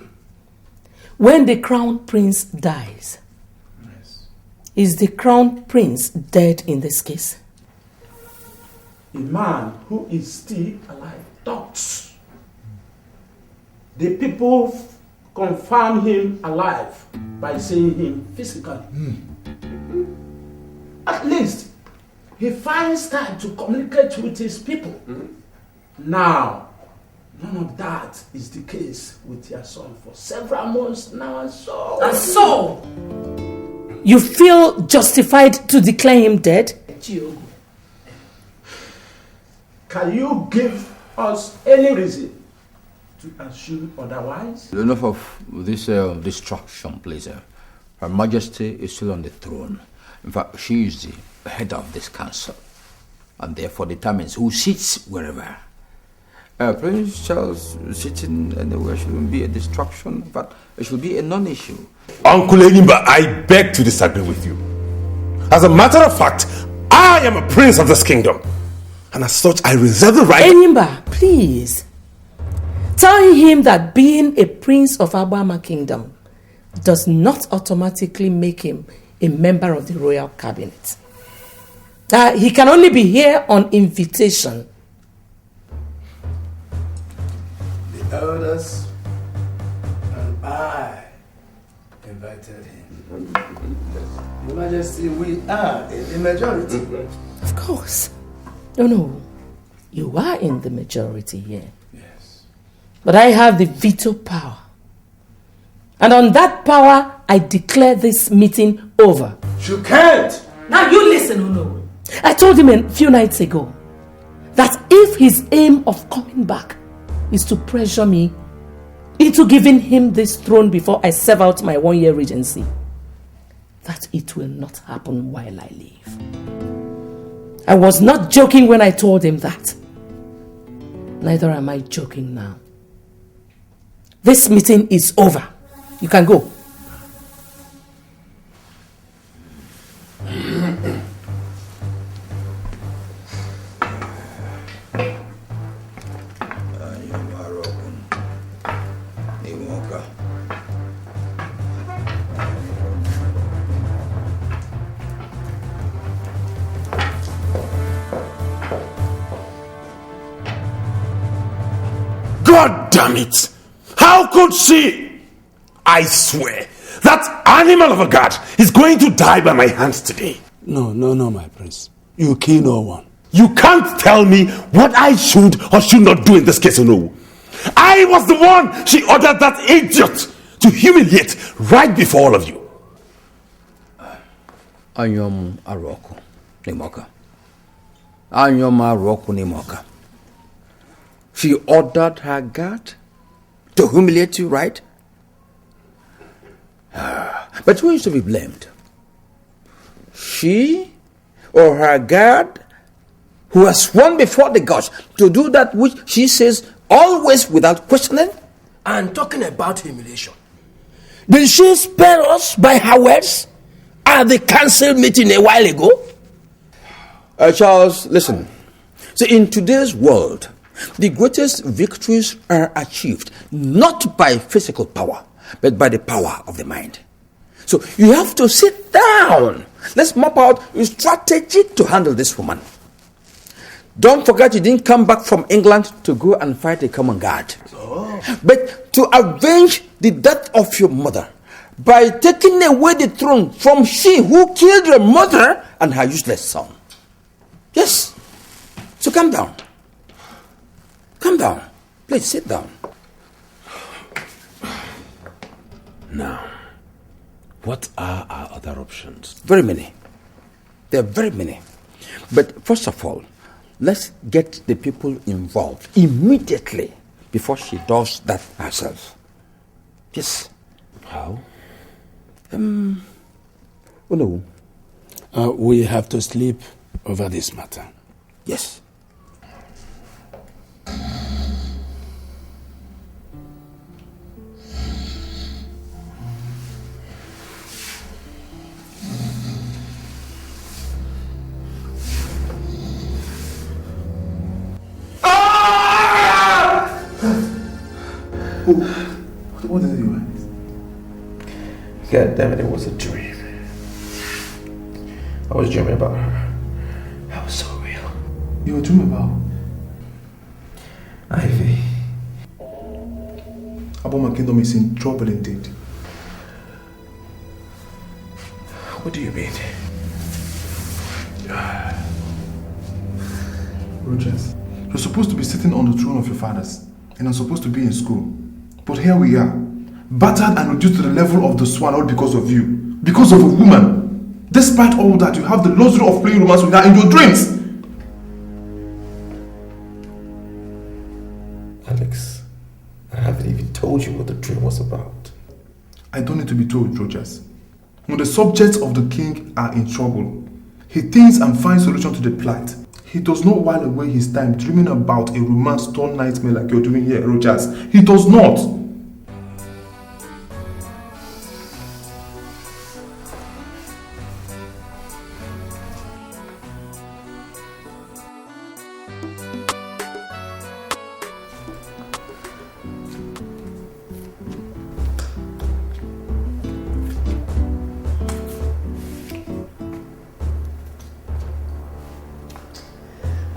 When the crown prince dies, is the crown prince dead in this case? A man who is still alive talks. The people confirm him alive by seeing him physically. At least he finds time to communicate with his people. Now, none of that is the case with your son for several months now, and so you feel justified to declare him dead? Can you give us any reason to assume otherwise? Enough of this distraction, please. Her Majesty is still on the throne. In fact, she is the head of this council, and therefore determines who sits wherever. Prince Charles sitting anywhere shouldn't be a distraction, but it should be a non-issue. Uncle Enimba, I beg to disagree with you. As a matter of fact, I am a prince of this kingdom, and as such, I reserve the right... Enimba, please. Tell him that being a prince of Abama Kingdom does not automatically make him a member of the royal cabinet. He can only be here on invitation. The elders and I invited him. Your Majesty, we are in the majority. Of course. No. You are in the majority here. Yes. But I have the veto power. And on that power, I declare this meeting over. You can't! Now you listen, Uno. I told him a few nights ago that if his aim of coming back is to pressure me into giving him this throne before I serve out my 1-year regency, that it will not happen while I live. I was not joking when I told him that. Neither am I joking now. This meeting is over. You can go. God damn it! How could she? I swear, that animal of a god is going to die by my hands today. No, my prince. You kill no one. You can't tell me what I should or should not do in this case, no. I was the one she ordered that idiot to humiliate right before all of you. Anyom Aroko Nimoka. Anyom Aroko Nimoka. She ordered her guard to humiliate you, right? But who is to be blamed? She or her guard who has sworn before the gods to do that which she says always without questioning. And talking about humiliation. Did she spare us by her words at the council meeting a while ago? Charles, listen. See, in today's world, the greatest victories are achieved not by physical power, but by the power of the mind. So you have to sit down. Let's map out a strategy to handle this woman. Don't forget you didn't come back from England to go and fight a common guard. But to avenge the death of your mother by taking away the throne from she who killed your mother and her useless son. Yes. So calm down. Calm down. Please sit down. Now, what are our other options? Very many. There are very many. But first of all, let's get the people involved immediately before she does that herself. Yes. How? Oh no. We have to sleep over this matter. Yes. What did you want? God damn it, it was a dream. I was dreaming about her. That was so real. You were dreaming about? Ivy. Aboma Kingdom is in trouble indeed. What do you mean? Rogers, you're supposed to be sitting on the throne of your fathers, and I'm supposed to be in school. But here we are, battered and reduced to the level of the swan, all because of you. Because of a woman. Despite all that, you have the luxury of playing romance with her in your dreams. Alex, I haven't even told you what the dream was about. I don't need to be told, Rogers. When the subjects of the king are in trouble, he thinks and finds solution to the plight. He does not while away his time dreaming about a romance-torn nightmare like you're doing here, Rogers. He does not.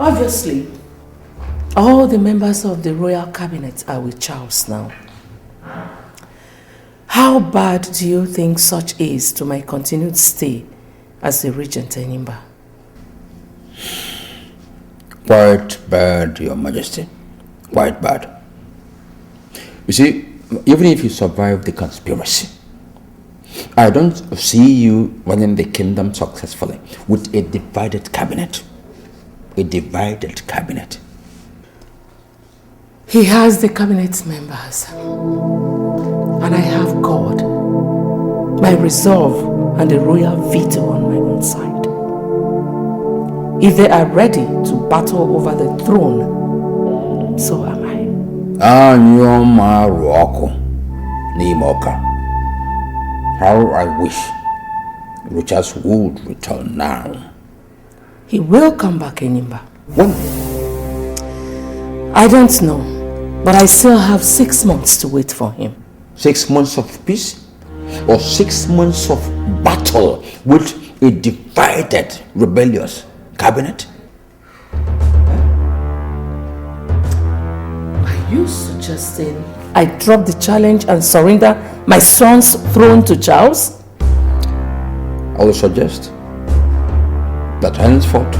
Obviously, all the members of the royal cabinet are with Charles now. How bad do you think such is to my continued stay as the regent in Nimba? Quite bad, Your Majesty. Quite bad. You see, even if you survive the conspiracy, I don't see you running the kingdom successfully with a divided cabinet. A divided cabinet. He has the cabinet members, and I have God, my resolve, and the royal veto on my own side. If they are ready to battle over the throne, so am I. How I wish Richard would return now. He will come back in Nimba. When? I don't know, but I still have 6 months to wait for him. 6 months of peace? Or 6 months of battle with a divided, rebellious cabinet? Are you suggesting I drop the challenge and surrender my son's throne to Charles? I will suggest that henceforth,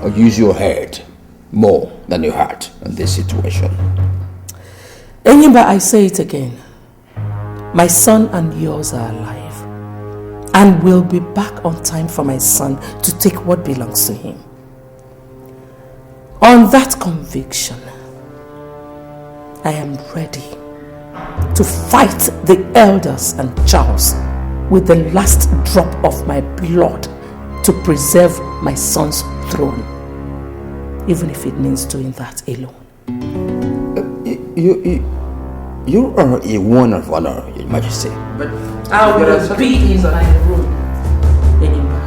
or use your head more than your heart in this situation. Enyimba, I say it again. My son and yours are alive, and will be back on time for my son to take what belongs to him. On that conviction, I am ready to fight the elders and Charles with the last drop of my blood to preserve my son's throne, even if it means doing that alone. You are a one of honor, Your Majesty. But I will be in my room anymore.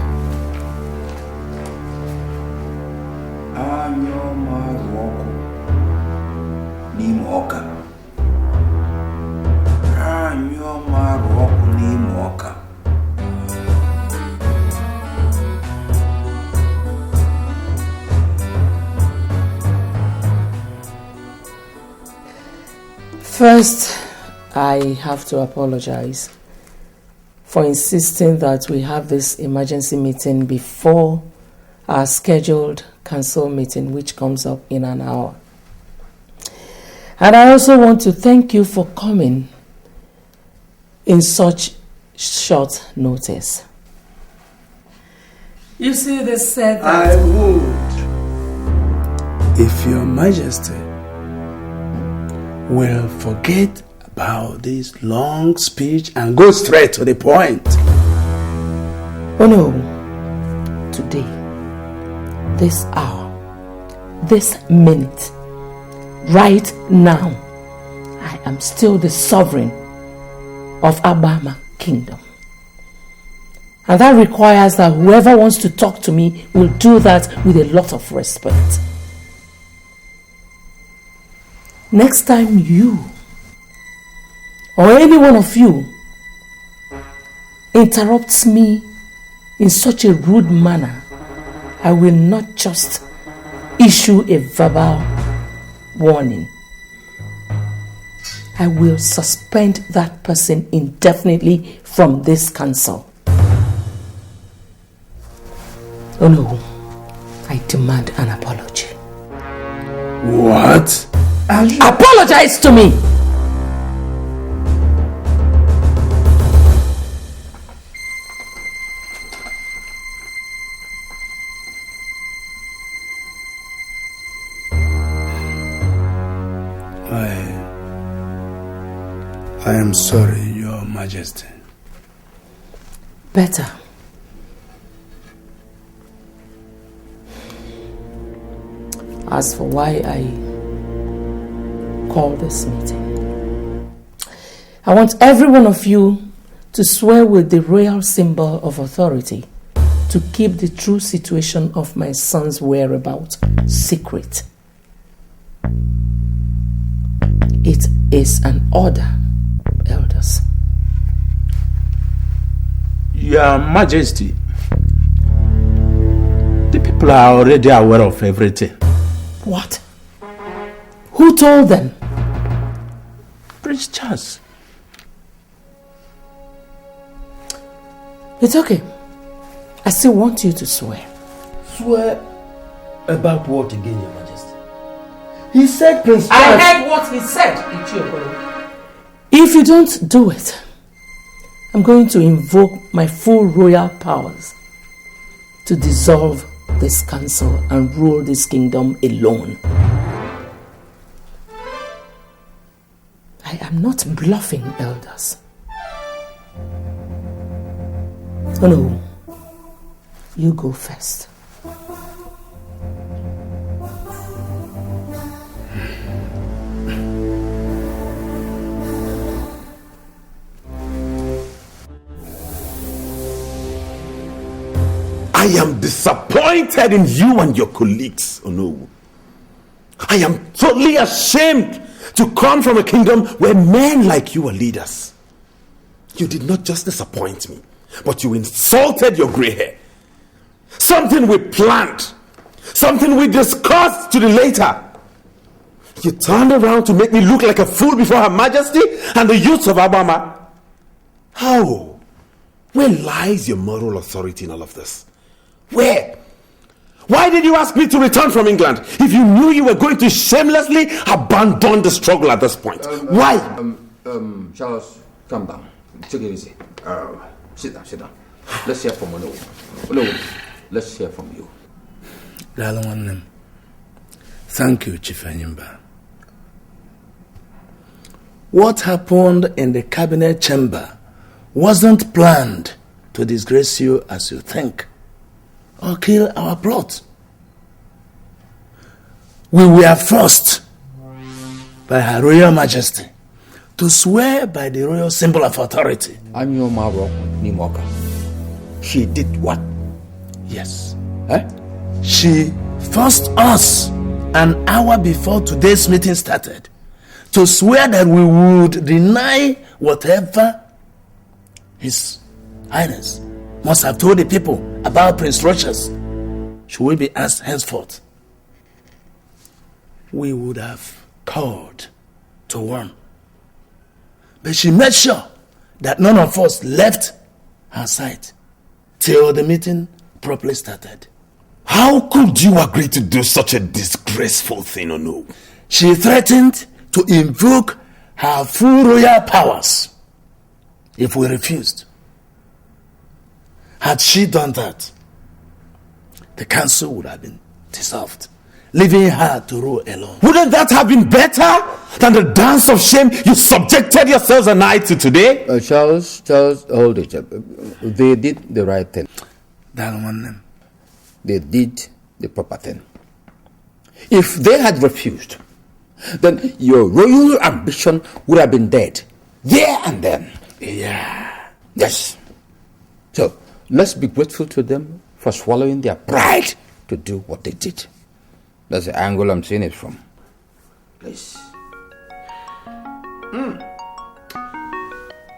First, I have to apologize for insisting that we have this emergency meeting before our scheduled council meeting, which comes up in an hour. And I also want to thank you for coming in such short notice. You see, they said that I would, if Your Majesty will forget about this long speech and go straight to the point. Oh no, today, this hour, this minute, right now, I am still the sovereign of Abama Kingdom. And that requires that whoever wants to talk to me will do that with a lot of respect. Next time you or any one of you interrupts me in such a rude manner, I will not just issue a verbal warning. I will suspend that person indefinitely from this council. Oh no, I demand an apology. What? Apologize to me! I am sorry, Your Majesty. Better. As for why I called this meeting, I want every one of you to swear with the royal symbol of authority to keep the true situation of my son's whereabouts secret. It is an order, elders. Your Majesty, the people are already aware of everything. What? Who told them? Prince Charles. It's okay. I still want you to swear. Swear about what again, Your Majesty? He said Prince Charles... I heard what he said, Ichiokoro. If you don't do it, I'm going to invoke my full royal powers to dissolve this council and rule this kingdom alone. I am not bluffing, elders. Oh no, you go first. I am disappointed in you and your colleagues, oh no. I am totally ashamed to come from a kingdom where men like you are leaders. You did not just disappoint me, but you insulted your gray hair. Something we planned, something we discussed to the later. You turned around to make me look like a fool before Her Majesty and the youths of Abama. How? Where lies your moral authority in all of this? Where? Why did you ask me to return from England if you knew you were going to shamelessly abandon the struggle at this point? Why? Charles, calm down. Take it easy. Sit down. Let's hear from Ono. Let's hear from you. Thank you, Chief Enyimba. What happened in the cabinet chamber wasn't planned to disgrace you as you think, or kill our plot. We were forced by Her Royal Majesty to swear by the royal symbol of authority. She did what? Yes. She forced us an hour before today's meeting started to swear that we would deny whatever His Highness must have told the people about Prince Ruthless. Should we be asked henceforth, we would have called to warn. But she made sure that none of us left her side till the meeting properly started. How could you agree to do such a disgraceful thing, or no? She threatened to invoke her full royal powers if we refused. Had she done that, the council would have been dissolved, leaving her to rule alone. Wouldn't that have been better than the dance of shame you subjected yourselves and I to today? Charles, hold it. They did the right thing. They did the proper thing. If they had refused, then your royal ambition would have been dead there and then. Yeah. Yes. So, let's be grateful to them for swallowing their pride to do what they did. That's the angle I'm seeing it from. Please.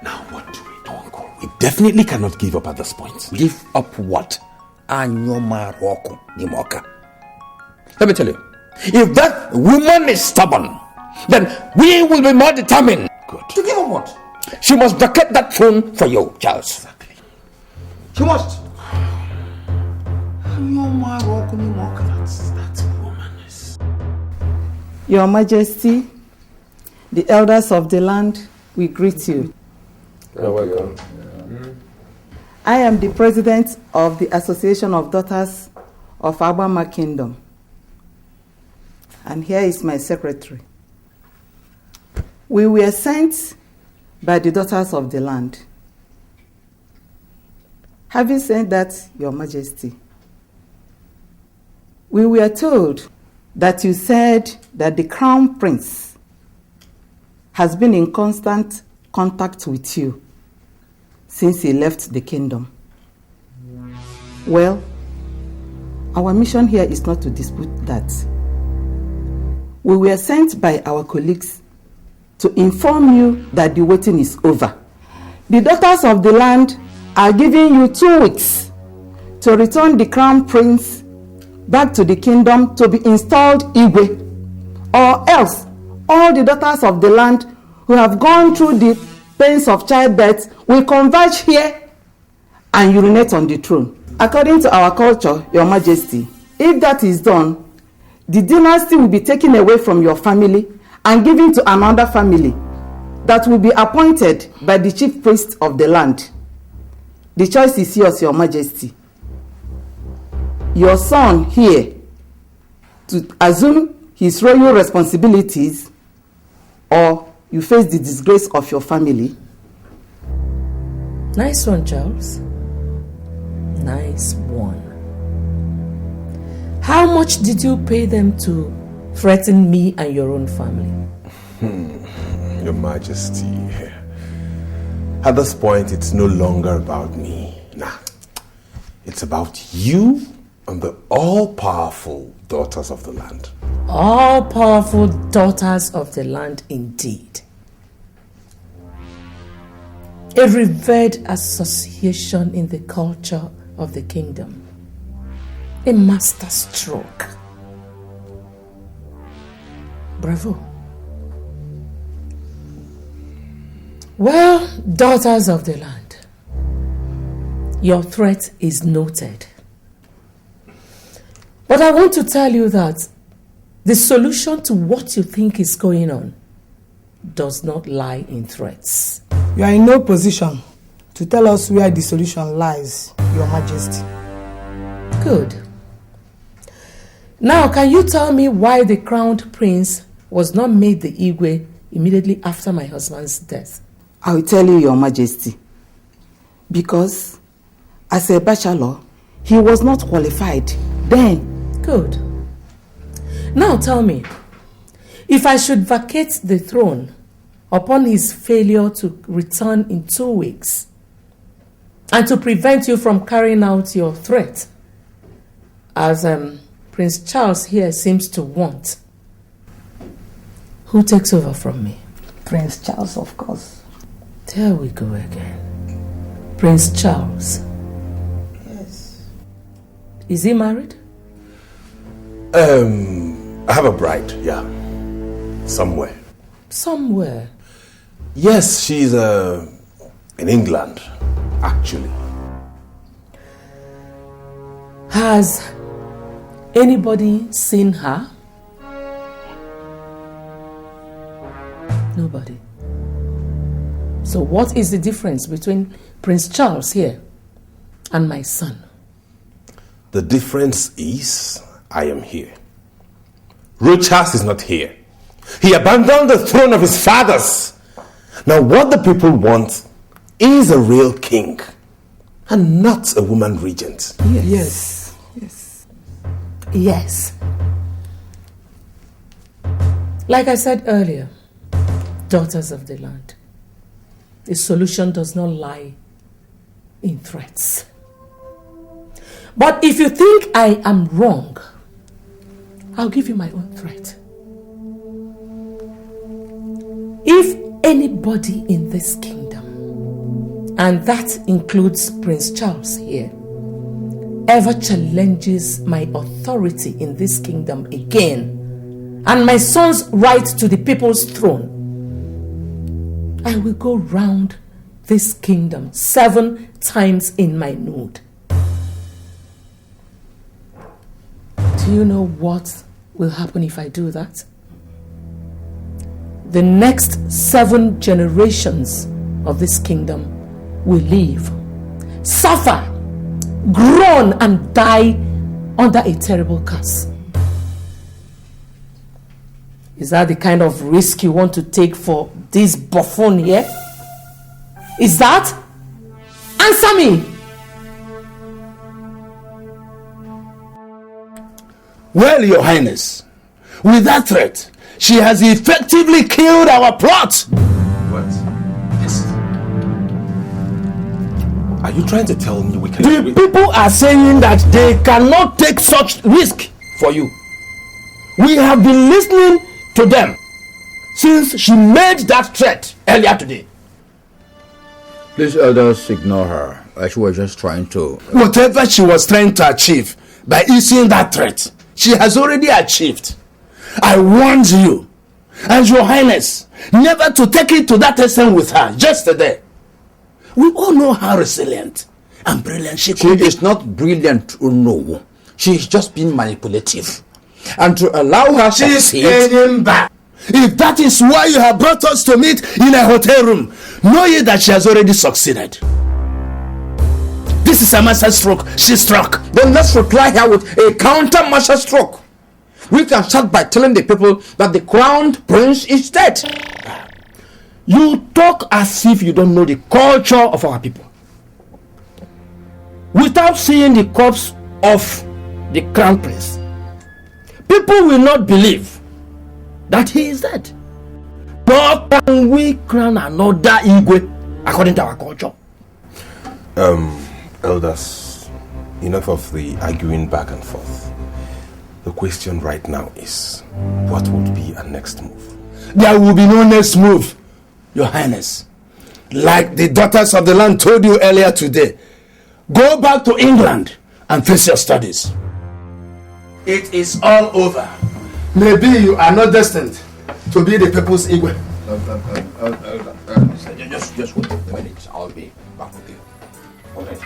Now what do we do, Uncle? We definitely cannot give up at this point. Give up what? Let me tell you, if that woman is stubborn, then we will be more determined. Good. To give up what? She must vacate that throne for you, Charles. Exactly. She must. That woman is... Your Majesty, the elders of the land, we greet you. You're welcome. I am the president of the Association of Daughters of Abama Kingdom. And here is my secretary. We were sent by the daughters of the land. Having said that, Your Majesty, we were told that you said that the Crown Prince has been in constant contact with you since he left the kingdom. Well, our mission here is not to dispute that. We were sent by our colleagues to inform you that the waiting is over. The daughters of the land are giving you 2 weeks to return the Crown Prince back to the kingdom to be installed Igwe, or else all the daughters of the land who have gone through the pains of childbirth will converge here and urinate on the throne. According to our culture, Your Majesty, if that is done, the dynasty will be taken away from your family and given to another family that will be appointed by the chief priest of the land. The choice is yours, Your Majesty. Your son here to assume his royal responsibilities, or you face the disgrace of your family. Nice one, Charles. Nice one. How much did you pay them to threaten me and your own family? Your Majesty, at this point, it's no longer about me. Nah, it's about you and the all-powerful daughters of the land. All-powerful daughters of the land, indeed. A revered association in the culture of the kingdom. A master stroke. Bravo. Well, daughters of the land, your threat is noted. But I want to tell you that the solution to what you think is going on does not lie in threats. You are in no position to tell us where the solution lies, Your Majesty. Good. Now, can you tell me why the crowned prince was not made the Igwe immediately after my husband's death? I will tell you, Your Majesty. Because as a bachelor, he was not qualified then. Good. Now tell me, If I should vacate the throne upon his failure to return in 2 weeks, and to prevent you from carrying out your threat, as Prince Charles here seems to want, who takes over from me? Prince Charles, of course. There we go again. Prince Charles. Yes. Is he married? I have a bride, yeah. Somewhere. Somewhere? Yes, she's in England, actually. Has anybody seen her? Nobody. So what is the difference between Prince Charles here and my son? The difference is I am here. Charles is not here. He abandoned the throne of his fathers. Now what the people want is a real king and not a woman regent. Yes. Yes. Like I said earlier, daughters of the land, the solution does not lie in threats. But if you think I am wrong, I'll give you my own threat. If anybody in this kingdom, and that includes Prince Charles here, ever challenges my authority in this kingdom again, and my son's right to the people's throne, I will go round this kingdom 7 times in my nude. Do you know what will happen if I do that? The next 7 generations of this kingdom will live, suffer, groan, and die under a terrible curse. Is that the kind of risk you want to take for this buffoon here? Is that? Answer me! Well, Your Highness, with that threat, she has effectively killed our plot. What? Yes. Are you trying to tell me we can... The people are saying that they cannot take such risk for you. We have been listening to them since she made that threat earlier today. Please, elders, ignore her. She was just trying to... Whatever she was trying to achieve by issuing that threat, she has already achieved. I warned you, and Your Highness, never to take it to that extent with her just today. We all know how resilient and brilliant she could be. She is not brilliant, oh no. She is just being manipulative. And to allow her She is succeed... paying back. If that is why you have brought us to meet in a hotel room, know ye that she has already succeeded. This is a master stroke she struck. Then let's reply her with a counter master stroke. We can start by telling the people that the crowned prince is dead. You talk as if you don't know the culture of our people. Without seeing the corpse of the crown prince, people will not believe that he is dead. Nor can we crown another Igwe according to our culture. Elders, enough of the arguing back and forth. The question right now is, what would be our next move? There will be no next move, Your Highness. Like the daughters of the land told you earlier today, go back to England and face your studies. It is all over. Maybe you are not destined to be the people's Igwe. Just wait a minute. I'll be back with you. All right.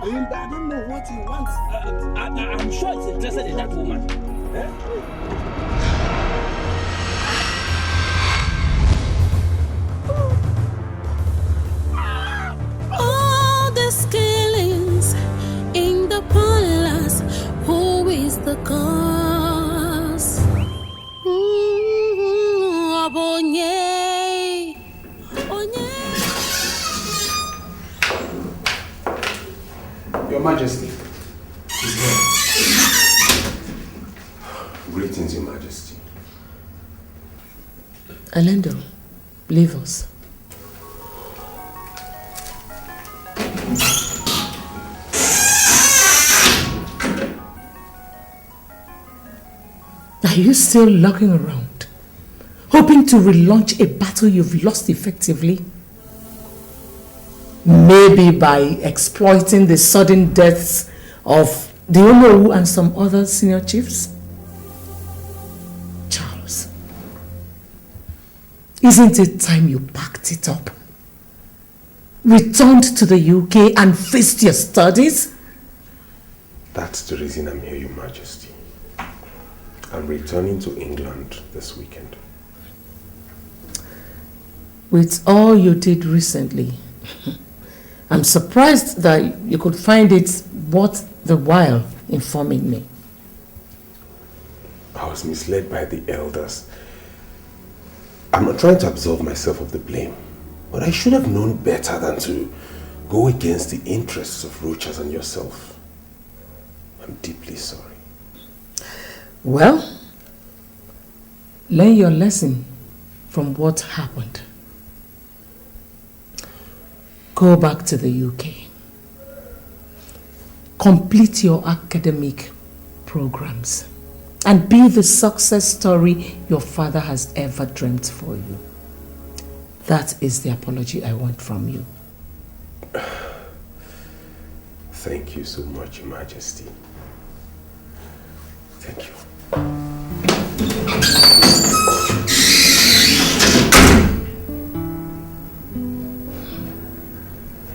I don't know what he wants. I'm sure he's interested in that woman. All the killings in the palace, who is the cause? Abonye. Your Majesty is here. Greetings, Your Majesty. Elena, leave us. Are you still lurking around, hoping to relaunch a battle you've lost effectively? Maybe by exploiting the sudden deaths of the Onowu and some other senior chiefs? Charles, isn't it time you packed it up? Returned to the UK and faced your studies? That's the reason I'm here, Your Majesty. I'm returning to England this weekend. With all you did recently, I'm surprised that you could find it worth the while informing me. I was misled by the elders. I'm not trying to absolve myself of the blame, but I should have known better than to go against the interests of Rochas and yourself. I'm deeply sorry. Well, learn your lesson from what happened. Go back to the UK. Complete your academic programs and be the success story your father has ever dreamt for you. That is the apology I want from you. Thank you so much, Your Majesty. Thank you.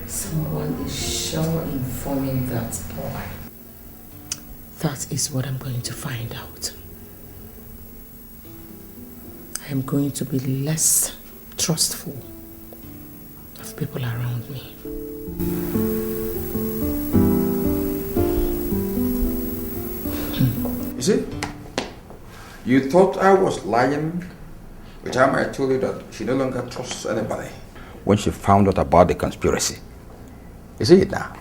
Someone is sure informing that boy. That is what I'm going to find out. I am going to be less trustful of people around me. You see, you thought I was lying the time I told you that she no longer trusts anybody. When she found out about the conspiracy. You see it now?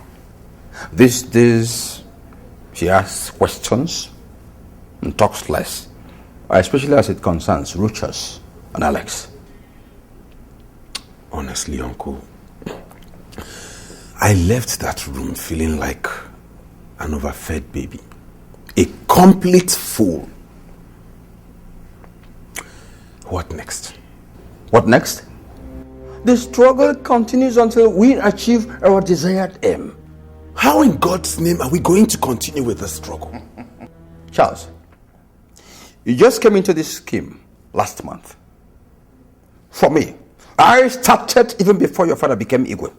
These days, she asks questions and talks less, especially as it concerns Rochas and Alex. Honestly, Uncle, I left that room feeling like an overfed baby. A complete fool. What next? What next? The struggle continues until we achieve our desired aim. How in God's name are we going to continue with the struggle? Charles, you just came into this scheme last month. For me, I started even before your father became Igwe.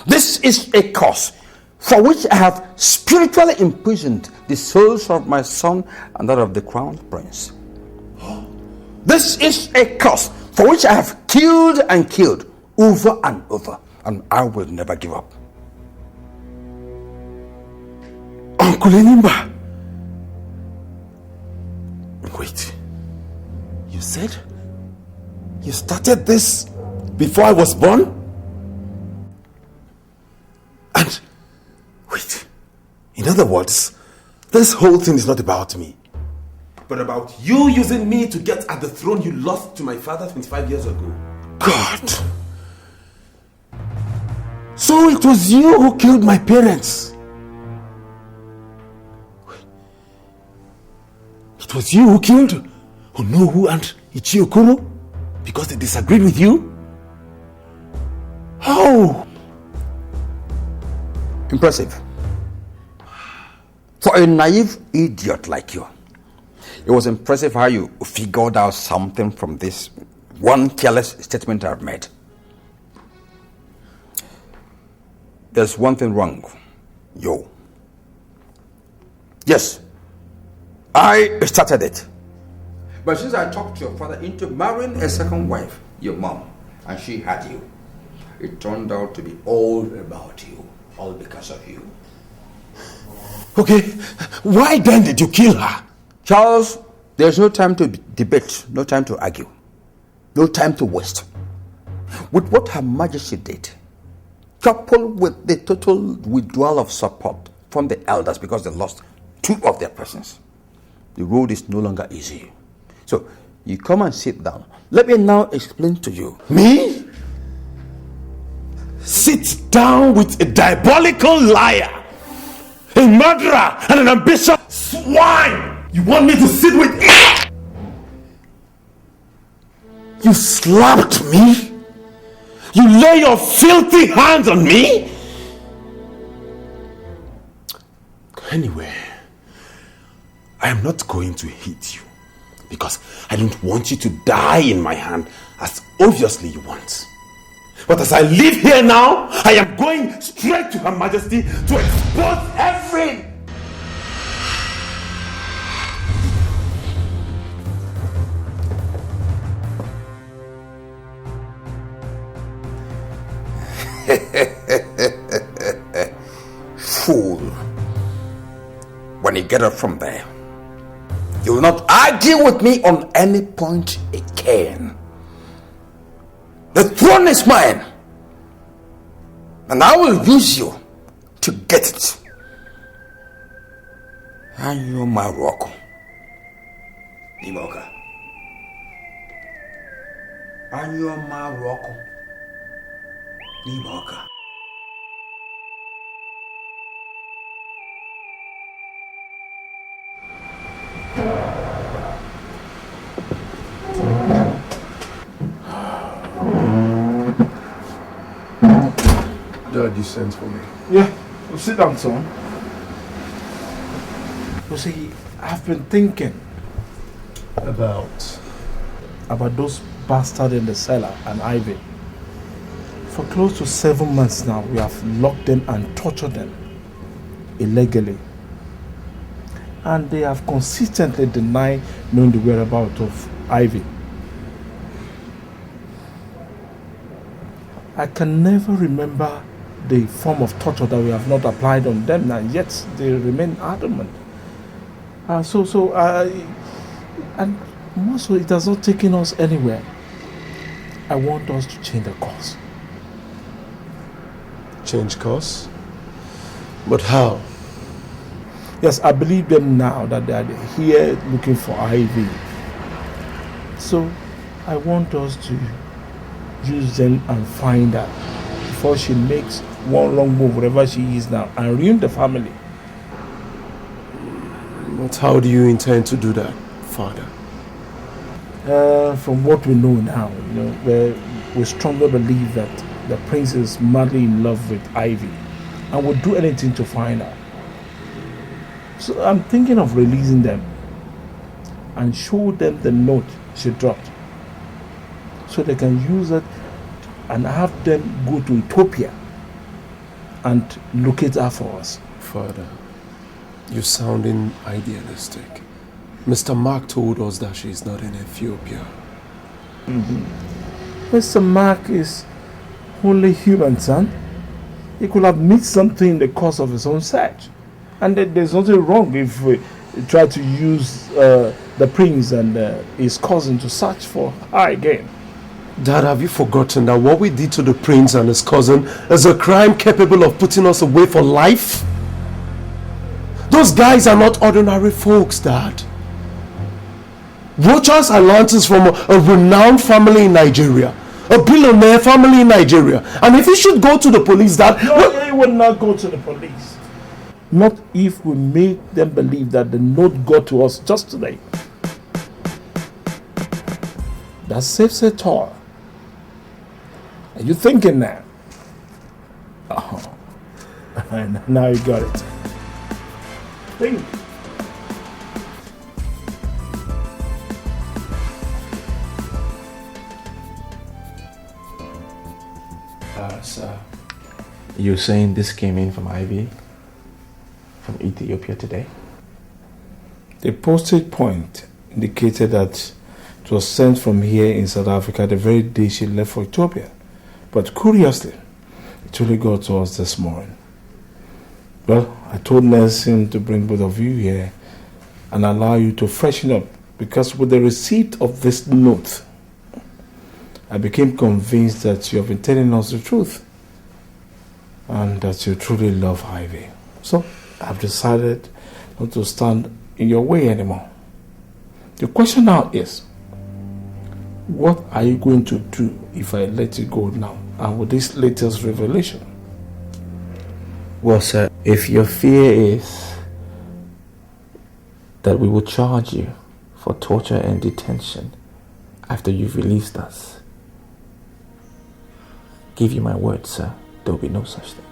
This is a cause for which I have spiritually imprisoned the souls of my son and that of the crown prince. This is a cause for which I have killed and killed over and over, and I will never give up. Uncle Enimba! Wait, you said you started this before I was born? And wait, in other words, this whole thing is not about me, but about you using me to get at the throne you lost to my father 25 years ago. God! So it was you who killed my parents. It was you who killed Onowu and Ichiokuro because they disagreed with you? How? Impressive. For a naive idiot like you, it was impressive how you figured out something from this one careless statement I've made. there's one thing wrong. Yo. Yes, I started it. But since I talked your father into marrying a second wife, your mom, and she had you, it turned out to be all about you, all because of you. Okay, why then did you kill her? Charles, there's no time to debate, no time to argue, no time to waste. With what Her Majesty did, coupled with the total withdrawal of support from the elders because they lost 2 of their persons, the road is no longer easy. So, you come and sit down. Let me now explain to you. Me? Sit down with a diabolical liar, a murderer, and an ambitious swine! You want me to sit with you? You slapped me? You lay your filthy hands on me? Anyway, I am not going to hit you because I don't want you to die in my hand as obviously you want. But as I live here now, I am going straight to Her Majesty to expose every... Fool. When you get up from there, you will not argue with me on any point again. The throne is mine, and I will use you to get it. And you're my rock. Imoka. And you're my rock. Imoka. Dad, you sent for me. Yeah, well, sit down, son. You see, I've been thinking about those bastards in the cellar and Ivy. For close to 7 months now, we have locked them and tortured them illegally. And they have consistently denied knowing the whereabouts of Ivy. I can never remember the form of torture that we have not applied on them, and yet they remain adamant. And more so, it has not taken us anywhere. I want us to change the course. Change course? But how? Yes, I believe them now that they are here looking for Ivy. So I want us to use them and find her before she makes one wrong move wherever she is now and ruin the family. But how do you intend to do that, Father? From what we know now, we strongly believe that the prince is madly in love with Ivy and would do anything to find her. So I'm thinking of releasing them and show them the note she dropped so they can use it and have them go to Ethiopia and locate her for us. Father, you're sounding idealistic. Mr. Mark told us that she's not in Ethiopia. Mr. Mark is only human, son. He could have missed something in the course of his own search. And there's nothing wrong if we try to use the prince and his cousin to search for her again. Dad, have you forgotten that what we did to the prince and his cousin is a crime capable of putting us away for life? Those guys are not ordinary folks, Dad. Rochas and Lances from a renowned family in Nigeria. A billionaire family in Nigeria. And if he should go to the police, Dad... No, he would not go to the police. Not if we make them believe that the note got to us just today. That saves it all. Are you thinking now? Oh, now you got it. Think. Sir, You're saying this came in from Ivy? From Ethiopia today? The postage point indicated that it was sent from here in South Africa the very day she left for Ethiopia. But curiously, it only got to us this morning. Well, I told Nelson to bring both of you here and allow you to freshen up, because with the receipt of this note, I became convinced that you have been telling us the truth and that you truly love Ivy. So I've decided not to stand in your way anymore. The question now is, what are you going to do if I let you go now and with this latest revelation? Well, sir, if your fear is that we will charge you for torture and detention after you've released us, give you my word, sir, there will be no such thing.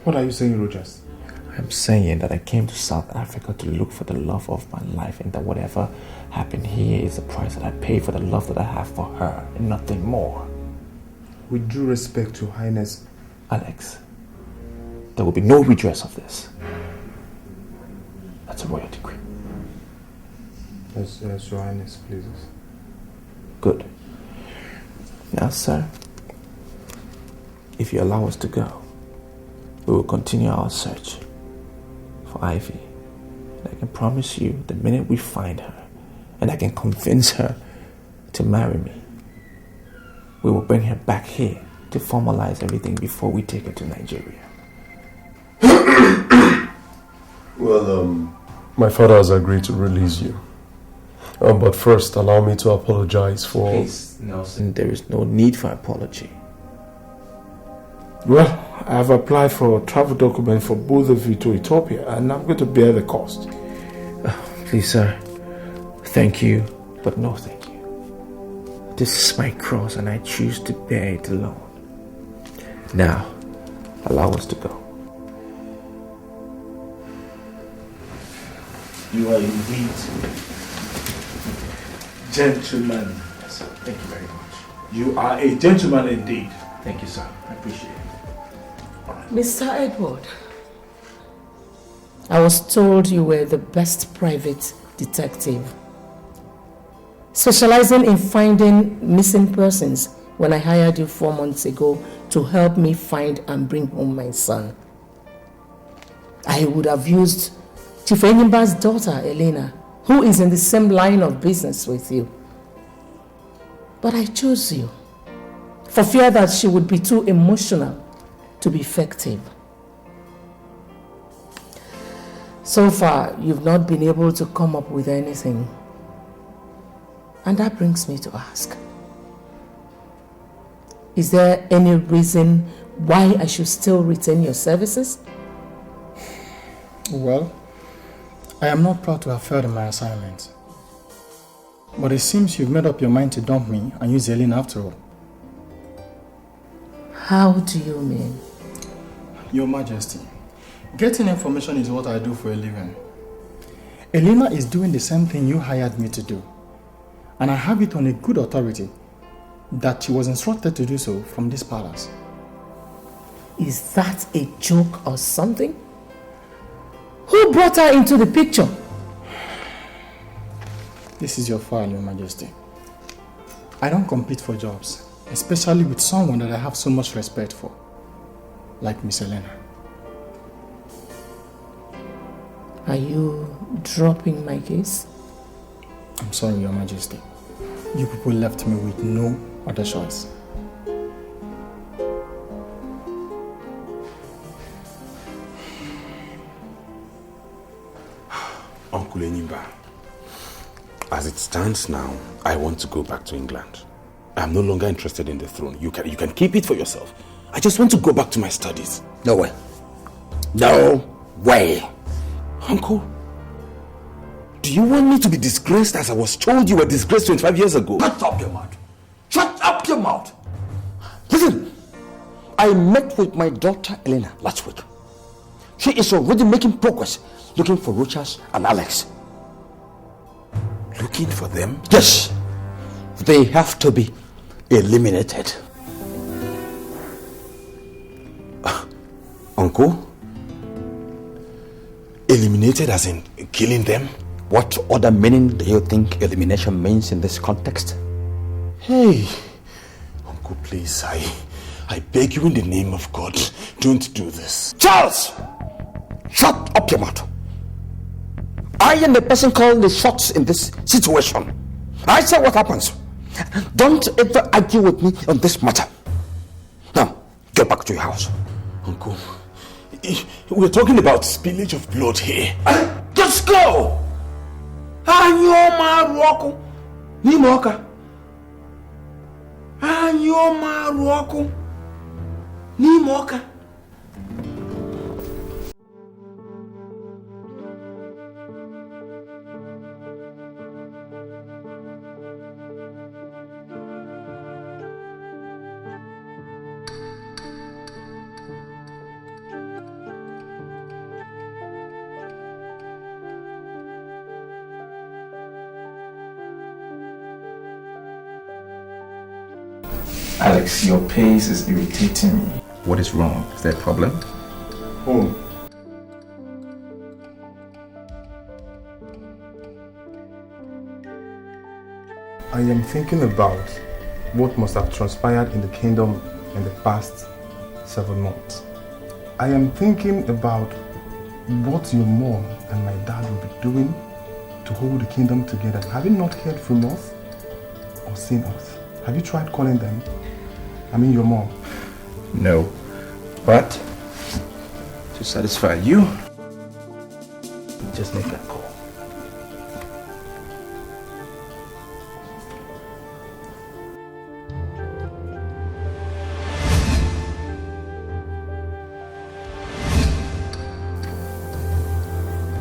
What are you saying, Rogers? I'm saying that I came to South Africa to look for the love of my life, and that whatever happened here is the price that I pay for the love that I have for her, and nothing more. With due respect to Your Highness, Alex, there will be no redress of this. That's a royal decree. Yes, Your Highness pleases. Good. Now, sir, if you allow us to go, we will continue our search for Ivy. And I can promise you, the minute we find her, and I can convince her to marry me, we will bring her back here to formalize everything before we take her to Nigeria. Well, my father has agreed to release you. But first, allow me to apologize for... Please, Nelson, there is no need for apology. Well, I have applied for a travel document for both of you to Ethiopia, and I'm going to bear the cost. Please, sir, thank you, but no thank you. This is my cross, and I choose to bear it alone. Now, allow us to go. You are indeed gentleman. Yes, thank you very much. You are a gentleman indeed. Thank you, sir. I appreciate it. Mr. Edward, I was told you were the best private detective, specializing in finding missing persons when I hired you 4 months ago to help me find and bring home my son. I would have used Chief Enyimba's daughter, Elena, who is in the same line of business with you. But I chose you for fear that she would be too emotional to be effective. So far, you've not been able to come up with anything. And that brings me to ask, is there any reason why I should still retain your services? Well, I am not proud to have failed in my assignment. But it seems you've made up your mind to dump me and use Elena after all. How do you mean? Your Majesty, getting information is what I do for a living. Elena is doing the same thing you hired me to do. And I have it on a good authority that she was instructed to do so from this palace. Is that a joke or something? Who brought her into the picture? This is your file, Your Majesty. I don't compete for jobs, especially with someone that I have so much respect for, like Miss Elena. Are you dropping my case? I'm sorry, Your Majesty. You people left me with no other choice. Uncle Enyimba, as it stands now, I want to go back to England. I'm no longer interested in the throne. You can keep it for yourself. I just want to go back to my studies. No way. No way. Uncle, do you want me to be disgraced as I was told you were disgraced 25 years ago? Shut up your mouth. Shut up your mouth. Listen, I met with my daughter Elena last week. She is already making progress looking for Rochas and Alex. Looking for them? Yes. They have to be eliminated. Uncle? Eliminated as in killing them? What other meaning do you think elimination means in this context? Hey, Uncle, please, I beg you in the name of God, don't do this. Charles! Shut up your mouth. I am the person calling the shots in this situation. I say what happens. Don't ever argue with me on this matter. Now, get back to your house. Uncle, we're talking about spillage of blood here. Just go! Anyoma Roku. Nimoka. Anyoma Roku. Nimoka. Alex, your pace is irritating me. What is wrong? Is there a problem? Oh. I am thinking about what must have transpired in the kingdom in the past 7 months. I am thinking about what your mom and my dad will be doing to hold the kingdom together. Have you not heard from us or seen us? Have you tried calling them? I mean your mom. No. But to satisfy you, just make that call.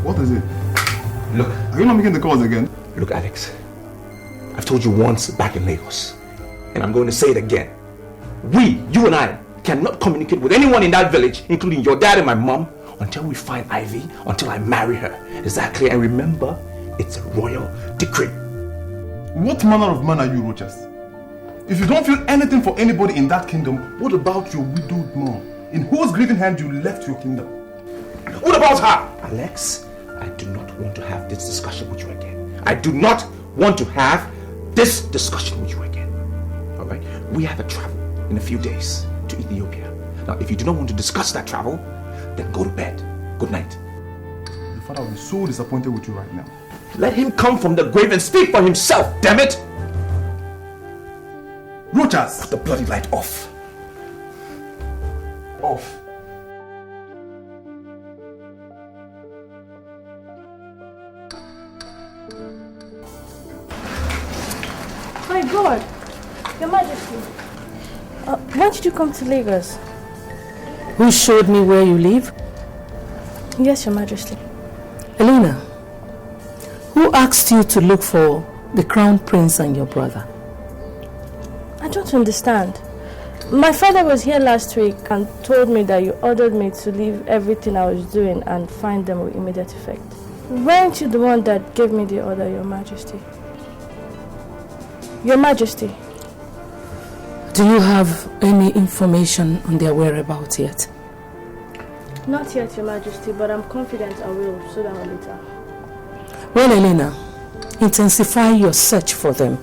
What is it? Look. Are you not making the calls again? Look, Alex. I've told you once back in Lagos, and I'm going to say it again. You and I, cannot communicate with anyone in that village, including your dad and my mom, until we find Ivy, until I marry her. Is that clear? And remember, it's a royal decree. What manner of man are you, Rochas? If you don't feel anything for anybody in that kingdom, what about your widowed mom, in whose grieving hand you left your kingdom? What about her? Alex, I do not want to have this discussion with you again. I do not want to have this discussion with you again. Alright? We have a travel in a few days to Ethiopia. Now, if you do not want to discuss that travel, then go to bed. Good night. Your father will be so disappointed with you right now. Let him come from the grave and speak for himself, damn it! Rochas! Put the bloody light off. Off. My God, Your Majesty. When did you come to Lagos? Who showed me where you live? Yes, Your Majesty. Elena, who asked you to look for the Crown Prince and your brother? I don't understand. My father was here last week and told me that you ordered me to leave everything I was doing and find them with immediate effect. Weren't you the one that gave me the order, Your Majesty? Your Majesty. Do you have any information on their whereabouts yet? Not yet, Your Majesty, but I'm confident I will sooner or later. Well, Elena, intensify your search for them.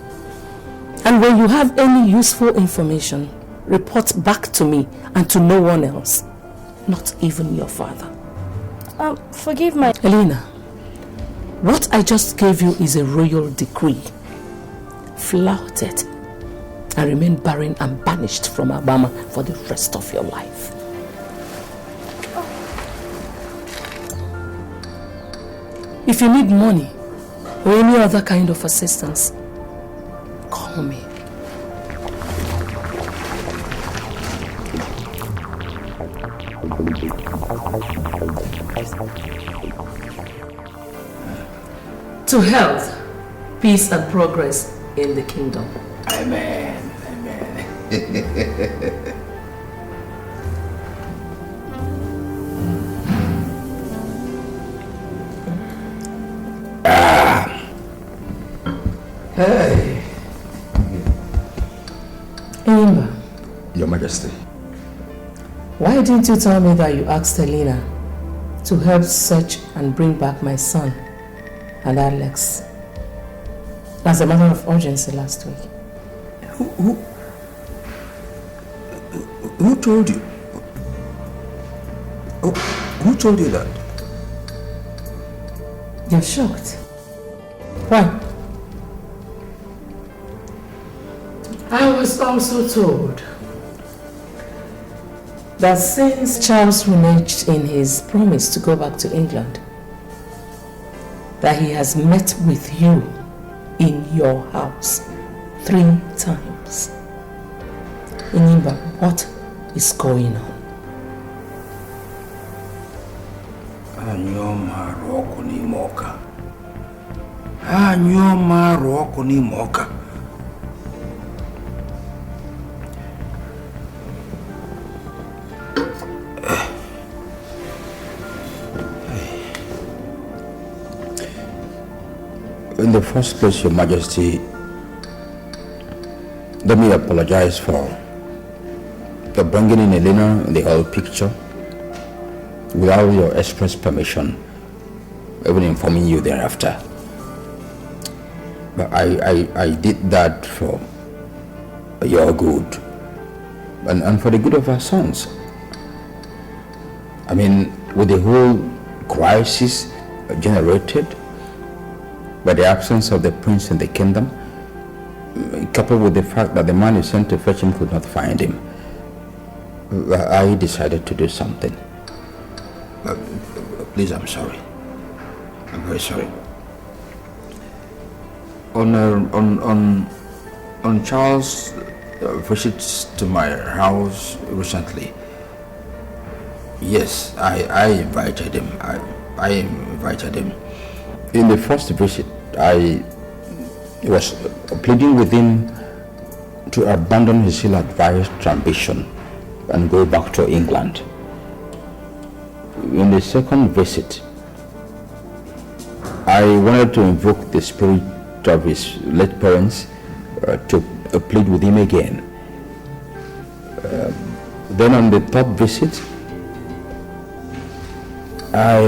And when you have any useful information, report back to me and to no one else, not even your father. Forgive my... Elena, what I just gave you is a royal decree. Flout it and remain barren and banished from Alabama for the rest of your life. If you need money or any other kind of assistance, call me. To health, peace and progress in the kingdom. Amen. Amen. Hey. Remember, Your Majesty. Why didn't you tell me that you asked Elena to help search and bring back my son and Alex as a matter of urgency last week? Who told you? Who told you that? You're shocked. Why? I was also told that since Charles reneged in his promise to go back to England, that he has met with you in your house 3 times. Inimba, what is going on? Anyoma roko ni moka. Anyoma roko ni moka. In the first place, Your Majesty, let me apologize for the bringing in Elena in the whole picture without your express permission, even informing you thereafter. But I did that for your good and for the good of our sons. I mean, with the whole crisis generated by the absence of the prince in the kingdom, coupled with the fact that the man you sent to fetch him could not find him, I decided to do something. Please, I'm sorry. I'm very sorry. On Charles' visits to my house recently, yes, I invited him. I invited him. In the first visit, I was pleading with him to abandon his ill-advised ambition and go back to England. In the second visit, I wanted to invoke the spirit of his late parents to plead with him again. Then on the third visit, I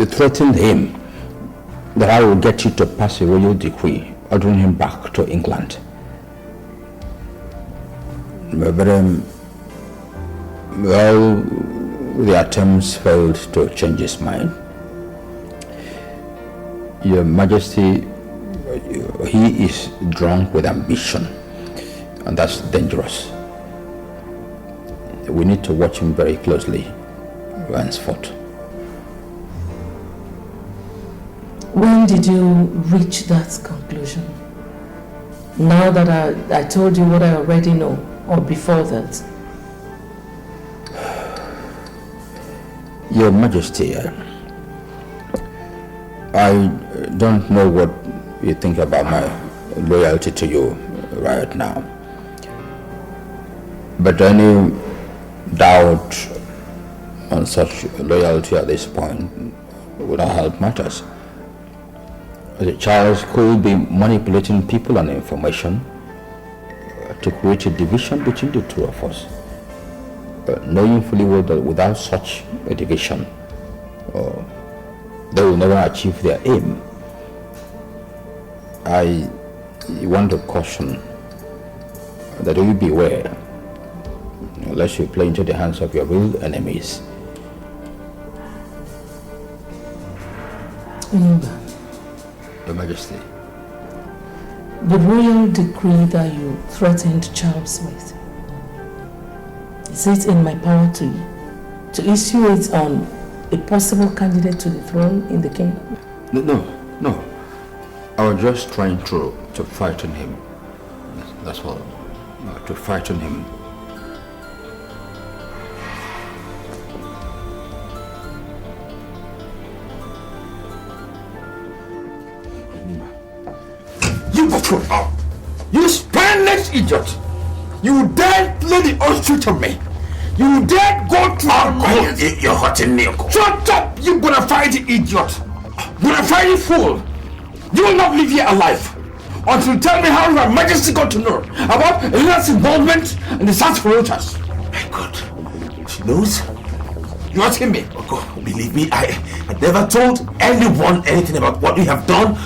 threatened him that I will get you to pass a royal decree ordering him back to England. But well, the attempts failed to change his mind. Your Majesty, he is drunk with ambition, and that's dangerous. We need to watch him very closely henceforth. When did you reach that conclusion? Now that I told you what I already know, or before that? Your Majesty, I don't know what you think about my loyalty to you right now. But any doubt on such loyalty at this point would not help matters. Charles could be manipulating people and information to create a division between the two of us, knowing fully well that without such a division, they will never achieve their aim. I want to caution that you beware, lest you play into the hands of your real enemies. Remember, Your Majesty, the royal decree that you threatened Charles with, is it in my power to issue it on a possible candidate to the throne in the kingdom? No. I was just trying to frighten him. That's all. To frighten him. You buffoon! You spineless idiot! You dared play the ostrich on me! You dared go to You're hurting me, Uncle. Shut up, you bona fide idiot! Bona fide fool! You will not live here alive! until you tell me how Your Majesty got to know about Elena's involvement in the search for Reuters. My God, she knows? You asking me? Oh God, believe me, I never told anyone anything about what we have done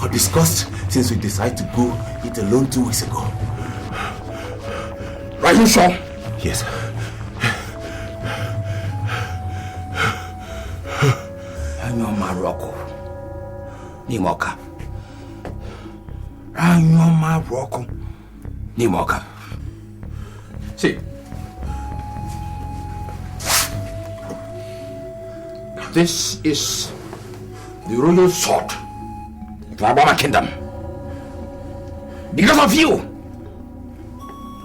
or discussed since we decided to go eat alone 2 weeks ago. Are you sure? Yes. Anyo Maroko. Nimoka. Anyo Maroko. Nimoka. See. This is the royal sword of our kingdom. Because of you,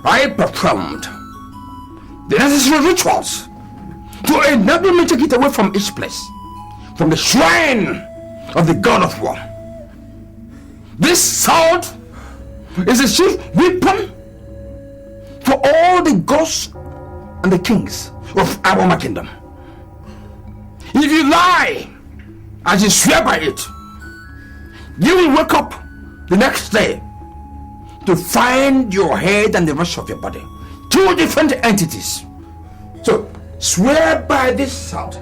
I performed the necessary rituals to enable me to get away from each place, from the shrine of the god of war. This sword is a chief weapon for all the gods and the kings of our kingdom. If you lie as you swear by it, you will wake up the next day to find your head and the rest of your body, two different entities. So swear by this sword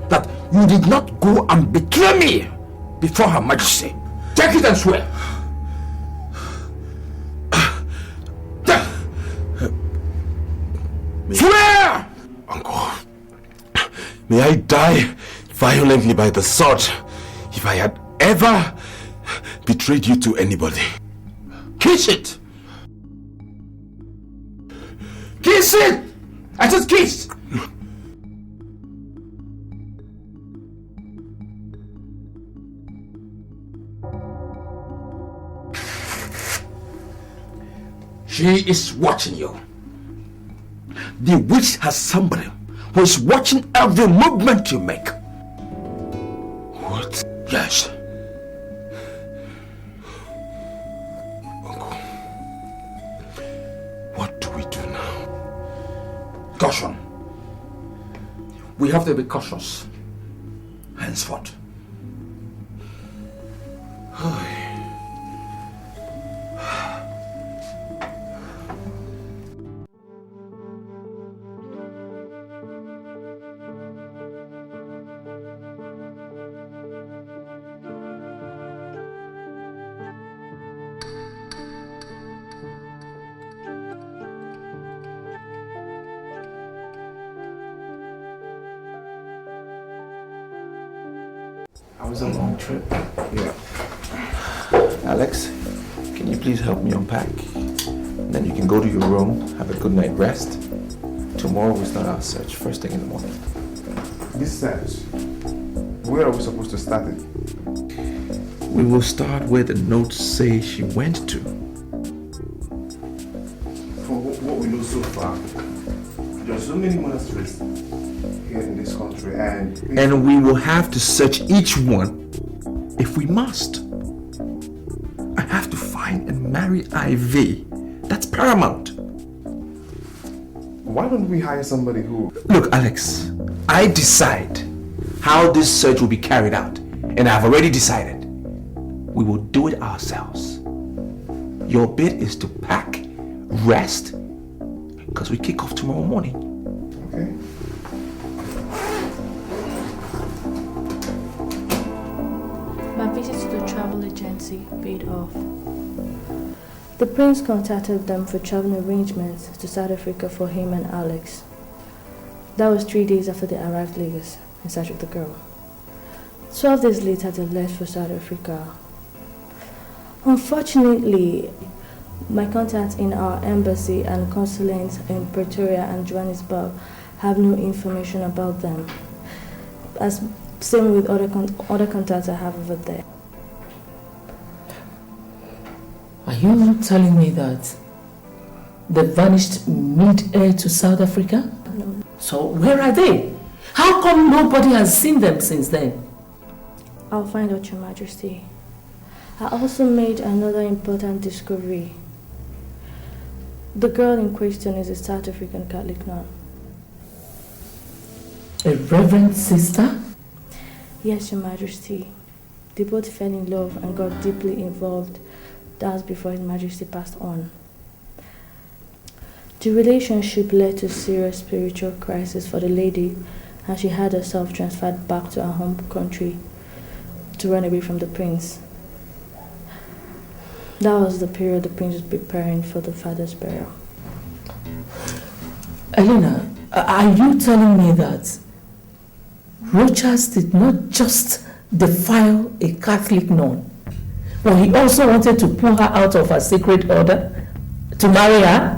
that you did not go and betray me before Her Majesty. Take it and swear. Swear! Uncle, may I die violently by the sword if I had ever betrayed you to anybody. Kiss it! Kiss it! I just kissed! She is watching you. The witch has somebody who is watching every movement you make. What? Yes. Uncle, what do we do now? Caution. We have to be cautious henceforth. It was a long trip. Yeah. Alex, can you please help me unpack? Then you can go to your room, have a good night rest. Tomorrow we start our search first thing in the morning. This search? Where are we supposed to start it? We will start where the notes say she went to. For what we know so far, there are so many monasteries here in this country, and we will have to search each one if we must. I have to find and marry Ivy. That's paramount. Why don't we hire somebody who... Look, Alex, I decide how this search will be carried out, and I've already decided. We will do it ourselves. Your bit is to pack, rest, because we kick off tomorrow morning. Okay. My visit to the travel agency paid off. The prince contacted them for travel arrangements to South Africa for him and Alex. That was 3 days after they arrived in Lagos in search of the girl. 12 days later, they left for South Africa. Unfortunately, my contacts in our embassy and consulates in Pretoria and Johannesburg have no information about them. As same with other contacts I have over there. Are you telling me that they vanished mid-air to South Africa? No. So where are they? How come nobody has seen them since then? I'll find out, Your Majesty. I also made another important discovery. The girl in question is a South African Catholic nun. A reverend sister? Yes, Your Majesty. They both fell in love and got deeply involved That was before His Majesty passed on. The relationship led to serious spiritual crisis for the lady, and she had herself transferred back to her home country to run away from the prince. That was the period the prince was preparing for the father's burial. Elena, are you telling me that Rochas did not just defile a Catholic nun, but he also wanted to pull her out of her sacred order to marry her?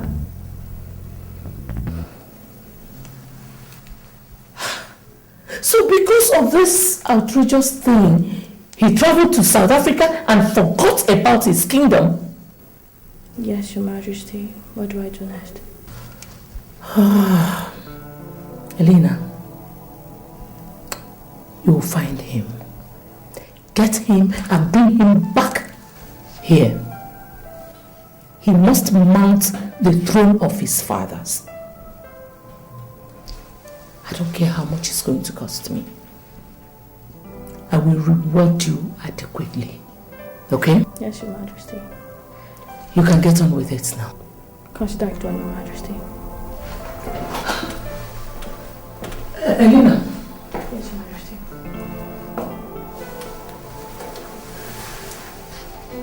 So because of this outrageous thing, he traveled to South Africa and forgot about his kingdom? Yes, Your Majesty. What do I do next? Elena, you will find him. Get him and bring him back here. He must mount the throne of his fathers. I don't care how much it's going to cost me. I will reward you adequately. Okay? Yes, Your Majesty. You can get on with it now. Consider it done, Your Majesty. Elena. Yes, Your Majesty.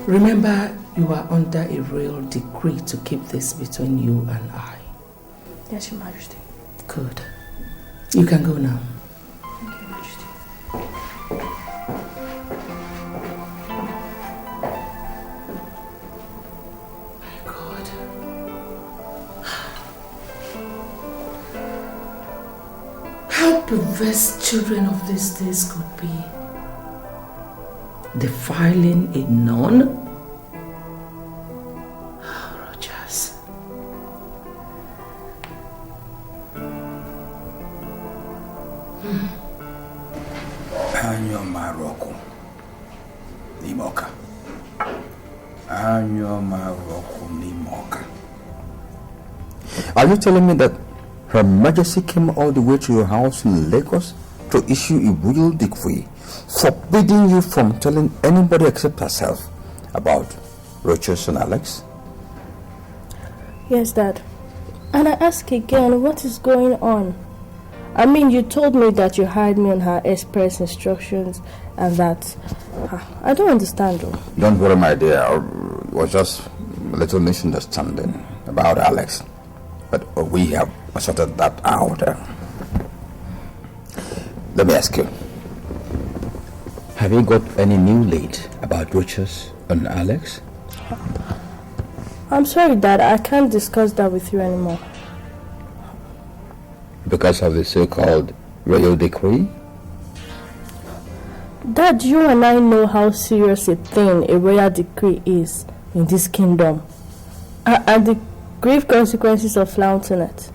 Remember, you are under a royal decree to keep this between you and I. Yes, Your Majesty. Good. You can go now. Thank you, Your Majesty. My God. How perverse children of these days could be. Defiling a nun? Rogers. Anyo Maroko. Nimoka. Anyo Maroko Nimoka. Are you telling me that Her Majesty came all the way to your house in Lagos to issue a royal decree forbidding you from telling anybody except herself about Rochas and Alex? Yes, Dad. And I ask again, what is going on? I mean, you told me that you hired me on her express instructions and that... I don't understand though. Don't worry, my dear. It was just a little misunderstanding about Alex. But we have sorted that out. Let me ask you. Have you got any new lead about Rochas and Alex? I'm sorry, Dad. I can't discuss that with you anymore. Because of the so-called royal decree? Dad, you and I know how serious a thing a royal decree is in this kingdom. And the grave consequences of flouting it.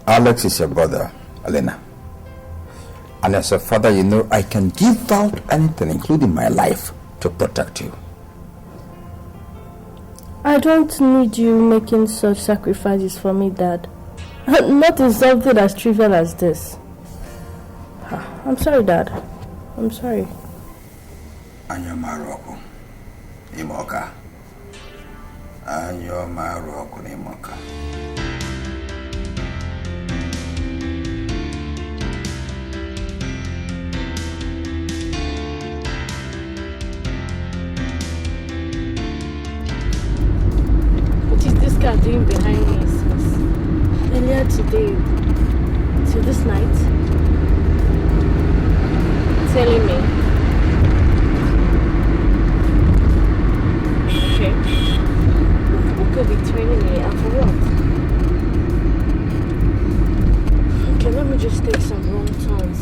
Alex is your brother, Elena. And as a father, you know I can give out anything, including my life, to protect you. I don't need you making such sacrifices for me, Dad. Not in something as trivial as this. I'm sorry, Dad. I'm sorry. Anyo Maroko, Imoka. Anyo Maroko, Imoka. What is this guy doing behind me since earlier today till this night? Telling me. Okay. Who could be training me and for what? Okay, let me just take some wrong turns.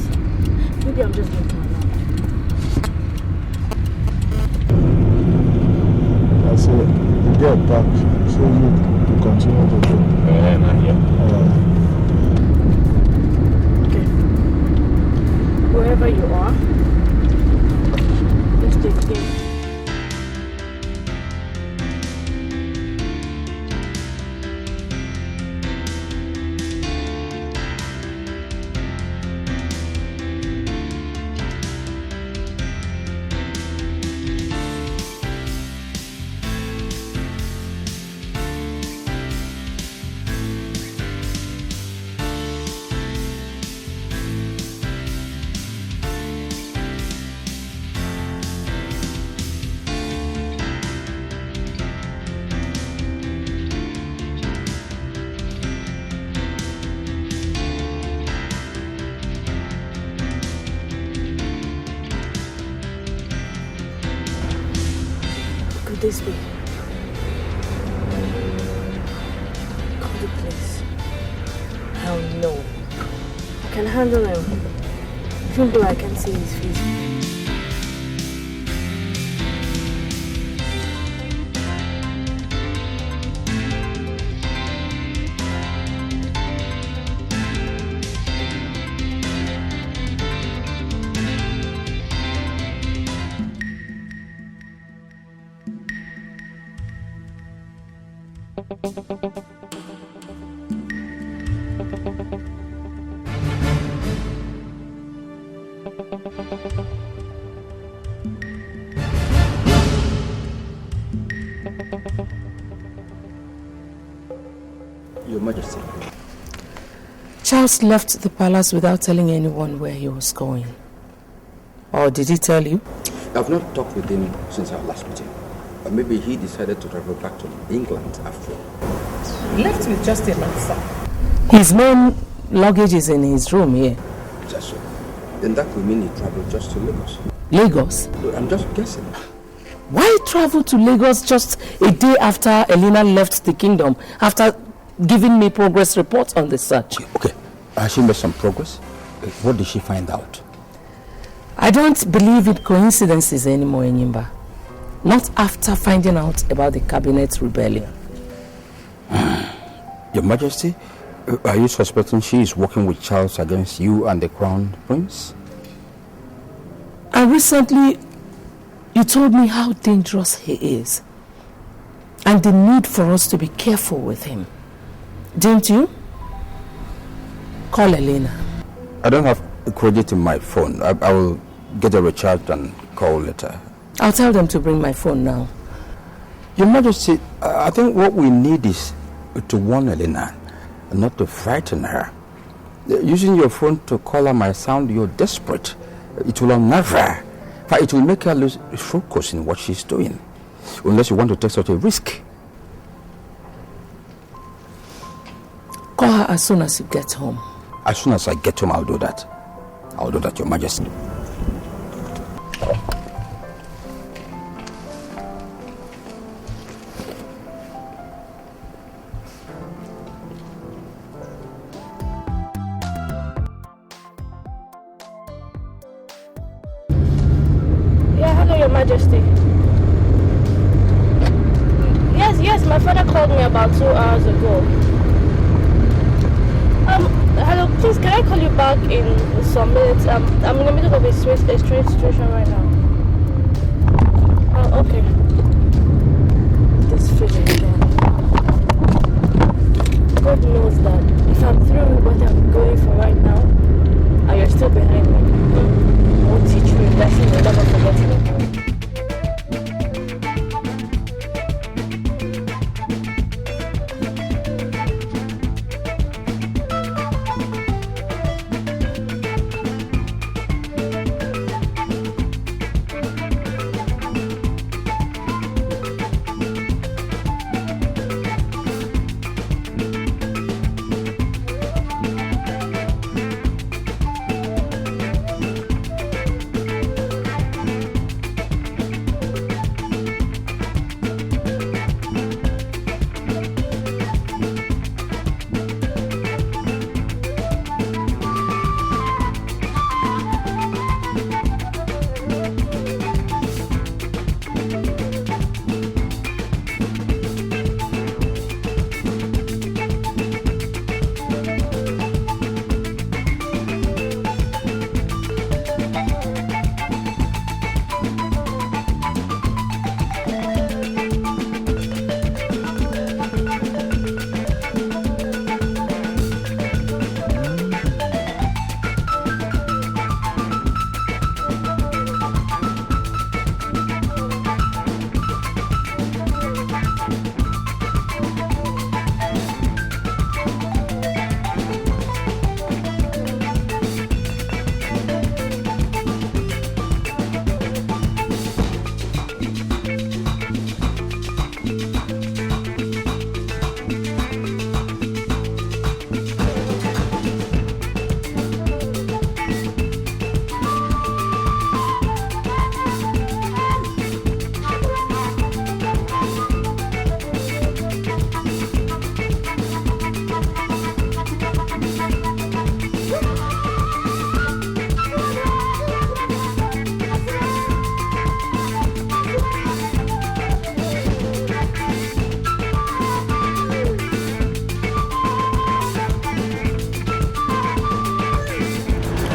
Maybe I'm just looking around. That's it. You get back so you continue to do. Not yet. Okay. Wherever you are, let's do it again. this way. Call the police. Hell no. I can handle him. Even though I can't see his face. Your Majesty. Charles left the palace without telling anyone where he was going. Or did he tell you? I've not talked with him since our last meeting. Maybe he decided to travel back to England after all. Left with just a answer. His main luggage is in his room here. Just so. Then that would mean he traveled just to Lagos. Lagos? I'm just guessing. Why travel to Lagos just a day after Elena left the kingdom, after giving me progress reports on the search? Okay. Has she made some progress? What did she find out? I don't believe in coincidences anymore, Enyimba. Not after finding out about the cabinet rebellion. Your Majesty, are you suspecting she is working with Charles against you and the Crown Prince? And recently, you told me how dangerous he is. And the need for us to be careful with him. Didn't you? Call Elena. I don't have credit in my phone. I will get a recharge and call later. I'll tell them to bring my phone now. Your Majesty, I think what we need is to warn Elena, not to frighten her. Using your phone to call her might sound you're desperate. It will unnerve her. But it will make her lose focus in what she's doing. Unless you want to take such a risk. Call her as soon as you get home. As soon as I get home, I'll do that. I'll do that, Your Majesty. Yeah, hello, Your Majesty. Yes, my father called me about 2 hours ago. Hello, please, can I call you back in some minutes? I'm in the middle of a strange situation right now. Oh, okay. This feeling again. God knows that if I'm through what I'm going for right now, and you're still behind me, I will teach you a lesson you'll never forget again.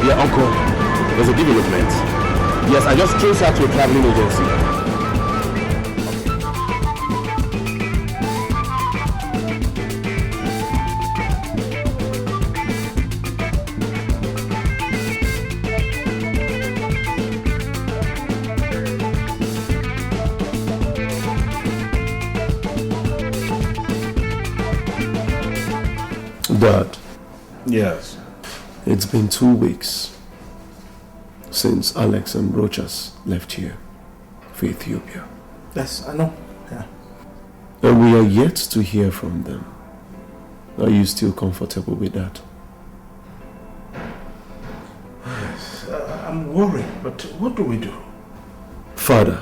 Yeah, Uncle, there's a development. Yes, I just traced her to a traveling agency. Dad. Yes. It's been 2 weeks since Alex and Rochas left here for Ethiopia. Yes, I know. Yeah. And we are yet to hear from them. Are you still comfortable with that? Yes, I'm worried, but what do we do? Father,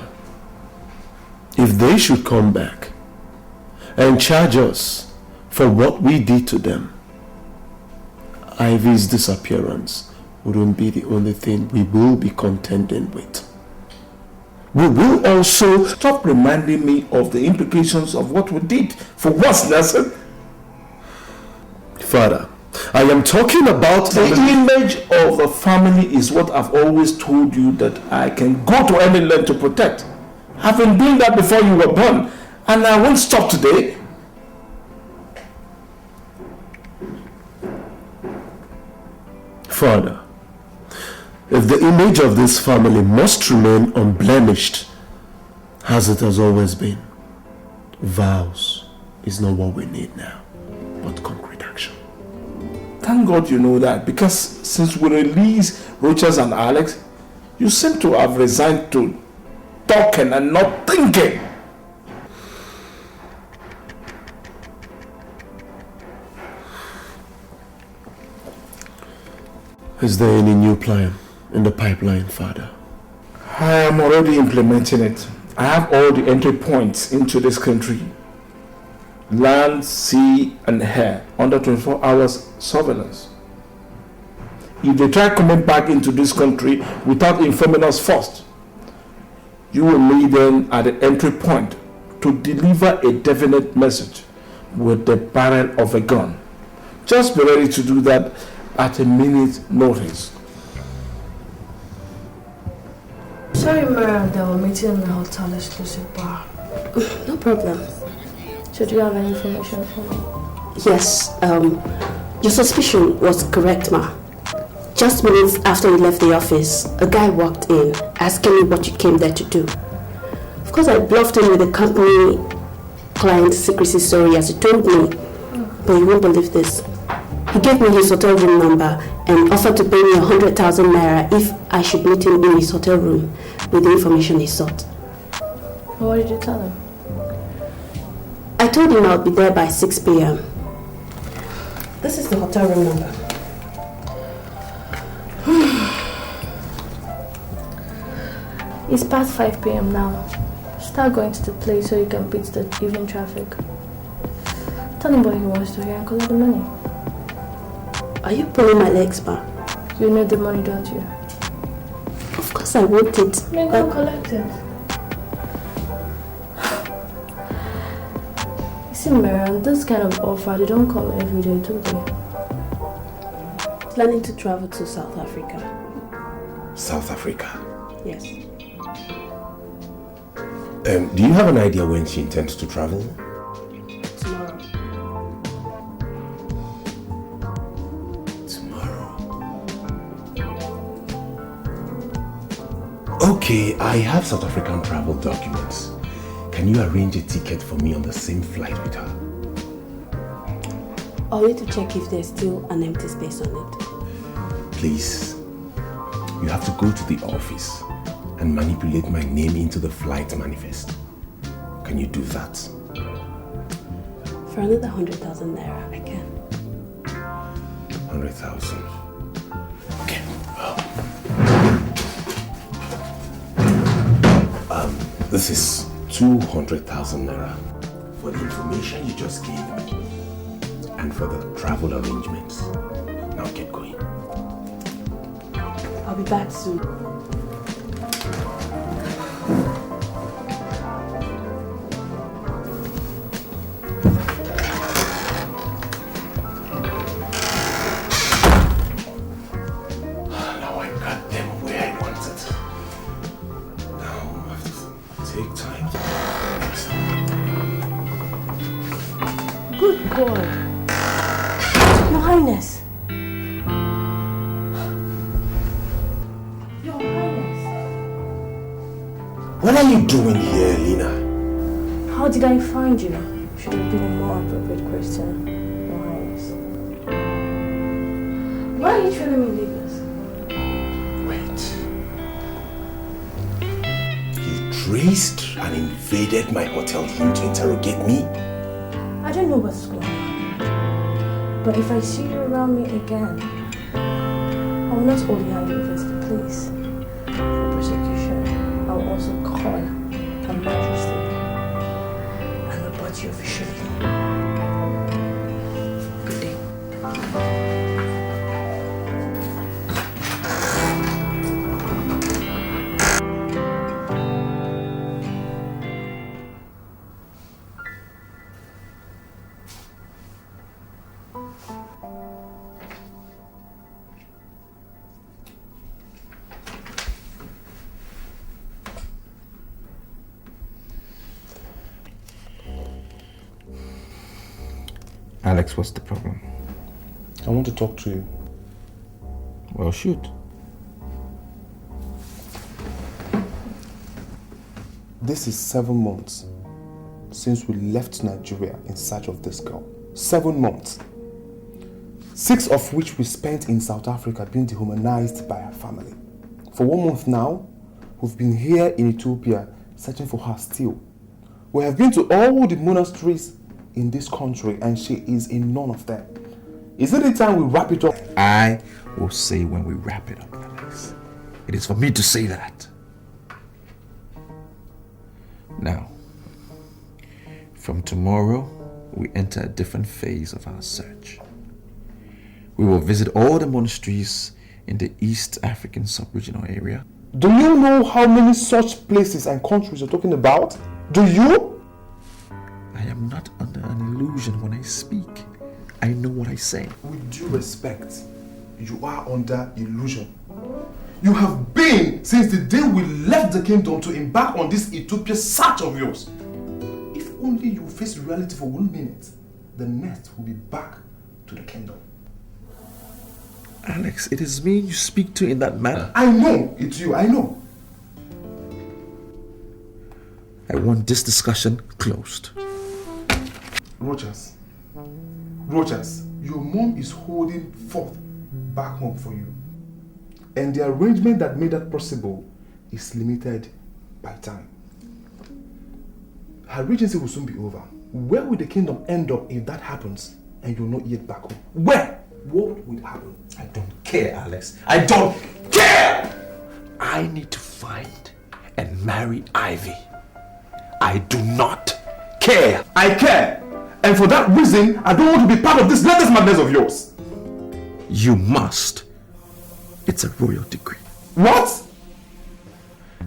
if they should come back and charge us for what we did to them, Ivy's disappearance wouldn't be the only thing we will be contending with. We will also stop reminding me of the implications of what we did. For once, Nelson. Father, I am talking about the image of a family is what I've always told you that I can go to any length to protect. I've been doing that before you were born, and I won't stop today. Father, if the image of this family must remain unblemished, as it has always been, vows is not what we need now, but concrete action. Thank God you know that, because since we released Rochas and Alex, you seem to have resigned to talking and not thinking. Is there any new plan in the pipeline, Father? I am already implementing it. I have all the entry points into this country. Land, sea, and air under 24 hours surveillance. If they try coming back into this country without informing us first, you will meet them at the entry point to deliver a definite message with the barrel of a gun. Just be ready to do that at a minute's notice. Sorry, Miriam, that we're meeting in the hotel exclusive bar. No problem. So do you have any information for me? Yes, your suspicion was correct, ma. Just minutes after you left the office, a guy walked in asking me what you came there to do. Of course, I bluffed him with the company client secrecy story as he told me, but you won't believe this. He gave me his hotel room number and offered to pay me 100,000 naira if I should meet him in his hotel room with the information he sought. What did you tell him? I told him I would be there by 6 p.m. This is the hotel room number. It's past 5 p.m. now. Start going to the place so you can beat the evening traffic. Tell him what he wants to hear and collect the money. Are you pulling my legs back? You need the money, don't you? Of course I want it. Then go collect it. You see, Marian, this kind of offer, they don't come every day, do they? Planning to travel to South Africa. South Africa? Yes. Do you have an idea when she intends to travel? Tomorrow. Okay, I have South African travel documents. Can you arrange a ticket for me on the same flight with her? I'll need to check if there's still an empty space on it. Please, you have to go to the office and manipulate my name into the flight manifest. Can you do that? For another 100,000 naira, I can. 100,000. Okay. This is 200,000 naira for the information you just gave me and for the travel arrangements. Now get going. I'll be back soon. What are you doing here, Elena? How did I find you? Should have been a more appropriate question, Your Highness. Why are you telling me leave us? Wait. You traced and invaded my hotel room to interrogate me? I don't know what's going on. But if I see you around me again, I will not only hand you over to the police for prosecution, I will also call a magistrate and report you officially. Good day. Alex, what's the problem? I want to talk to you. Well, shoot. This is 7 months since we left Nigeria in search of this girl. 7 months. 6 of which we spent in South Africa being dehumanized by her family. For 1 month now, we've been here in Ethiopia searching for her still. We have been to all the monasteries in this country and she is in none of them. Is it the time we wrap it up? I will say when we wrap it up, Alex. It is for me to say that. Now, from tomorrow, we enter a different phase of our search. We will visit all the monasteries in the East African sub-regional area. Do you know how many such places and countries you're talking about? Do you? I am not under an illusion when I speak. I know what I say. With due respect, you are under illusion. You have been since the day we left the kingdom to embark on this Ethiopia search of yours. If only you face reality for 1 minute, the next will be back to the kingdom. Alex, it is me you speak to in that manner. I know it's you, I know. I want this discussion closed. Rogers, your mom is holding forth back home for you. And the arrangement that made that possible is limited by time. Her regency will soon be over. Where will the kingdom end up if that happens and you're not yet back home? Where? What will happen? I don't care, Alex. I don't care! I need to find and marry Ivy. I do not care. I care! And for that reason, I don't want to be part of this latest madness of yours. You must. It's a royal decree. What?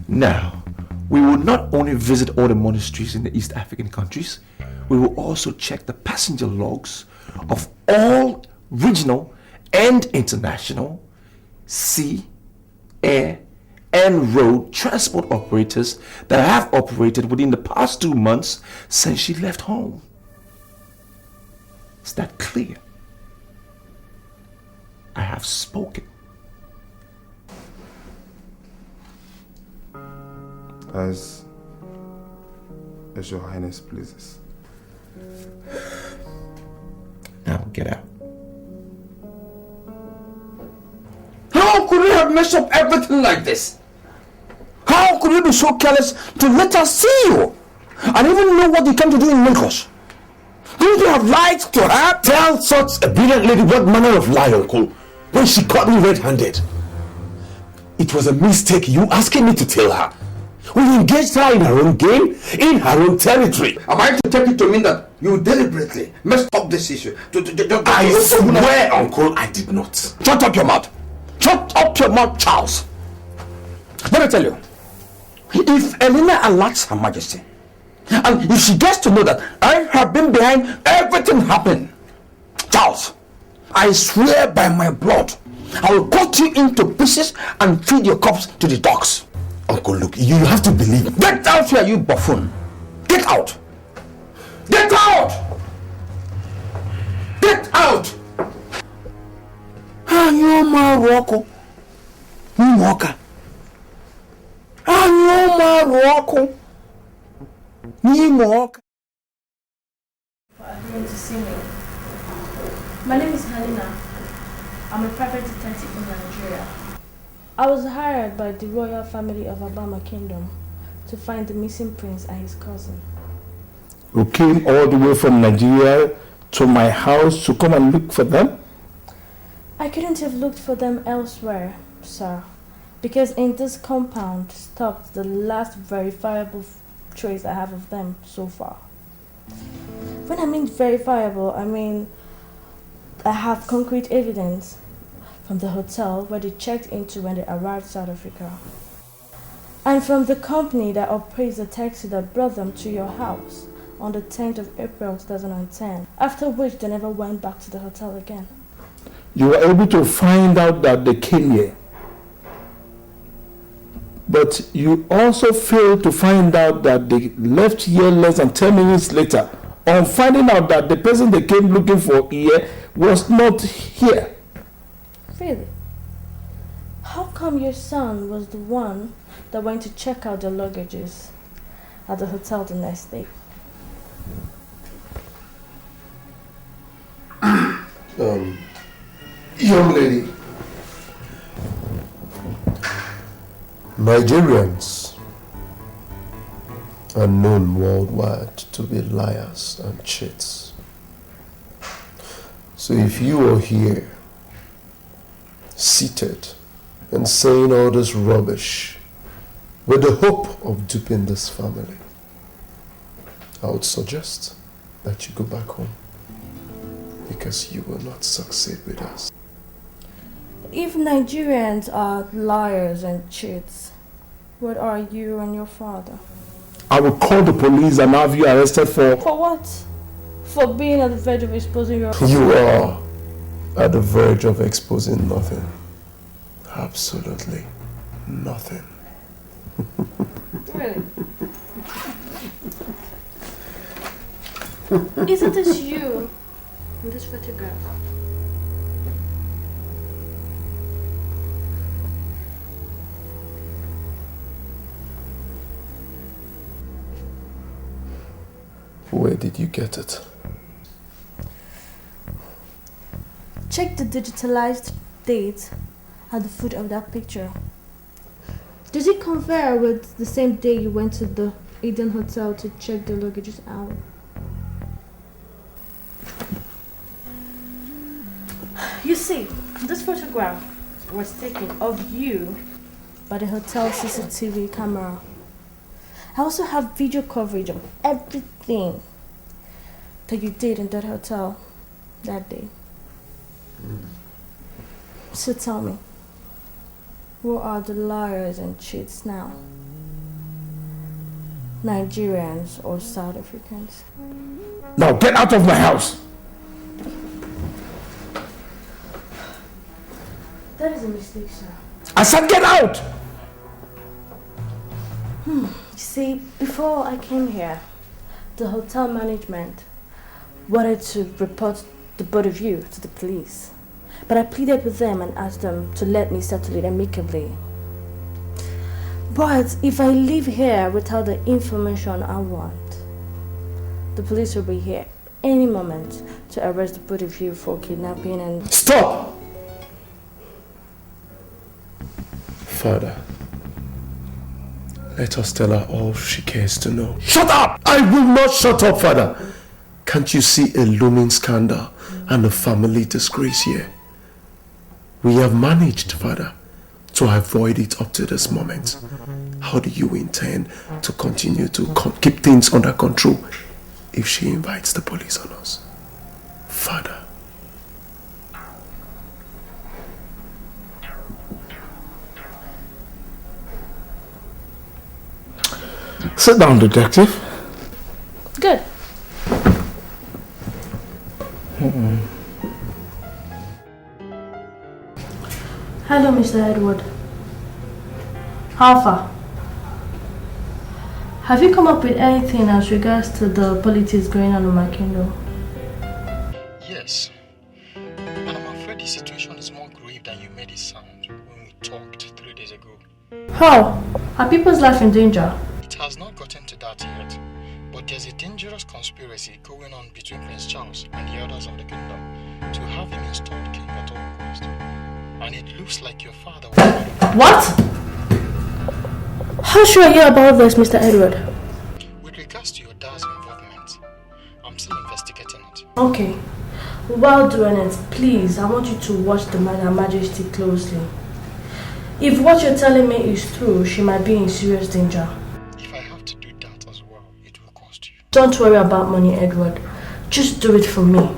Now, we will not only visit all the monasteries in the East African countries, we will also check the passenger logs of all regional and international sea, air, and road transport operators that have operated within the past 2 months since she left home. Is that clear? I have spoken. As Your Highness pleases. Now get out. How could you have messed up everything like this? How could you be so careless to let us see you? And even know what you came to do in Lagos? Didn't you have lied to her? Tell such a brilliant lady what manner of lie, uncle, when she caught me red-handed. It was a mistake you asking me to tell her. We engaged her in her own game, in her own territory. Am I to take it to mean that you deliberately messed up this issue? I swear, uncle, I did not. Shut up your mouth. Shut up your mouth, Charles. Let me tell you, if Elena alerts Her Majesty, and if she gets to know that I have been behind everything happening, Charles, I swear by my blood, I will cut you into pieces and feed your corpse to the dogs. Uncle, look, you have to believe. Get out here, you buffoon. Get out. Get out. Get out. You my Rocco. Walker. Agreeing to see me. My name is Elena. I'm a private detective in Nigeria. I was hired by the royal family of Obama Kingdom to find the missing prince and his cousin. You came all the way from Nigeria to my house to come and look for them? I couldn't have looked for them elsewhere, sir, because in this compound stopped the last verifiable trace I have of them so far. When I mean verifiable, I mean I have concrete evidence from the hotel where they checked into when they arrived South Africa, and from the company that operates the taxi that brought them to your house on the 10th of April 2010, after which they never went back to the hotel again. You were able to find out that they came here, but you also failed to find out that they left here less than 10 minutes later on finding out that the person they came looking for here was not here. Really? How come your son was the one that went to check out the luggages at the hotel the next day? Young lady, Nigerians are known worldwide to be liars and cheats. So if you are here, seated and saying all this rubbish with the hope of duping this family, I would suggest that you go back home, because you will not succeed with us. If Nigerians are liars and cheats, what are you and your father? I will call the police and have you arrested for... For what? For being at the verge of exposing your... You are at the verge of exposing nothing. Absolutely nothing. Really? Isn't this you in this photograph? Where did you get it? Check the digitalized date at the foot of that picture. Does it compare with the same day you went to the Eden Hotel to check the luggages out? You see, this photograph was taken of you by the hotel CCTV camera. I also have video coverage of everything that you did in that hotel that day. So tell me, who are the liars and cheats now? Nigerians or South Africans? Now get out of my house! That is a mistake, sir. I said get out! You see, before I came here, the hotel management wanted to report the both of you to the police. But I pleaded with them and asked them to let me settle it amicably. But if I leave here without the information I want, the police will be here any moment to arrest the both of you for kidnapping and... Stop! Father, let us tell her all she cares to know. Shut up! I will not shut up, Father. Can't you see a looming scandal and a family disgrace here? We have managed, Father, to avoid it up to this moment. How do you intend to continue to keep things under control if she invites the police on us? Father. Sit down, detective. Good. Hello, Mr. Edward. How far? Have you come up with anything as regards to the politics going on in my kingdom? Yes. And I'm afraid the situation is more grave than you made it sound when we talked 3 days ago. How? Are people's life in danger? It has not gotten to that yet, but there's a dangerous conspiracy going on between Prince Charles and the others of the kingdom to have him installed king at all cost. And it looks like your father will... What? How should I hear about this, Mr. Edward? With regards to your dad's involvement, I'm still investigating it. Okay. While doing it, please, I want you to watch the Her Majesty closely. If what you're telling me is true, she might be in serious danger. If I have to do that as well, it will cost you. Don't worry about money, Edward. Just do it for me.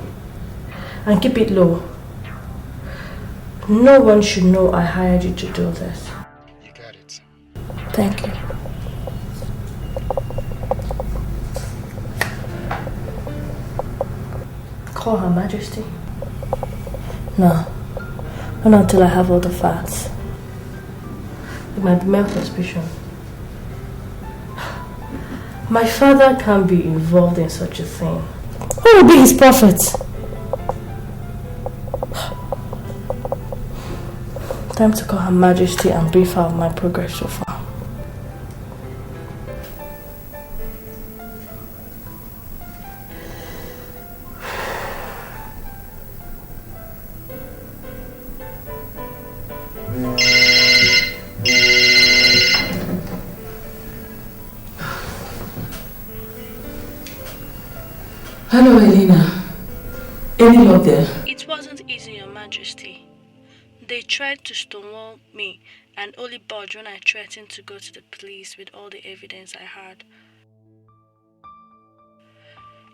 And keep it low. No one should know I hired you to do this. You got it. Thank you. Call Her Majesty. No. Not until I have all the facts. It might be mere suspicion. My father can't be involved in such a thing. Who will be his prophet? Time to call Her Majesty and brief her of my progress so far. Hello, Elena. Any luck there? It wasn't easy, Your Majesty. They tried to stonewall me and only budged when I threatened to go to the police with all the evidence I had.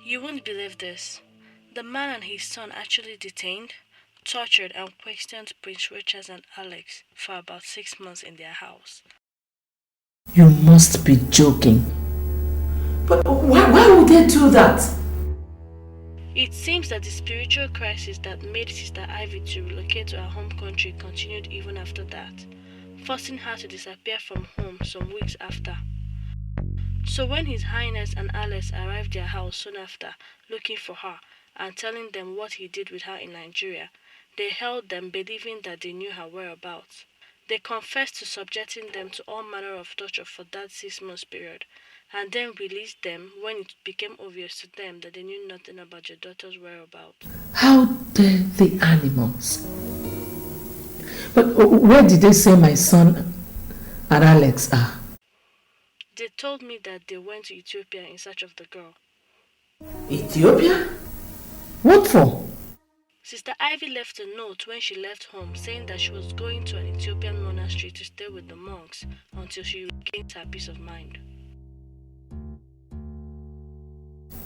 You won't believe this. The man and his son actually detained, tortured and questioned Prince Richard and Alex for about 6 months in their house. You must be joking. But why would they do that? It seems that the spiritual crisis that made Sister Ivy to relocate to her home country continued even after that, forcing her to disappear from home some weeks after. So when His Highness and Alex arrived at their house soon after, looking for her and telling them what he did with her in Nigeria, they held them believing that they knew her whereabouts. They confessed to subjecting them to all manner of torture for that 6 months period, and then released them when it became obvious to them that they knew nothing about your daughter's whereabouts. How dare the animals? But where did they say my son and Alex are? They told me that they went to Ethiopia in search of the girl. Ethiopia? What for? Sister Ivy left a note when she left home saying that she was going to an Ethiopian monastery to stay with the monks until she regains her peace of mind.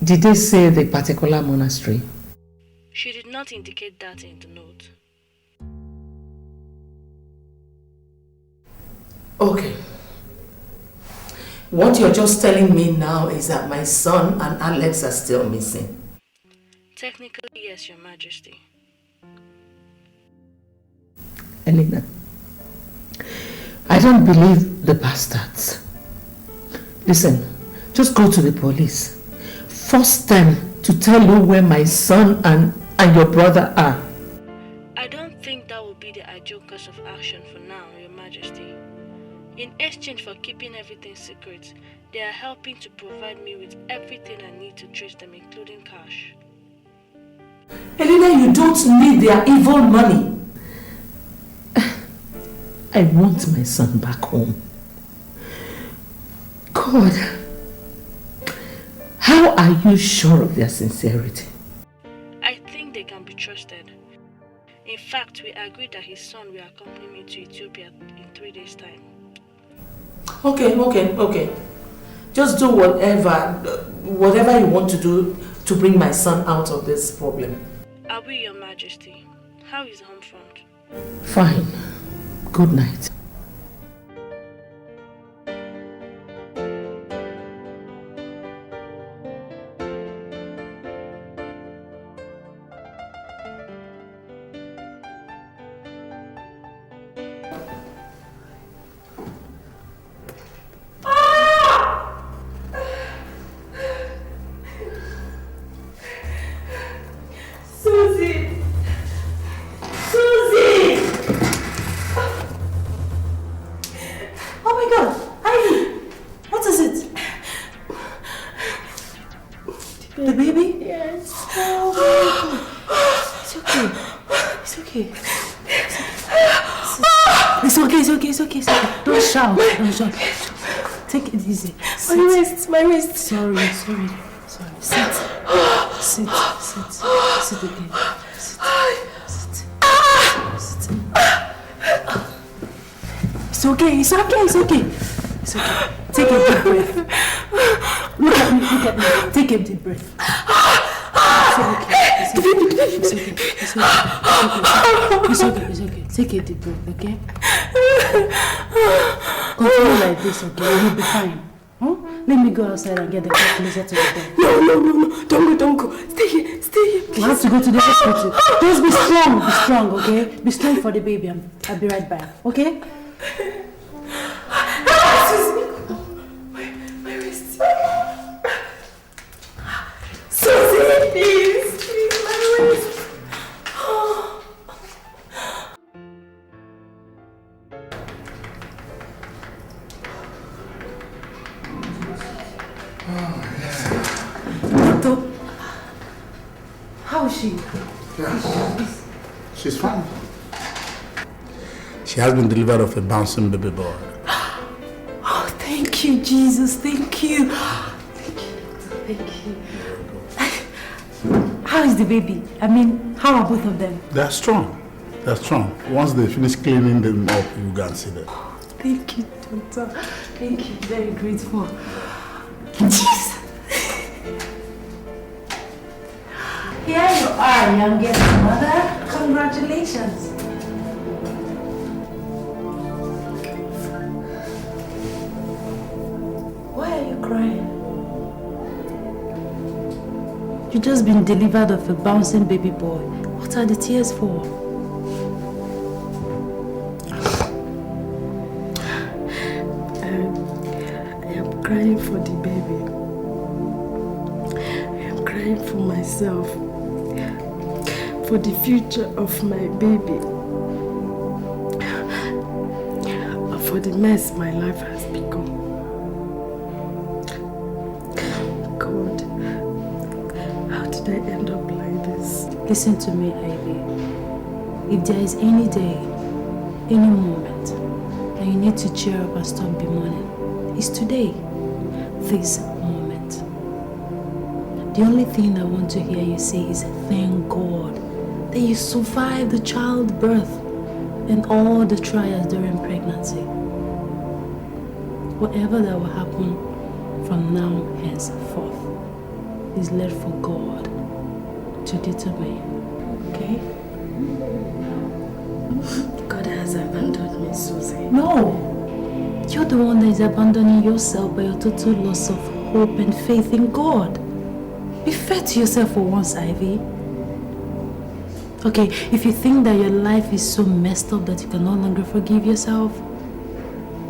Did they say the particular monastery? She did not indicate that in the note. Okay. What you're just telling me now is that my son and Alex are still missing. Technically, yes, Your Majesty. Elena, I don't believe the bastards. Listen, just go to the police. Force them to tell you where my son and your brother are. I don't think that will be the ideal course of action for now, Your Majesty. In exchange for keeping everything secret, they are helping to provide me with everything I need to trace them, including cash. Elena, you don't need their evil money. I want my son back home. God, how are you sure of their sincerity? I think they can be trusted. In fact, we agreed that his son will accompany me to Ethiopia in 3 days' time. Okay. Just do whatever you want to do to bring my son out of this problem. Are we, Your Majesty? How is the home front? Fine. Good night. It's okay. Don't shout. Take it easy. My wrist. Sorry. Sit again. Sit. It's okay. Take a deep breath. Look at me. Take a deep breath. It's okay. Take a deep breath, okay? Continue like this, okay? You'll be fine. Huh? Let me go outside and get the car closer to the bed. No. Don't go. Stay here. We have to go to the hospital. Just be strong, okay? Be strong for the baby. I'll be right back, okay? My wrist. Susie, please, my wrist. How is she? She's fine. She has been delivered of a bouncing baby boy. Oh, thank you, Jesus. Thank you. How is the baby? I mean, how are both of them? They're strong. Once they finish cleaning them up, you can see them. Thank you, doctor. Thank you. Very grateful. Jesus. Here you are, youngest mother. Congratulations. Why are you crying? You've just been delivered of a bouncing baby boy. What are the tears for? I am crying for the baby. I am crying for myself. For the future of my baby. For the mess my life has become. God, how did I end up like this? Listen to me, Ivy. If there is any day, any moment that you need to cheer up and stop bemoaning, it's today, this moment. The only thing I want to hear you say is thank God that you survived the childbirth and all the trials during pregnancy. Whatever that will happen from now henceforth is left for God to determine. Okay? God has abandoned me, Susie. No! You're the one that is abandoning yourself by your total loss of hope and faith in God. Be fair to yourself for once, Ivy. Okay, if you think that your life is so messed up that you can no longer forgive yourself,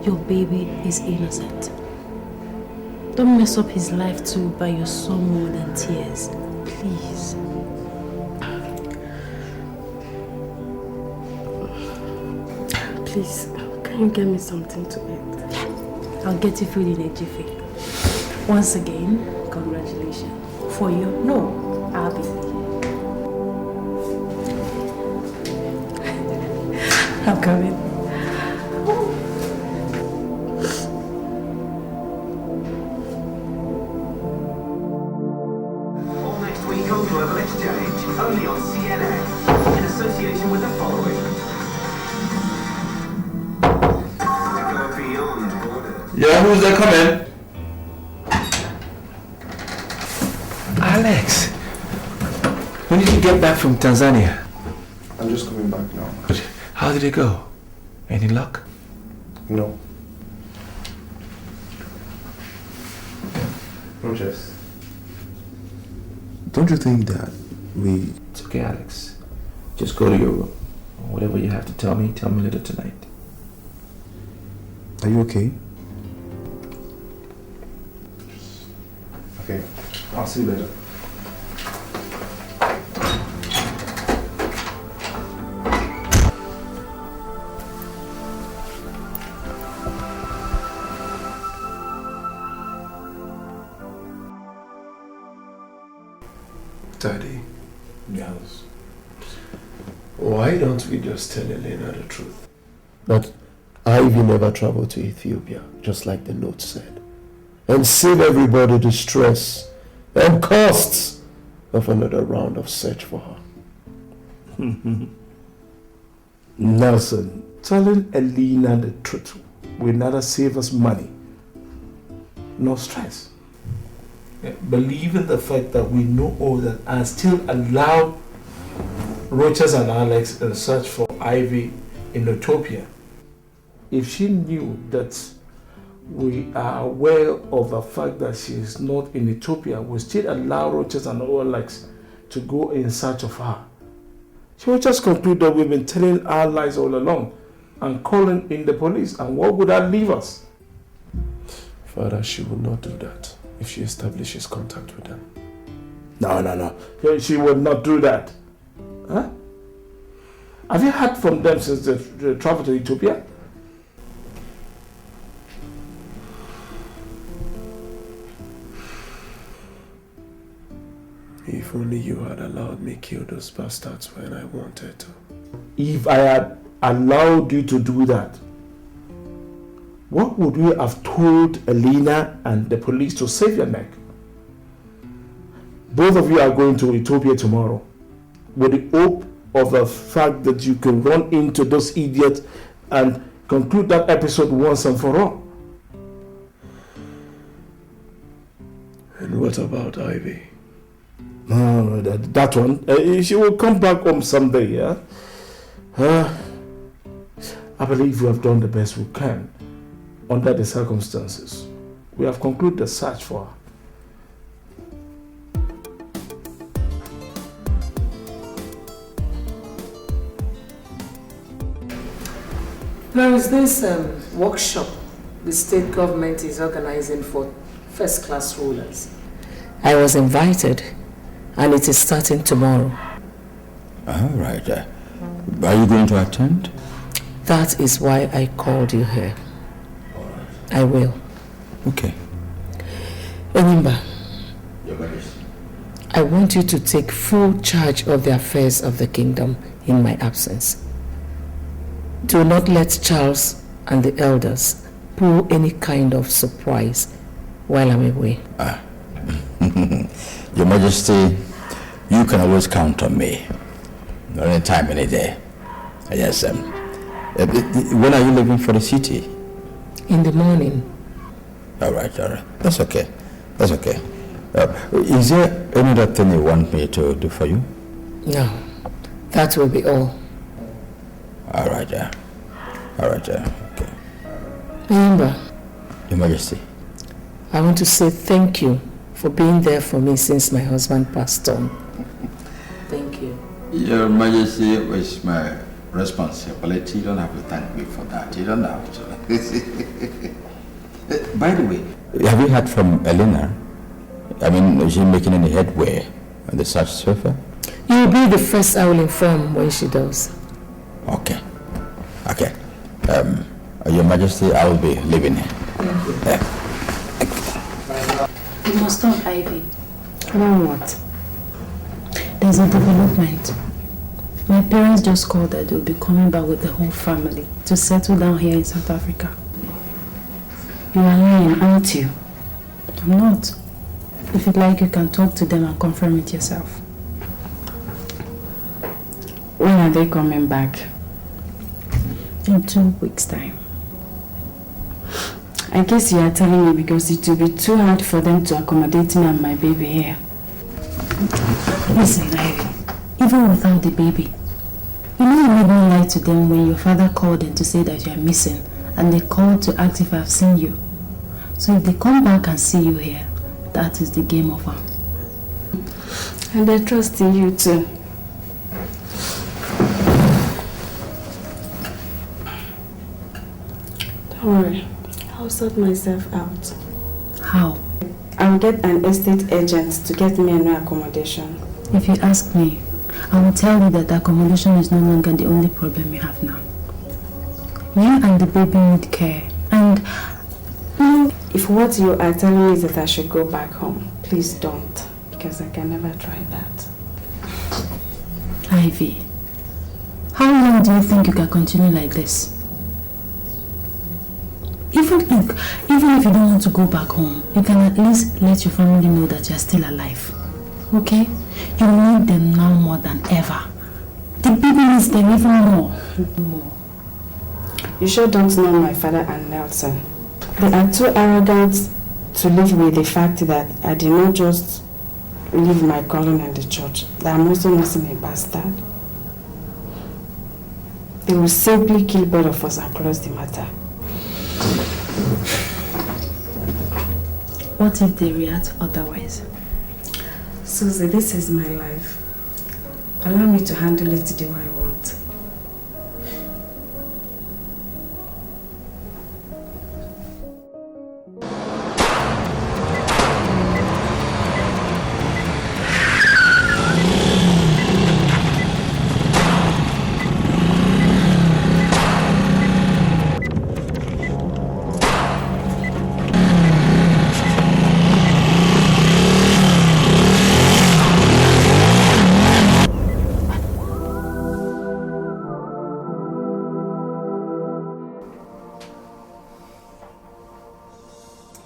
your baby is innocent. Don't mess up his life too by your sorrow more than tears. Please. Please, can you get me something to eat? I'll get you food in a jiffy. Once again, congratulations. For you, no, I'll be. I'm coming. All next week on Global Exchange, only on CNN, in association with the following. To go beyond borders. Yeah, who's there coming? Alex, when did you get back from Tanzania? I'm just coming back now. Good. How did it go? Any luck? No. Rogers, Don't you think that we... It's okay, Alex. Just go to your room. Whatever you have to tell me later tonight. Are you okay? Okay, I'll see you later. Daddy, Yes. why don't we just tell Elena the truth? But Ivy never traveled to Ethiopia, just like the note said, and save everybody the stress and costs of another round of search for her. Nelson, telling Elena the truth will neither save us money nor stress. Believe in the fact that we know all that and still allow Rochas and Alex in search for Ivy in Utopia. If she knew that we are aware of the fact that she is not in Utopia, we still allow Rochas and Alex to go in search of her. She would just conclude that we've been telling our lies all along and calling in the police. And what would that leave us? Father, she will not do that if she establishes contact with them. No. She would not do that. Huh? Have you heard from them since they traveled to Ethiopia? If only you had allowed me kill those bastards when I wanted to. If I had allowed you to do that, what would we have told Elena and the police to save your neck? Both of you are going to Ethiopia tomorrow with the hope of the fact that you can run into those idiots and conclude that episode once and for all. And what about Ivy? No, that one. She will come back home someday, yeah? I believe we have done the best we can under the circumstances. We have concluded the search for her. There is this workshop the state government is organizing for first-class rulers. I was invited, and it is starting tomorrow. All right. Are you going to attend? That is why I called you here. I will. Okay. Remember, I want you to take full charge of the affairs of the kingdom in my absence. Do not let Charles and the elders pull any kind of surprise while I'm away. Your Majesty, you can always count on me. Any time, any day. Yes. When are you leaving for the city? In the morning. All right. That's okay. Is there any other thing you want me to do for you? No. That will be all. All right. Okay. Remember, Your Majesty, I want to say thank you for being there for me since my husband passed on. Thank you. Your Majesty, it's my responsibility. You don't have to thank me for that. You don't have to. By the way, have you heard from Elena? I mean, is she making any headway on the search so far? You'll be the first I will inform when she does. Okay. Your Majesty, I will be leaving here. You must stop, Ivy. About what? There's a development. My parents just called that they'll be coming back with the whole family to settle down here in South Africa. You are lying, aren't you? I'm not. If you'd like, you can talk to them and confirm it yourself. When are they coming back? In 2 weeks' time. I guess you are telling me because it will be too hard for them to accommodate me and my baby here. Listen, Ivy, even without the baby, you know you made me lie to them when your father called them to say that you are missing, and they called to ask if I have seen you. So if they come back and see you here, that is the game over. And I trust in you too. Don't worry, I'll sort myself out. How? I'll get an estate agent to get me a new accommodation. If you ask me, I will tell you that the accommodation is no longer the only problem you have now. You and the baby need care, and if what you are telling me is that I should go back home, please don't, because I can never try that. Ivy, how long do you think you can continue like this? Even if you don't want to go back home, you can at least let your family know that you're still alive. Okay? You need them now more than ever. The baby needs them even more. You sure don't know my father and Nelson. They are too arrogant to live with the fact that I did not just leave my calling in the church, that I'm also nursing a bastard. They will simply kill both of us and close the matter. What if they react otherwise? Susie, this is my life. Allow me to handle it the way I want.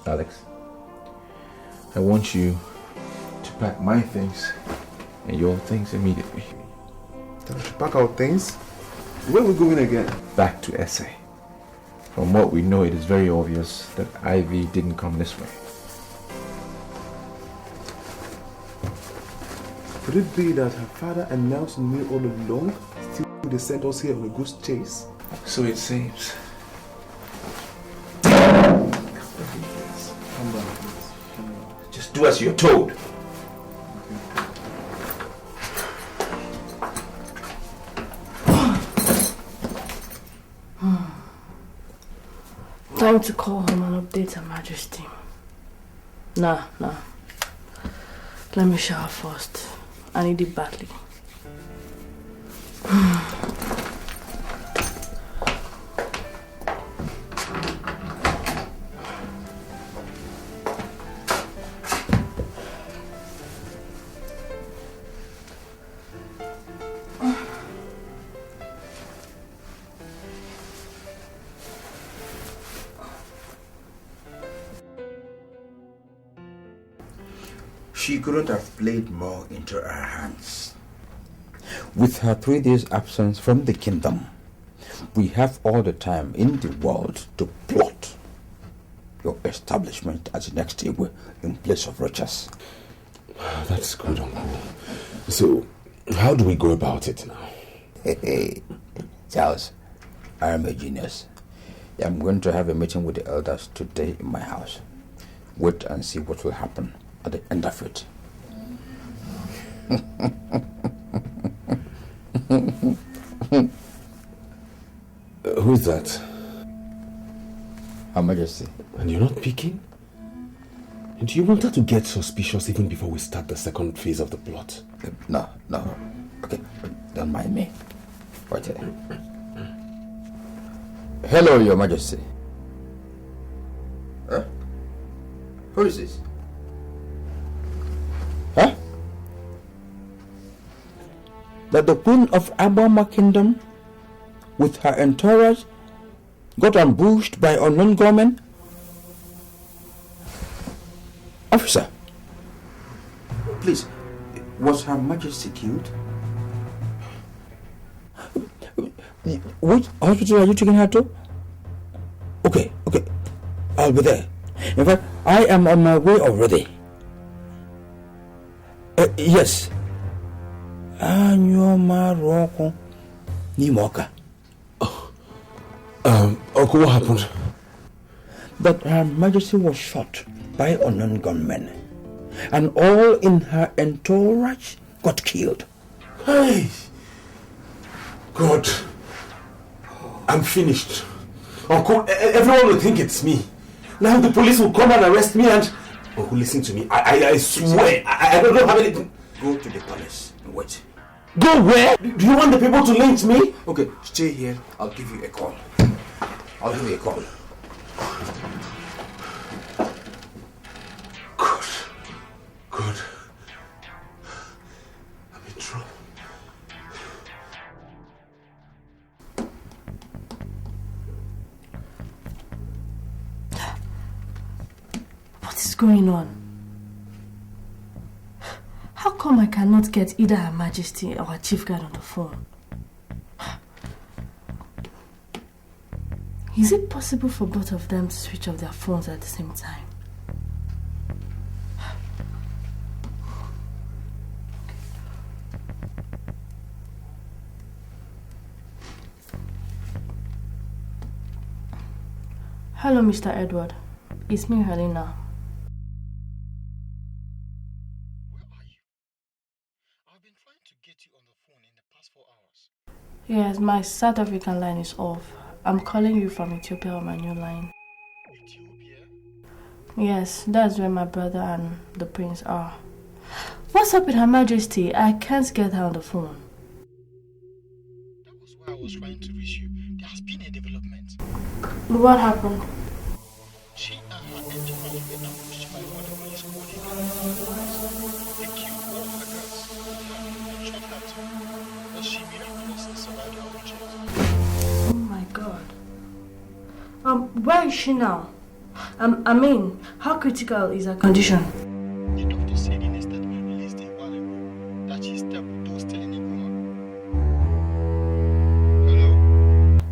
Alex, I want you to pack my things and your things immediately. Tell us to pack our things? Where are we going again? Back to SA. From what we know, it is very obvious that Ivy didn't come this way. Could it be that her father and Nelson knew all along? Still, they sent us here on a goose chase? So it seems. Just do as you're told. Time to call home and update Her Majesty. Nah. Let me shower first. I need it badly. She couldn't have played more into our hands. With her 3 days absence from the kingdom, we have all the time in the world to plot your establishment as the next Igwe in place of riches. That's good, Uncle. So, how do we go about it now? Hey, Charles, I am a genius. I'm going to have a meeting with the elders today in my house. Wait and see what will happen at the end of it. Who's that? Her Majesty. And you're not picking? Do you want her to get suspicious even before we start the second phase of the plot? No. Okay, don't mind me. Right here. Hello, Your Majesty. Huh? Who is this? Huh? That the Queen of Abama Kingdom, with her entourage, got ambushed by unknown gunmen? Officer, please, was Her Majesty killed? Which hospital are you taking her to? Okay, I'll be there. In fact, I am on my way already. Yes. Uncle, what happened? That Her Majesty was shot by unknown gunmen, and all in her entourage got killed. Hey! God, I'm finished. Uncle, everyone will think it's me. Now the police will come and arrest me and... Uncle, listen to me. I swear, I don't have anything. Go to the palace and wait. Go where? Do you want the people to lynch me? Okay, stay here. I'll give you a call. Good. I'm in trouble. What is going on? How come I cannot get either Her Majesty or her chief guard on the phone? Is it possible for both of them to switch off their phones at the same time? Hello, Mr. Edward. It's me, Elena. Yes, my South African line is off. I'm calling you from Ethiopia on my new line. Ethiopia? Yes, that's where my brother and the prince are. What's up with Her Majesty? I can't get her on the phone. That was why I was trying to reach you. There has been a development. What happened? She and her entourage were ambushed by one of the police coordinators. They killed all of her guards with her and shot her too. But she miraculously survived her witches. Oh my God. Where is she now? I mean, how critical is her condition? The doctor said in a statement released a while ago that she's stable, though still in a coma.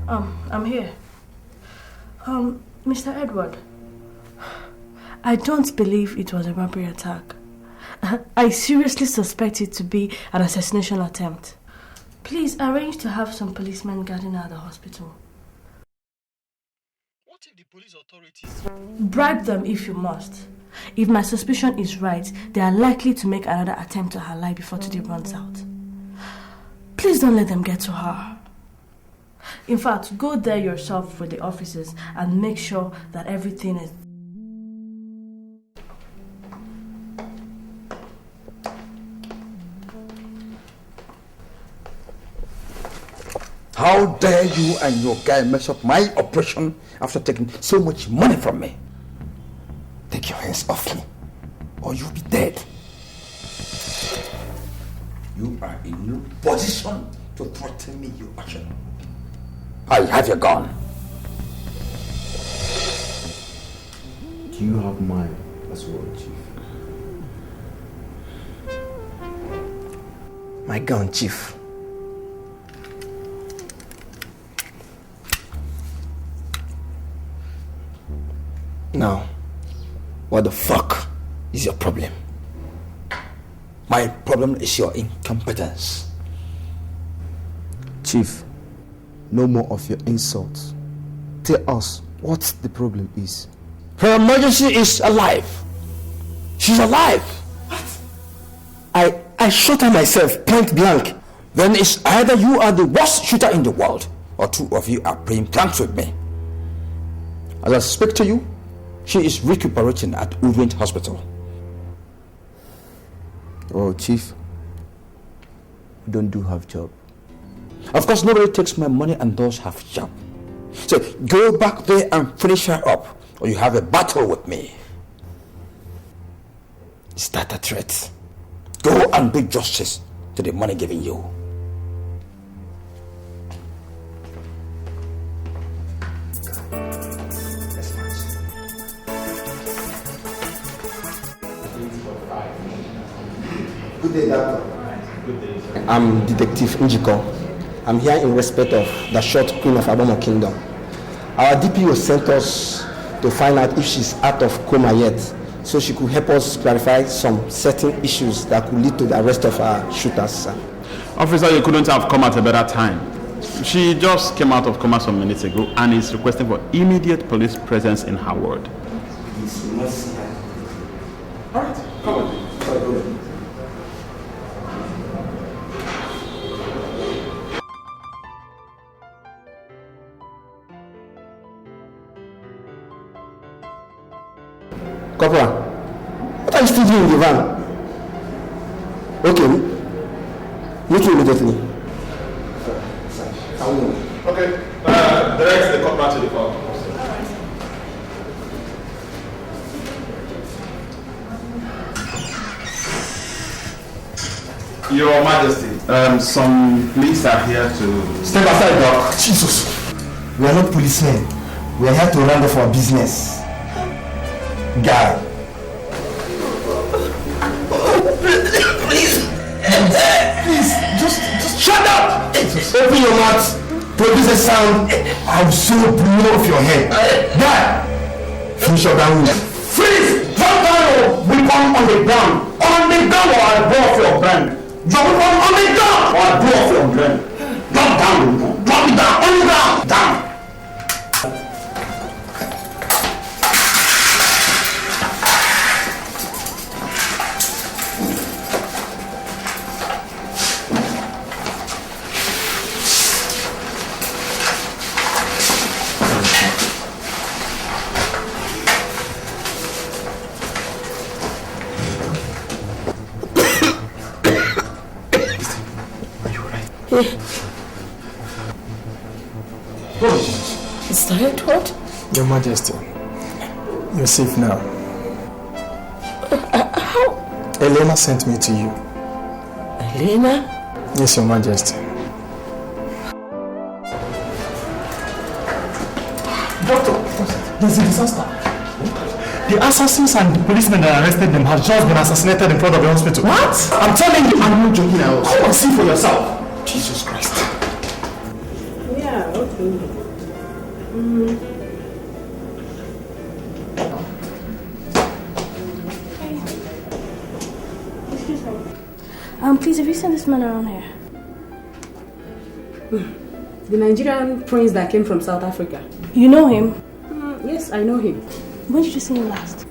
Hello? I'm here. Mr. Edward, I don't believe it was a robbery attack. I seriously suspect it to be an assassination attempt. Please arrange to have some policemen guarding her at the hospital. What if the police authorities... Bribe them if you must. If my suspicion is right, they are likely to make another attempt on her life before today runs out. Please don't let them get to her. In fact, go there yourself with the officers and make sure that everything is... How dare you and your guy mess up my operation after taking so much money from me? Take your hands off me, or you'll be dead. You are in no position to threaten me, you usher. I have your gun. Do you have mine as well, Chief? My gun, Chief. Now, what the fuck is your problem? My problem is your incompetence. Chief, no more of your insults. Tell us what the problem is. Her Majesty is alive. She's alive. What? I shot her myself, point blank. Then it's either you are the worst shooter in the world, or two of you are playing pranks with me. As I speak to you, she is recuperating at Regent Hospital. Oh, Chief, we don't do half job. Of course, nobody takes my money and does half job. So go back there and finish her up, or you have a battle with me. Is that a threat? Go and bring justice to the money given you. Good day, Doctor. Good day. I'm Detective Njiko. I'm here in respect of the short Queen of Abomo Kingdom. Our DPO sent us to find out if she's out of coma yet, so she could help us clarify some certain issues that could lead to the arrest of our shooters, sir. Officer, you couldn't have come at a better time. She just came out of coma some minutes ago and is requesting for immediate police presence in her ward. Please, we must see her. All right, come on. Sorry, go ahead. Corporal, what are you still doing in the van? Okay, meet you immediately. Okay, direct the corporal to the phone. Your Majesty, some police are here to... Step aside, Doc. Jesus. We are not policemen. We are here to round off our business. Guy, Shut up! Open your mouth. Produce a sound. I'll so blow off your head. There! Finish up that room. Freeze! Drop down your weapon on the ground. On the ground or I'll blow off your brain. Drop it on the ground or I'll blow off your brain. Drop down. Drop it down. On the ground. Down. Is that what? Your Majesty, you're safe now. How? Elena sent me to you. Elena? Yes, Your Majesty. Doctor, there's a disaster. The assassins and the policemen that arrested them have just been assassinated in front of the hospital. What? I'm telling you, I'm not joking now. Come and see for yourself. Jesus Christ. Yeah, okay. Excuse me. Please, have you seen this man around here? The Nigerian prince that came from South Africa. You know him? Yes, I know him. When did you see him last?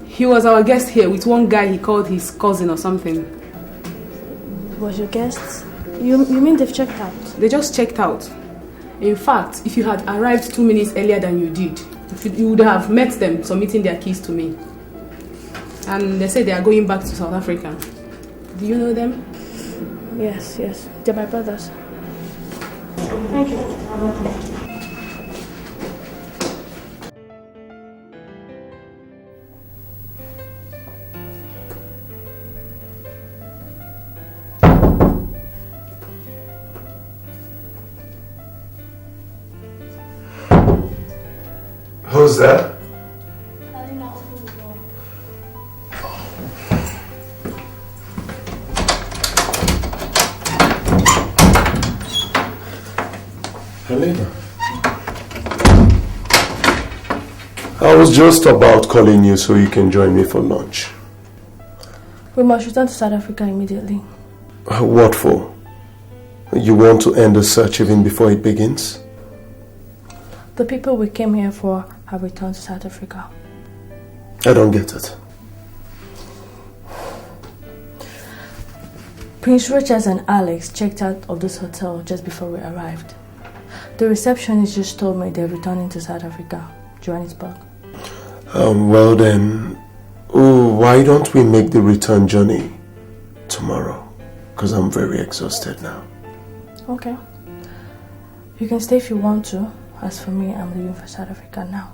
He was our guest here with one guy he called his cousin or something. Was your guests? You mean they've checked out? They just checked out. In fact, if you had arrived 2 minutes earlier than you did, you would have met them submitting their keys to me. And they say they are going back to South Africa. Do you know them? Yes. They're my brothers. Thank you. Who's that? Elena. I was just about calling you so you can join me for lunch. We must return to South Africa immediately. What for? You want to end the search even before it begins? The people we came here for have returned to South Africa. I don't get it. Prince Richard and Alex checked out of this hotel just before we arrived. The receptionist just told me they're returning to South Africa, Johannesburg. Well then, why don't we make the return journey tomorrow? Because I'm very exhausted now. Okay. You can stay if you want to. As for me, I'm leaving for South Africa now.